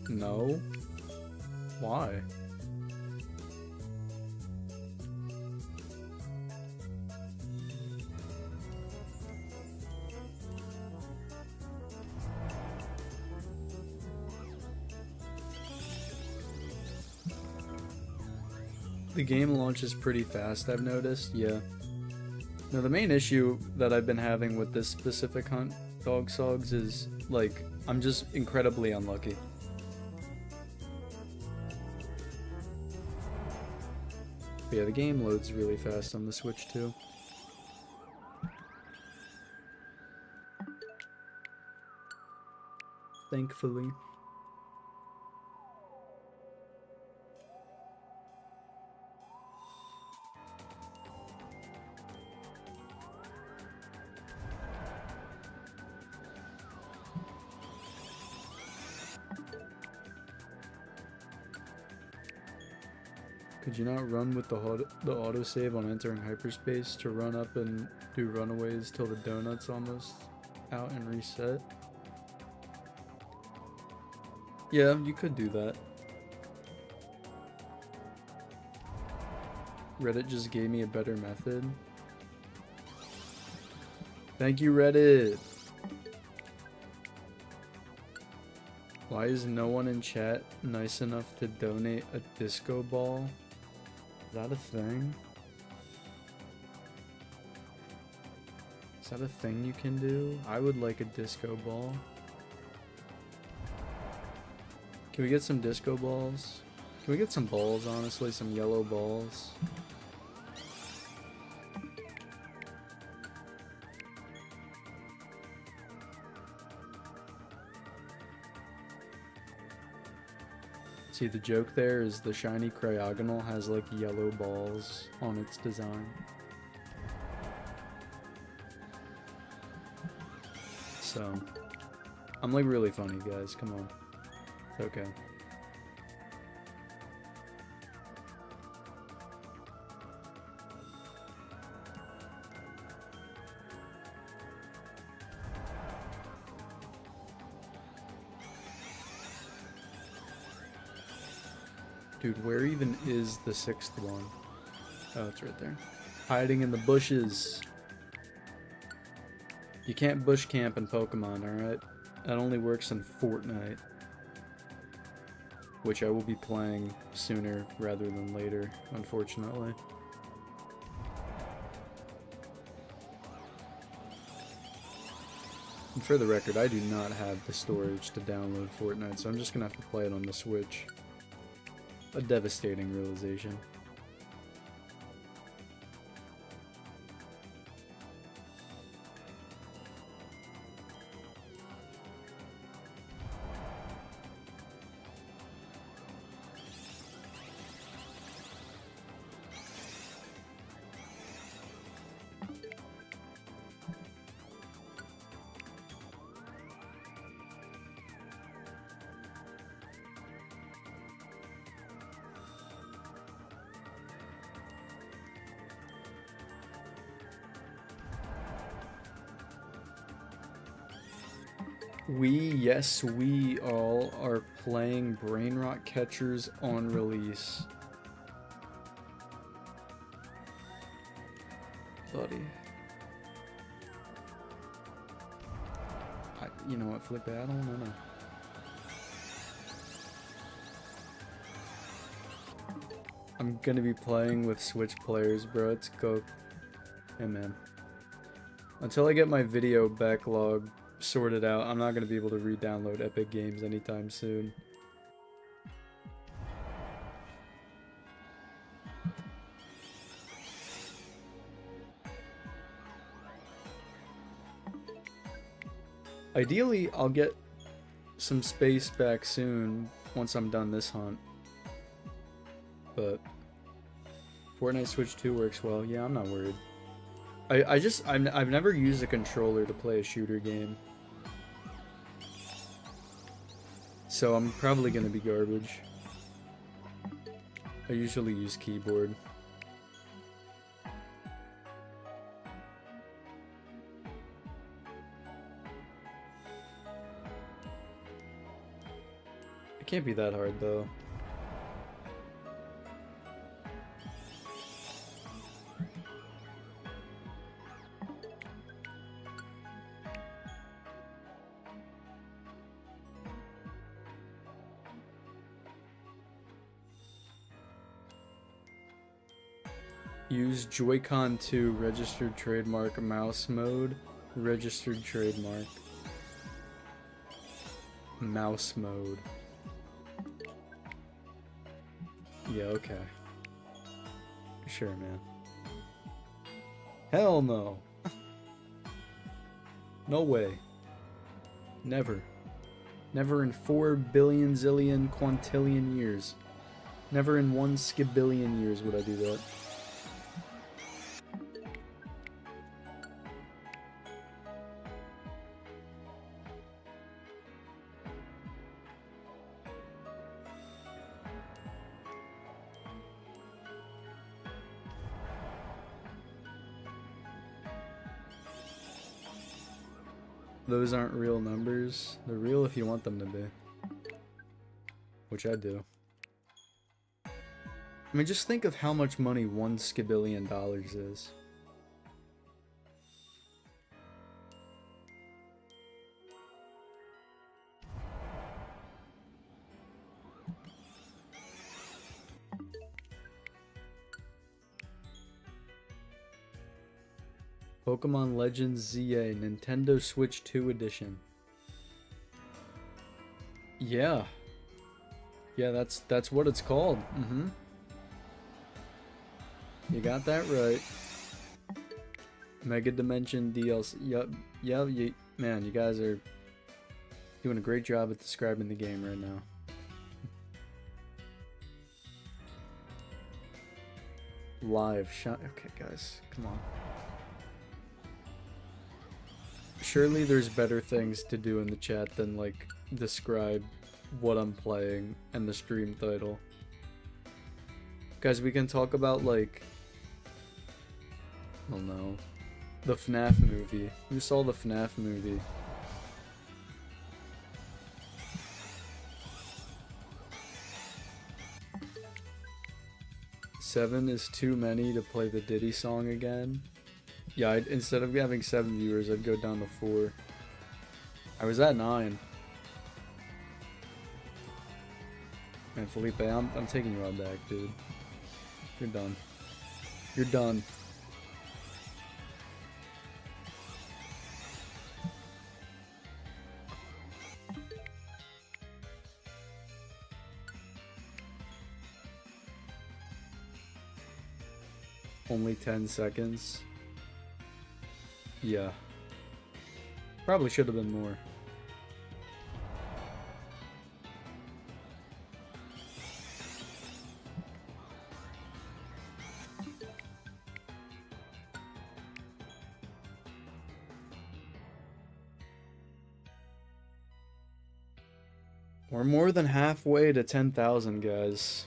No. Why? The game launches pretty fast, I've noticed, yeah. Now the main issue that I've been having with this specific hunt, Dog Sogs, is, like, I'm just incredibly unlucky. But yeah, the game loads really fast on the Switch too. Thankfully. Could you not run with the autosave on entering hyperspace to run up and do runaways till the donut's almost out and reset? Yeah, you could do that. Reddit just gave me a better method. Thank you, Reddit! Why is no one in chat nice enough to donate a disco ball? Is that a thing? Is that a thing you can do? I would like a disco ball. Can we get some disco balls? Can we get some balls, honestly? Some yellow balls? See, the joke there is the shiny Cryogonal has like yellow balls on its design. So, I'm like really funny, guys. Come on. It's okay. Dude, where even is the 6th one? Oh, it's right there. Hiding in the bushes. You can't bush camp in Pokemon, alright? That only works in Fortnite. Which I will be playing sooner rather than later, unfortunately. And for the record, I do not have the storage to download Fortnite, so I'm just gonna have to play it on the Switch. A devastating realization. Yes, we all are playing Brain Rot Catchers on release. Buddy. You know what, Flippy? I don't know. I'm gonna be playing with Switch players, bro. It's cooked. Hey, man. Until I get my video backlog sorted out, I'm not gonna be able to re-download Epic Games anytime soon. Ideally, I'll get some space back soon once I'm done this hunt. But Fortnite Switch 2 works well. Yeah, I'm not worried. I've never used a controller to play a shooter game. So I'm probably gonna be garbage. I usually use keyboard. It can't be that hard though. Use Joy-Con 2 registered trademark mouse mode. Registered trademark. Mouse mode. Yeah, okay. Sure, man. Hell no. No way. Never. Never in 4 billion zillion quintillion years. Never in 1 skibillion years would I do that. Those aren't real numbers. They're real if you want them to be. Which I do. I mean, just think of how much money 1 skibillion dollars is. Pokemon Legends ZA Nintendo Switch 2 edition. Yeah. Yeah, that's what it's called. Mm-hmm. You got that right. Mega Dimension DLC. Yup, man, you guys are doing a great job at describing the game right now. Live shot. Okay, guys, come on. Surely there's better things to do in the chat than, like, describe what I'm playing and the stream title. Guys, we can talk about, like, I don't know, the FNAF movie. Who saw the FNAF movie? Seven is too many to play the Diddy song again. Yeah, instead of having 7 viewers, I'd go down to 4. I was at 9. Man, Felipe, I'm taking you out back, dude. You're done. You're done. Only 10 seconds. Yeah. Probably should have been more. We're more than halfway to 10,000, guys.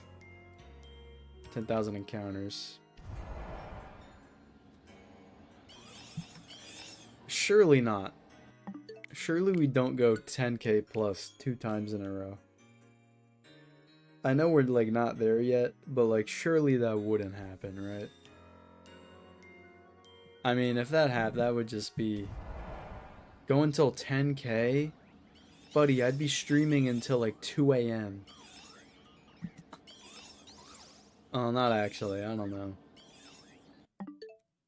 10,000 encounters. Surely not. Surely we don't go 10k plus 2 times in a row. I know we're like not there yet, but like surely that wouldn't happen, right? I mean, if that happened, that would just be go until 10k. Buddy, I'd be streaming until like 2 a.m. Oh, not actually. I don't know.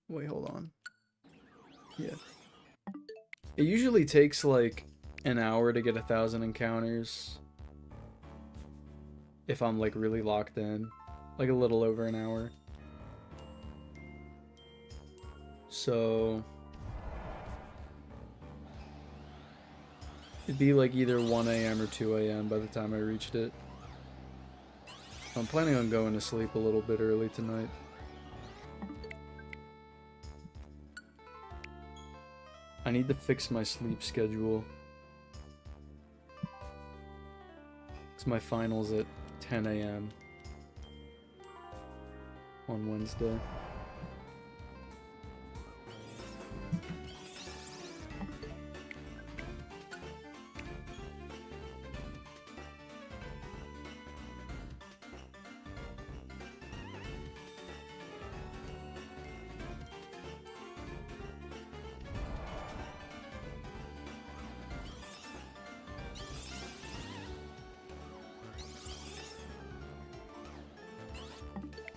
Wait, hold on. Yeah. It usually takes like an hour to get 1,000 encounters. If I'm like really locked in. Like a little over an hour. So it'd be like either 1 a.m. or 2 a.m. by the time I reached it. I'm planning on going to sleep a little bit early tonight. I need to fix my sleep schedule. It's my finals at 10 a.m. on Wednesday.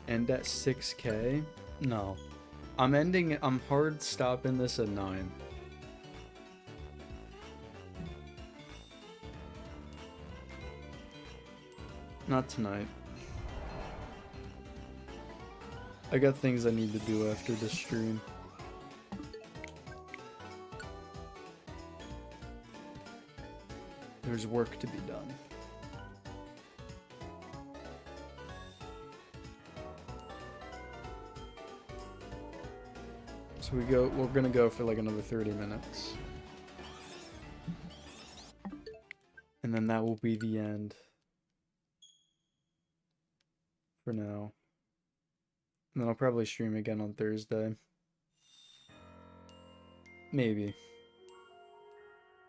End at 6k? No. I'm hard stopping this at 9. Not tonight. I got things I need to do after this stream. There's work to be done. So we're gonna go for like another 30 minutes. And then that will be the end. For now. And then I'll probably stream again on Thursday. Maybe.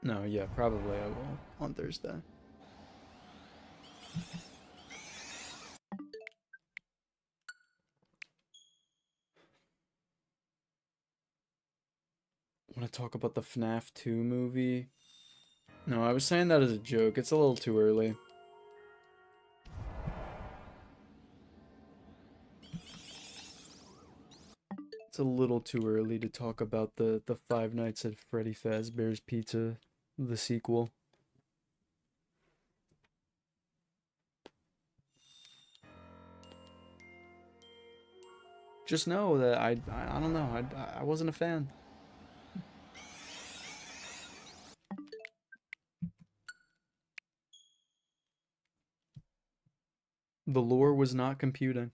No, yeah, probably I will on Thursday. Want to talk about the FNAF 2 movie? No, I was saying that as a joke. It's a little too early. It's a little too early to talk about the Five Nights at Freddy Fazbear's Pizza, the sequel. Just know that I don't know. I wasn't a fan. The lore was not computing.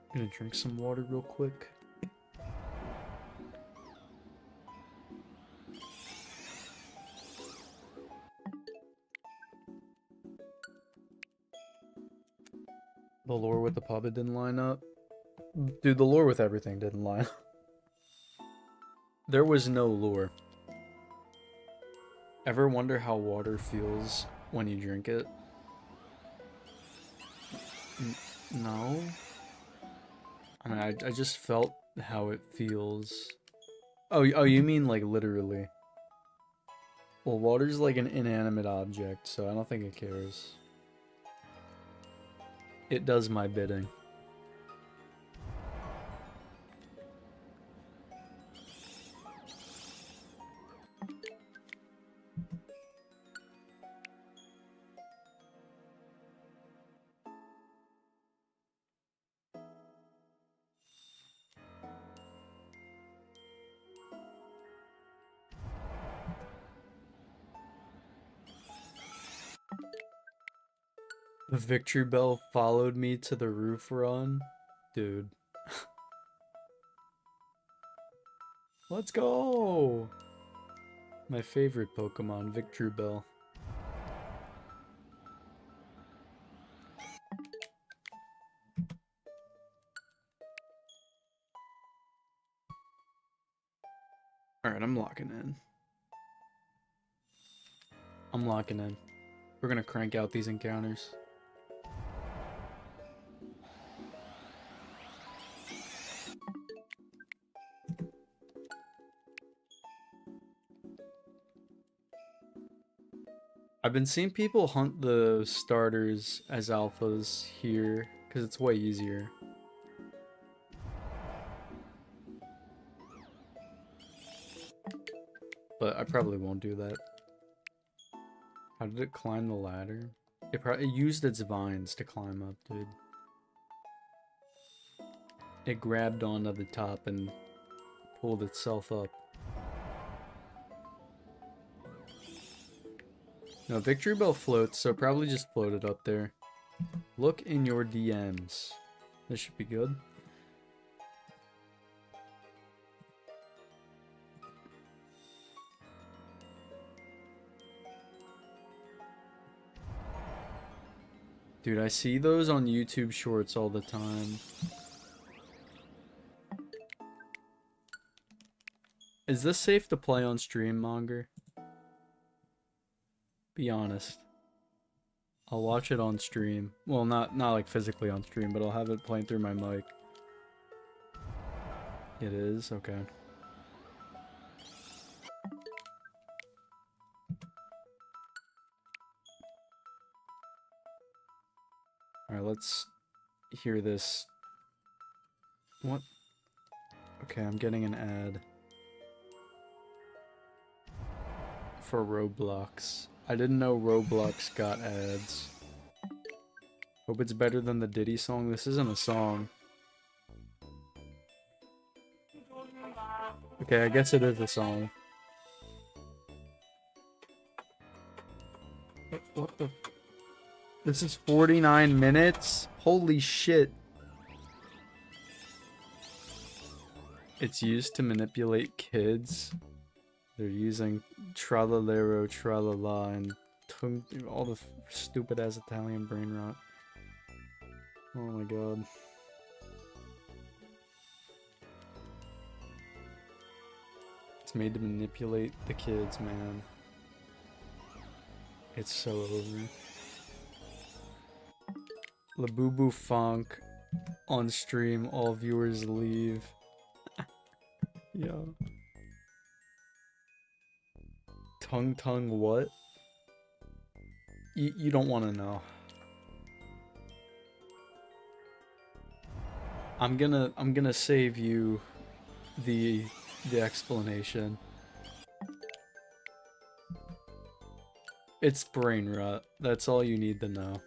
I'm gonna drink some water real quick. The lore with the puppet didn't line up. Dude, the lore with everything didn't line up. There was no lore. Ever wonder how water feels when you drink it? No. I mean, I just felt how it feels. Oh, you mean like literally? Well, water's like an inanimate object, so I don't think it cares. It does my bidding. The victory bell followed me to the roof run. Dude. Let's go! My favorite Pokemon, Victory Bell. Alright, I'm locking in. I'm locking in. We're gonna crank out these encounters. I've been seeing people hunt the starters as alphas here because it's way easier. But I probably won't do that. How did it climb the ladder? It used its vines to climb up, dude. It grabbed onto the top and pulled itself up. No, Victory Bell floats, so probably just floated up there. Look in your DMs. This should be good. Dude, I see those on YouTube Shorts all the time. Is this safe to play on stream, Monger? Be honest. I'll watch it on stream. Well, not like physically on stream, but I'll have it playing through my mic. It is? Okay. Alright, let's hear this. What? Okay, I'm getting an ad. For Roblox. I didn't know Roblox got ads. Hope it's better than the Diddy song. This isn't a song. Okay, I guess it is a song. What the? This is 49 minutes? Holy shit. It's used to manipulate kids. They're using tralalero, tralala, and all the stupid ass Italian brain rot. Oh my god. It's made to manipulate the kids, man. It's so over. Labubu Funk on stream, all viewers leave. Yo. Tongue what? You don't want to know. I'm gonna save you the explanation. It's brain rot. That's all you need to know.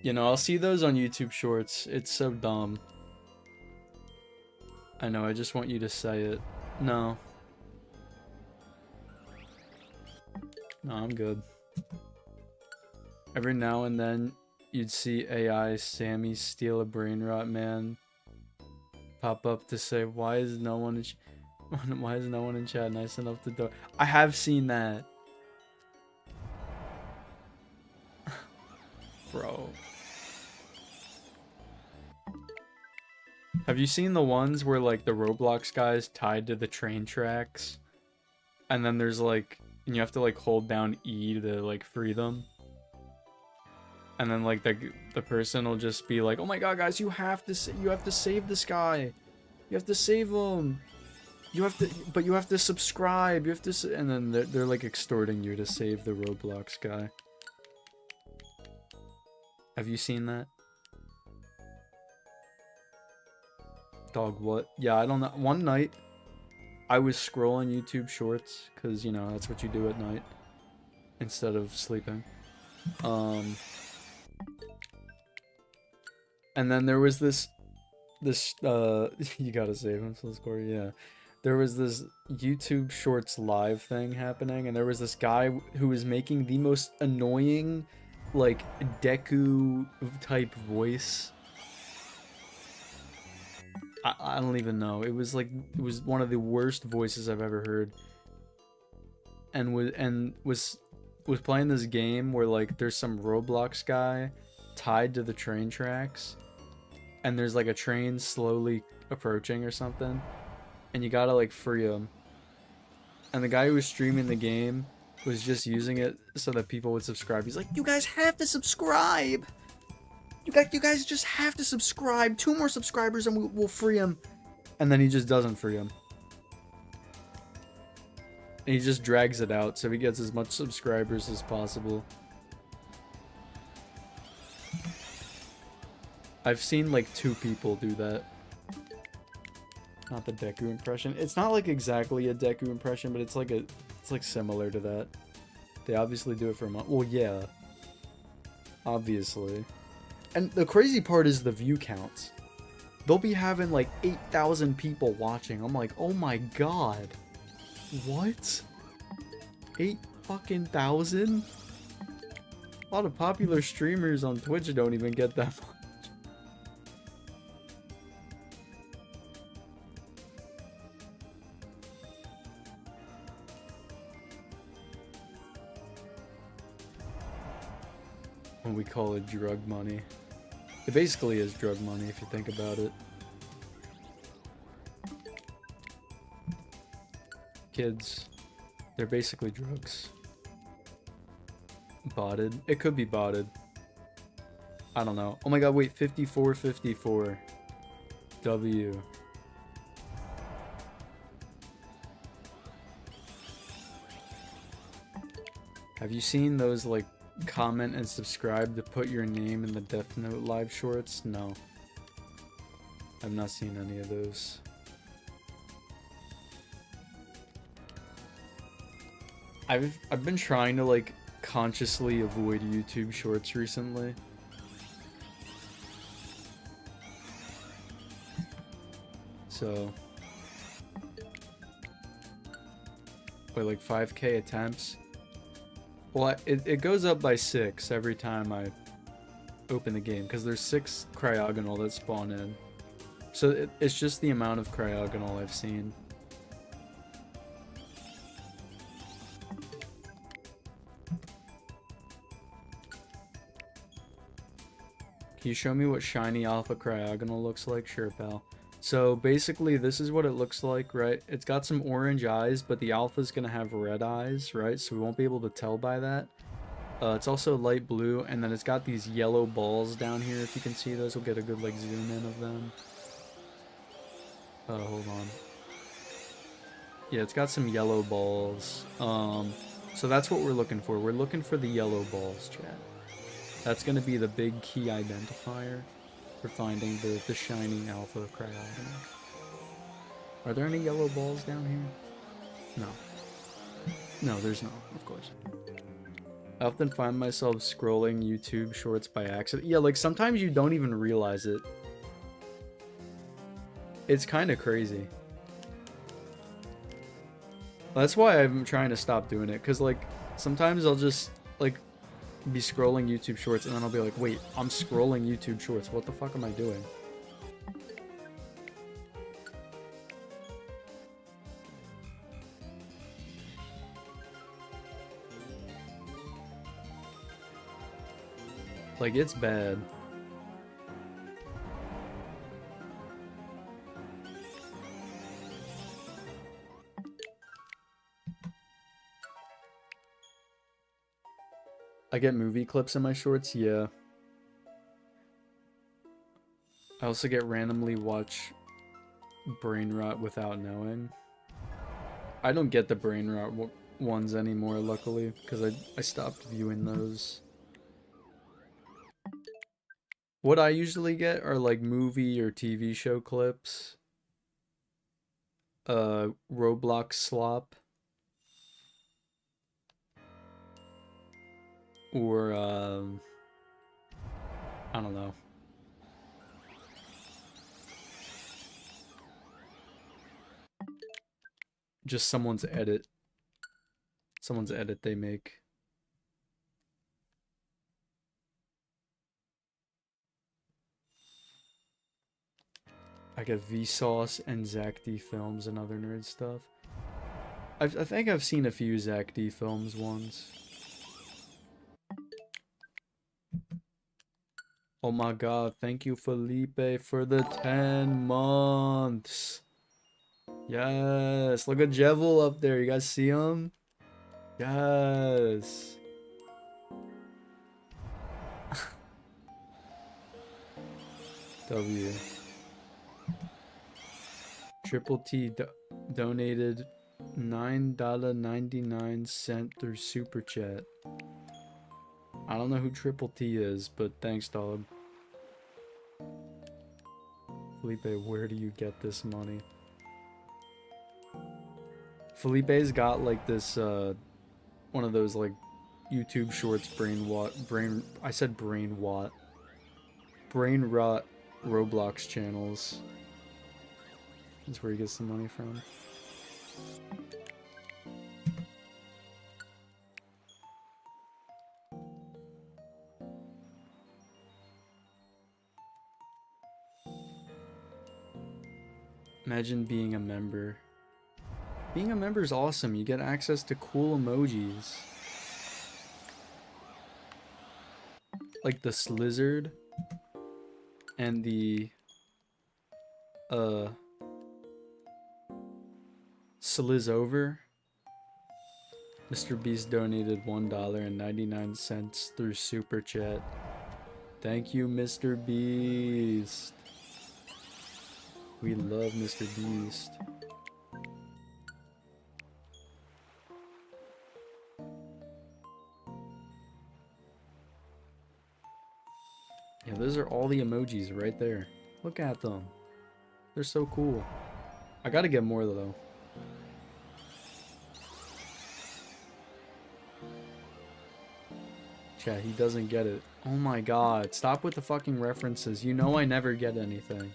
You know, I'll see those on YouTube Shorts. It's so dumb. I know, I just want you to say it. No. No, I'm good. Every now and then, you'd see AI Sammy steal a brain rot man pop up to say, why is no one in chat nice enough to do? I have seen that. Bro. Have you seen the ones where like the Roblox guy's tied to the train tracks? And then there's like, and you have to like hold down E to like free them? And then like the person will just be like, "Oh my god, guys, you have to save this guy. You have to save him. You have to subscribe. You have to." And then they're like extorting you to save the Roblox guy. Have you seen that? Dog, what? Yeah, I don't know. One night, I was scrolling YouTube Shorts because you know that's what you do at night instead of sleeping. And then there was this you gotta save him, so score, yeah. there was this YouTube Shorts live thing happening, and there was this guy who was making the most annoying, like, Deku type voice. I don't even know. It was one of the worst voices I've ever heard. And was playing this game where like there's some Roblox guy tied to the train tracks, and there's like a train slowly approaching or something, and you gotta like free him. And the guy who was streaming the game was just using it so that people would subscribe. He's like, "You guys have to subscribe. You guys just have to subscribe. 2 more subscribers and we'll free him." And then he just doesn't free him. And he just drags it out so he gets as much subscribers as possible. I've seen like 2 people do that. Not the Deku impression. It's not like exactly a Deku impression, but it's like similar to that. They obviously do it for money. Well, yeah. Obviously. And the crazy part is the view counts. They'll be having like 8,000 people watching. I'm like, oh my god. What? 8 fucking thousand? A lot of popular streamers on Twitch don't even get that much. When we call it drug money. It basically is drug money if you think about it. Kids, they're basically drugs. Botted? It could be botted. I don't know. Oh my god, wait, 5454. W. Have you seen those like comment and subscribe to put your name in the Death Note live shorts? No. I've not seen any of those. I've been trying to like consciously avoid YouTube shorts recently. So wait, like 5k attempts. Well, it goes up by 6 every time I open the game, because there's 6 Cryogonal that spawn in. So it's just the amount of Cryogonal I've seen. Can you show me what shiny alpha Cryogonal looks like? Sure, pal. So basically this is what it looks like, right? It's got some orange eyes, but the alpha's gonna have red eyes, right? So we won't be able to tell by that. It's also light blue, and then it's got these yellow balls down here. If you can see those, we'll get a good like zoom in of them. Hold on. Yeah, it's got some yellow balls. So that's what we're looking for. We're looking for the yellow balls, chat. That's gonna be the big key identifier for finding the shiny alpha Cryogonal. Are there any yellow balls down here? No. No, there's not, of course. I often find myself scrolling YouTube shorts by accident. Yeah, like sometimes you don't even realize it. It's kind of crazy. That's why I'm trying to stop doing it, because like sometimes I'll just like be scrolling YouTube shorts and then I'll be like, wait, I'm scrolling YouTube shorts. What the fuck am I doing? Like, it's bad. I get movie clips in my shorts, yeah. I also get randomly watch brain rot without knowing. I don't get the brain rot ones anymore, luckily, because I stopped viewing those. What I usually get are like movie or TV show clips. Roblox slop. Or, I don't know. just someone's edit. Someone's edit they make. I got Vsauce and Zach D films and other nerd stuff. I think I've seen a few Zach D films once. Oh my god, thank you Felipe for the 10 months. Yes, look at Jevil up there. You guys see him? Yes. W. Triple T donated $9.99 through Super Chat. I don't know who Triple T is, but thanks, dog. Felipe, where do you get this money? Felipe's got like this, one of those like YouTube Shorts brain rot Roblox channels. That's where he gets the money from. Imagine being a member. Being a member is awesome. You get access to cool emojis. Like the Slizzard and the Slizover. Mr. Beast donated $1.99 through Super Chat. Thank you, Mr. Beast. We love Mr. Beast. Yeah, those are all the emojis right there. Look at them. They're so cool. I gotta get more though. Chat, he doesn't get it. Oh my god, stop with the fucking references. You know I never get anything.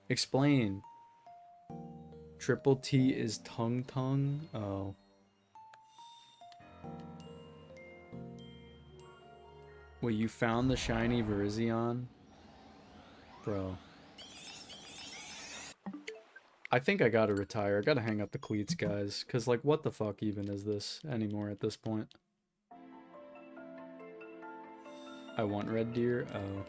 Explain. Triple T is tongue tongue? Oh. Wait, you found the shiny Virizion? Bro. I think I gotta retire. I gotta hang up the cleats, guys. Cause like, what the fuck even is this anymore at this point? I want Red Deer? Oh.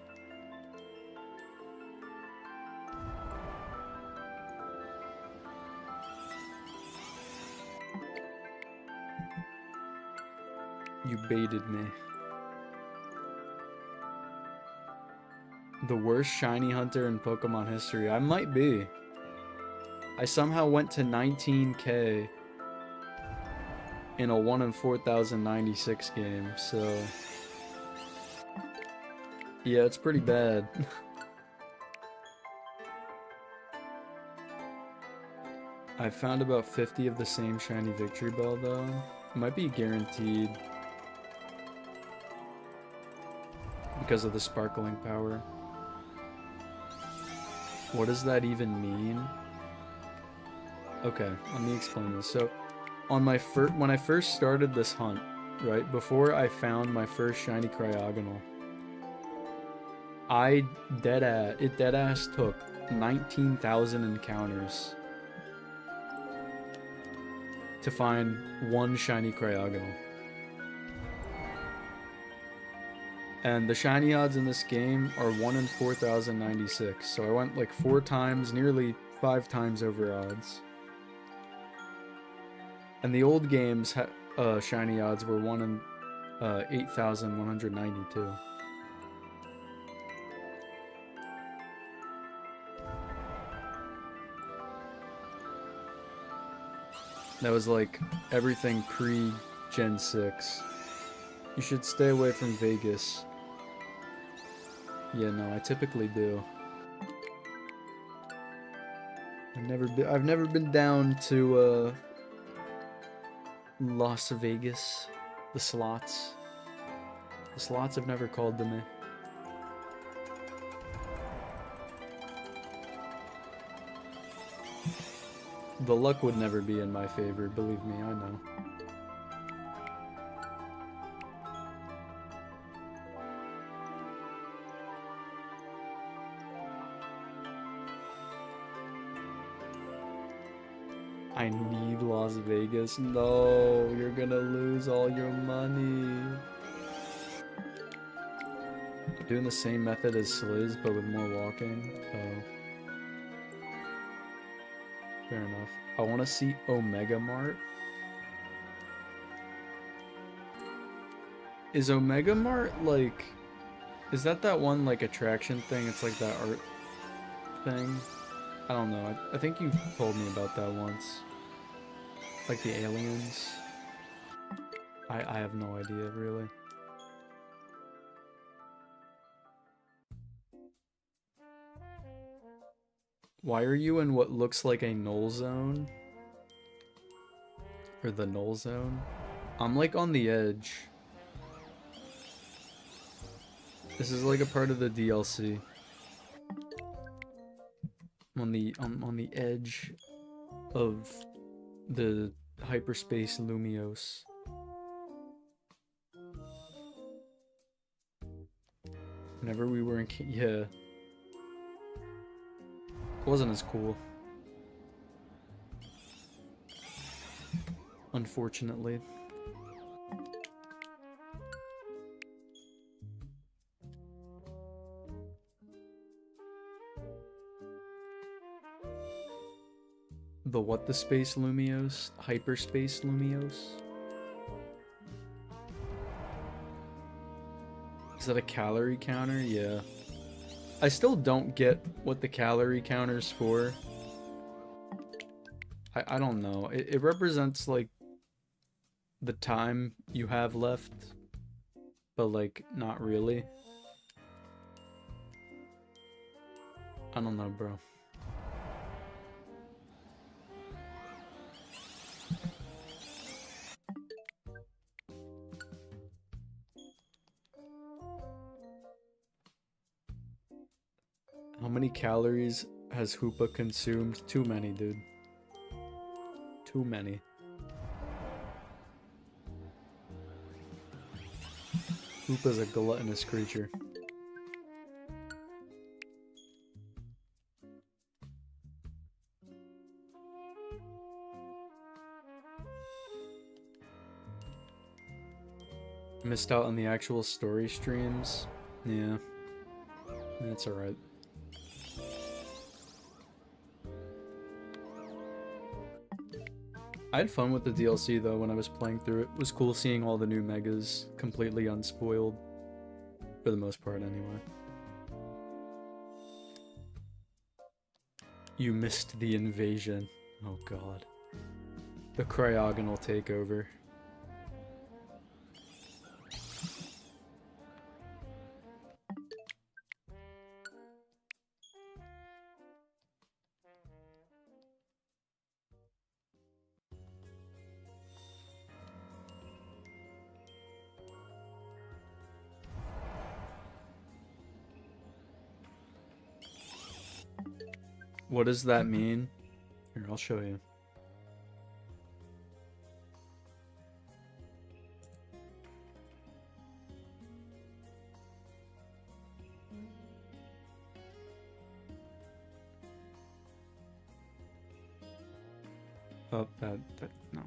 You baited me. The worst shiny hunter in Pokemon history. I might be. I somehow went to 19k in a 1 in 4096 game, so... yeah, it's pretty bad. I found about 50 of the same shiny Victory Bell, though. It might be guaranteed. Because of the sparkling power. What does that even mean? Okay, let me explain this. So, on my when I first started this hunt, right, before I found my first shiny Cryogonal, it deadass took 19,000 encounters to find one shiny Cryogonal. And the shiny odds in this game are 1 in 4096, so I went like 4 times, nearly 5 times over odds. And the old games shiny odds were 1 in 8,192. That was like everything pre-Gen 6. You should stay away from Vegas. Yeah, no, I typically do. I've never been down to Las Vegas. The slots. The slots have never called to me. The luck would never be in my favor, believe me, I know. I need Las Vegas. No, you're gonna lose all your money. Doing the same method as Sliz, but with more walking. Oh. Fair enough. I want to see Omega Mart. Is Omega Mart like... Is that one like attraction thing? It's like that art thing? I don't know. I think you told me about that once. Like the aliens. I have no idea, really. Why are you in what looks like a null zone? Or the null zone? I'm like on the edge. This is like a part of the DLC. I'm on the edge of the hyperspace Lumios. Whenever we were in... Yeah. Wasn't as cool. Unfortunately. The what the space Lumios? Hyperspace Lumios? Is that a calorie counter? Yeah. I still don't get what the calorie counter's for. I don't know. It represents, like, the time you have left, but, like, not really. I don't know, bro. How many calories has Hoopa consumed? Too many, dude. Too many. Hoopa's a gluttonous creature. Missed out on the actual story streams? Yeah. That's alright. I had fun with the DLC though when I was playing through it. It was cool seeing all the new megas completely unspoiled. For the most part, anyway. You missed the invasion. Oh god. The Cryogonal takeover. What does that mean? Here, I'll show you. Oh, that, no.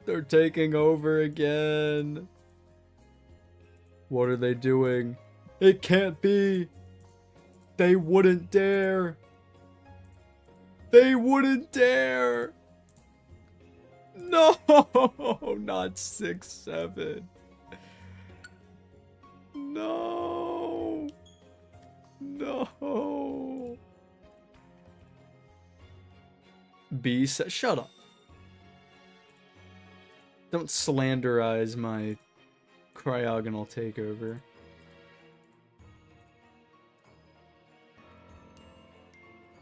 They're taking over again. What are they doing? It can't be. They wouldn't dare. They wouldn't dare. No, not 6-7. No. No. B said, shut up. Don't slanderize my Cryogonal takeover.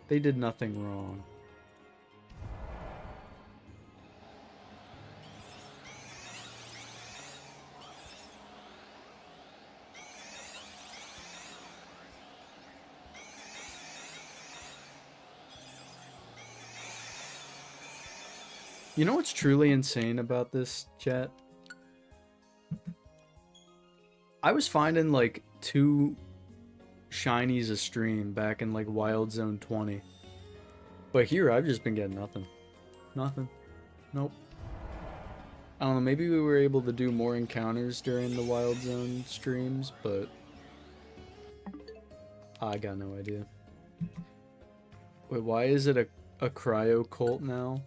They did nothing wrong. You know what's truly insane about this, chat? I was finding like 2 shinies a stream back in like Wild Zone 20. But here I've just been getting nothing. Nothing. Nope. I don't know, maybe we were able to do more encounters during the Wild Zone streams, but I got no idea. Wait, why is it a cryo cult now?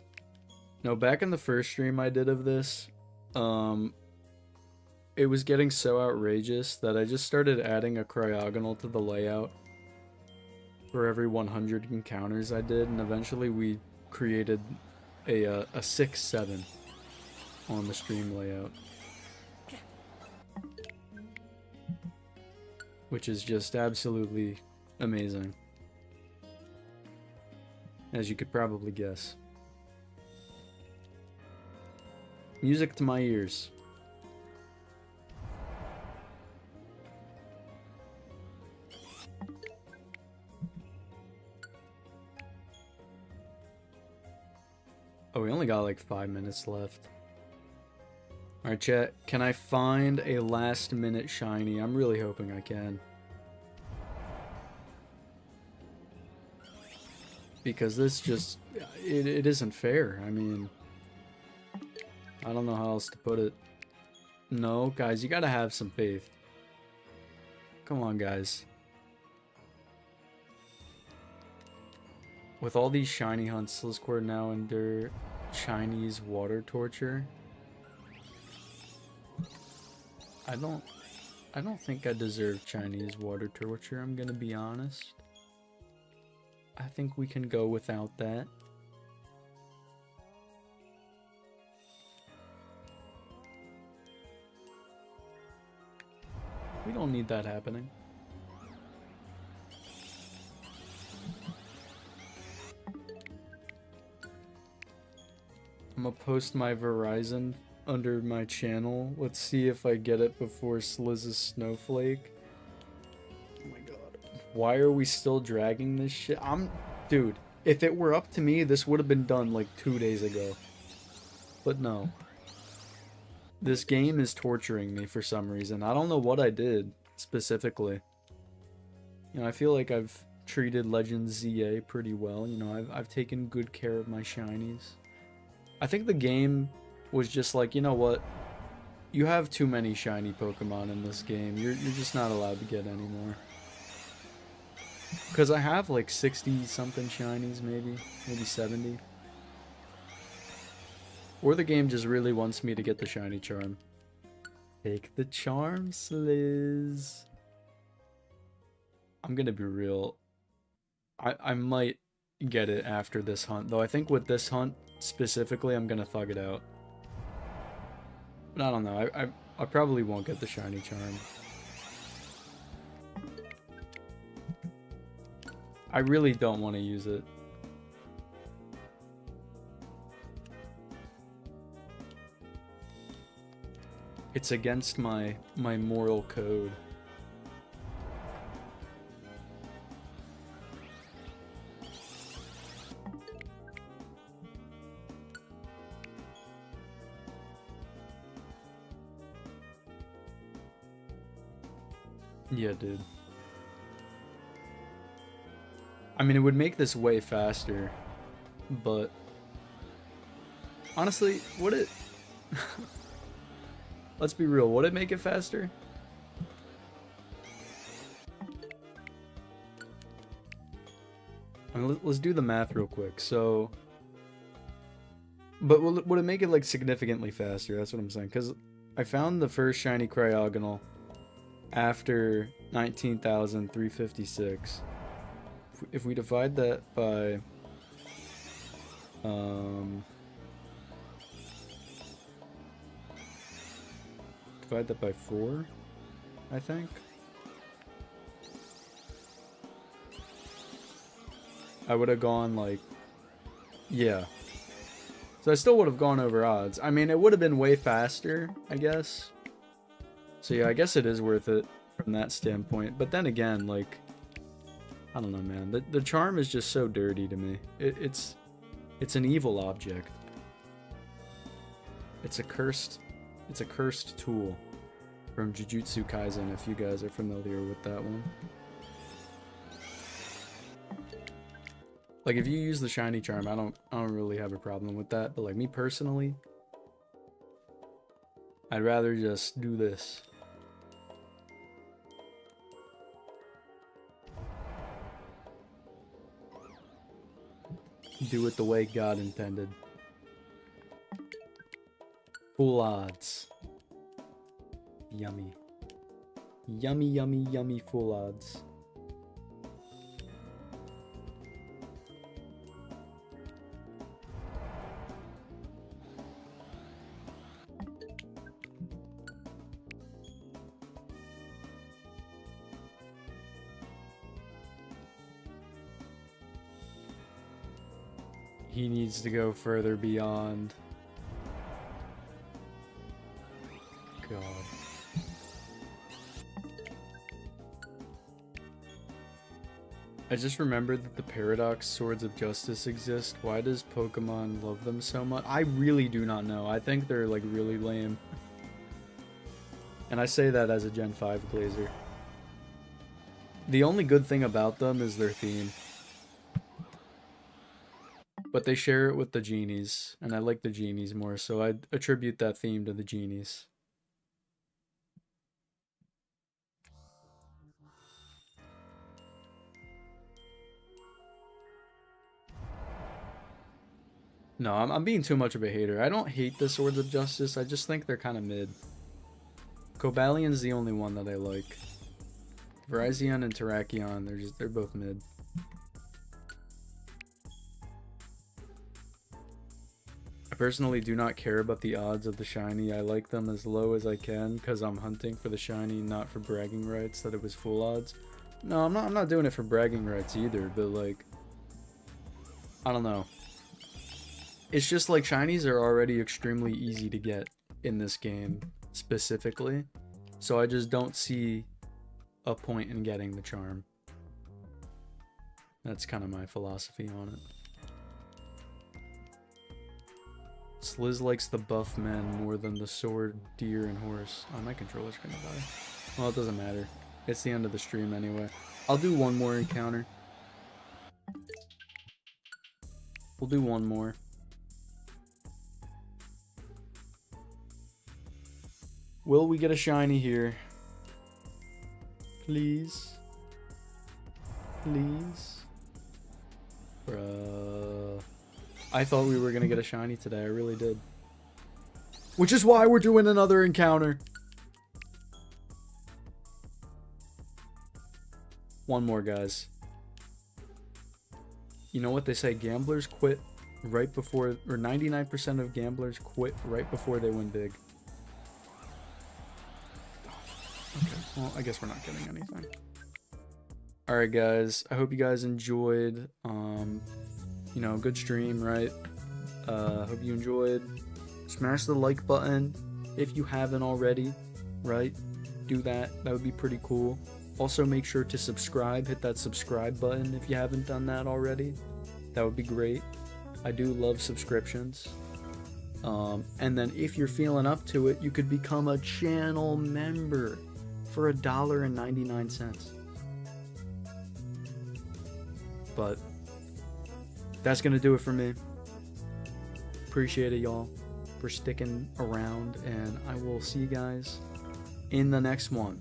No, back in the first stream I did of this, it was getting so outrageous that I just started adding a Cryogonal to the layout for every 100 encounters I did, and eventually we created a 6-7 on the stream layout. Which is just absolutely amazing, as you could probably guess. Music to my ears. Oh, we only got like 5 minutes left. Alright, chat. Can I find a last minute shiny? I'm really hoping I can. Because this just... It isn't fair. I mean... I don't know how else to put it. No, guys, you gotta have some faith. Come on, guys. With all these shiny hunts, Slizzcord now under Chinese water torture. I don't think I deserve Chinese water torture, I'm gonna be honest. I think we can go without that. We don't need that happening. I'm gonna post my Verizon under my channel. Let's see if I get it before Slizz's Snowflake. Oh my god. Why are we still dragging this shit? Dude, if it were up to me, this would have been done like 2 days ago. But no. This game is torturing me for some reason. I don't know what I did specifically. You know, I feel like I've treated Legends ZA pretty well. You know, I've taken good care of my shinies. I think the game was just like, you know what? You have too many shiny Pokemon in this game. You're just not allowed to get any more. Because I have like 60 something shinies, maybe 70. Or the game just really wants me to get the shiny charm. Take the charm, Sliz. I'm gonna be real. I might get it after this hunt, though I think with this hunt specifically, I'm gonna thug it out. But I don't know. I probably won't get the shiny charm. I really don't want to use it. It's against my moral code. Yeah, dude. I mean, it would make this way faster, but honestly, would it? Let's be real, would it make it faster? I mean, let's do the math real quick. So, but would it make it like significantly faster? That's what I'm saying. Because I found the first shiny Cryogonal after 19,356. If we divide that by divide that by 4, I think. I would have gone like, yeah. So I still would have gone over odds. I mean, it would have been way faster, I guess. So yeah, I guess it is worth it from that standpoint. But then again, like, I don't know, man. The charm is just so dirty to me. It's an evil object. It's a cursed tool from Jujutsu Kaisen, if you guys are familiar with that one. Like, if you use the shiny charm, I don't really have a problem with that. But like me personally, I'd rather just do this. Do it the way God intended. Full odds. Yummy. Yummy, yummy, yummy full odds. He needs to go further beyond. God. I just remembered that the Paradox Swords of Justice exist. Why does Pokemon love them so much? I really do not know. I think they're like really lame. And I say that as a Gen 5 Glazer. The only good thing about them is their theme. But they share it with the genies, and I like the genies more, so I attribute that theme to the genies. No, I'm being too much of a hater. I don't hate the Swords of Justice, I just think they're kind of mid. Cobalion's the only one that I like. Virizion and Terrakion, they're both mid. I personally do not care about the odds of the shiny. I like them as low as I can because I'm hunting for the shiny, not for bragging rights that it was full odds. No, I'm not doing it for bragging rights either, but like, I don't know. It's just like shinies are already extremely easy to get in this game specifically, so I just don't see a point in getting the charm. That's kind of my philosophy on it. Sliz likes the buff men more than the sword, deer, and horse. Oh, my controller's gonna die. Well, it doesn't matter. It's the end of the stream anyway. I'll do one more encounter. We'll do one more. Will we get a shiny here? Please? Please? Bruh. I thought we were gonna get a shiny today, I really did. Which is why we're doing another encounter. One more, guys. You know what they say, gamblers quit right before, or 99% of gamblers quit right before they win big. Okay, well, I guess we're not getting anything. Alright, guys, I hope you guys enjoyed. You know, good stream, right? Hope you enjoyed. Smash the like button if you haven't already, right? Do that. That would be pretty cool. Also, make sure to subscribe. Hit that subscribe button if you haven't done that already. That would be great. I do love subscriptions. And then if you're feeling up to it, you could become a channel member for $1.99. But that's gonna do it for me. Appreciate it, y'all, for sticking around, and I will see you guys in the next one.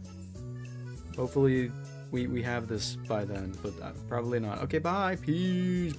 Hopefully we have this by then, but probably not. Okay, bye. Peace.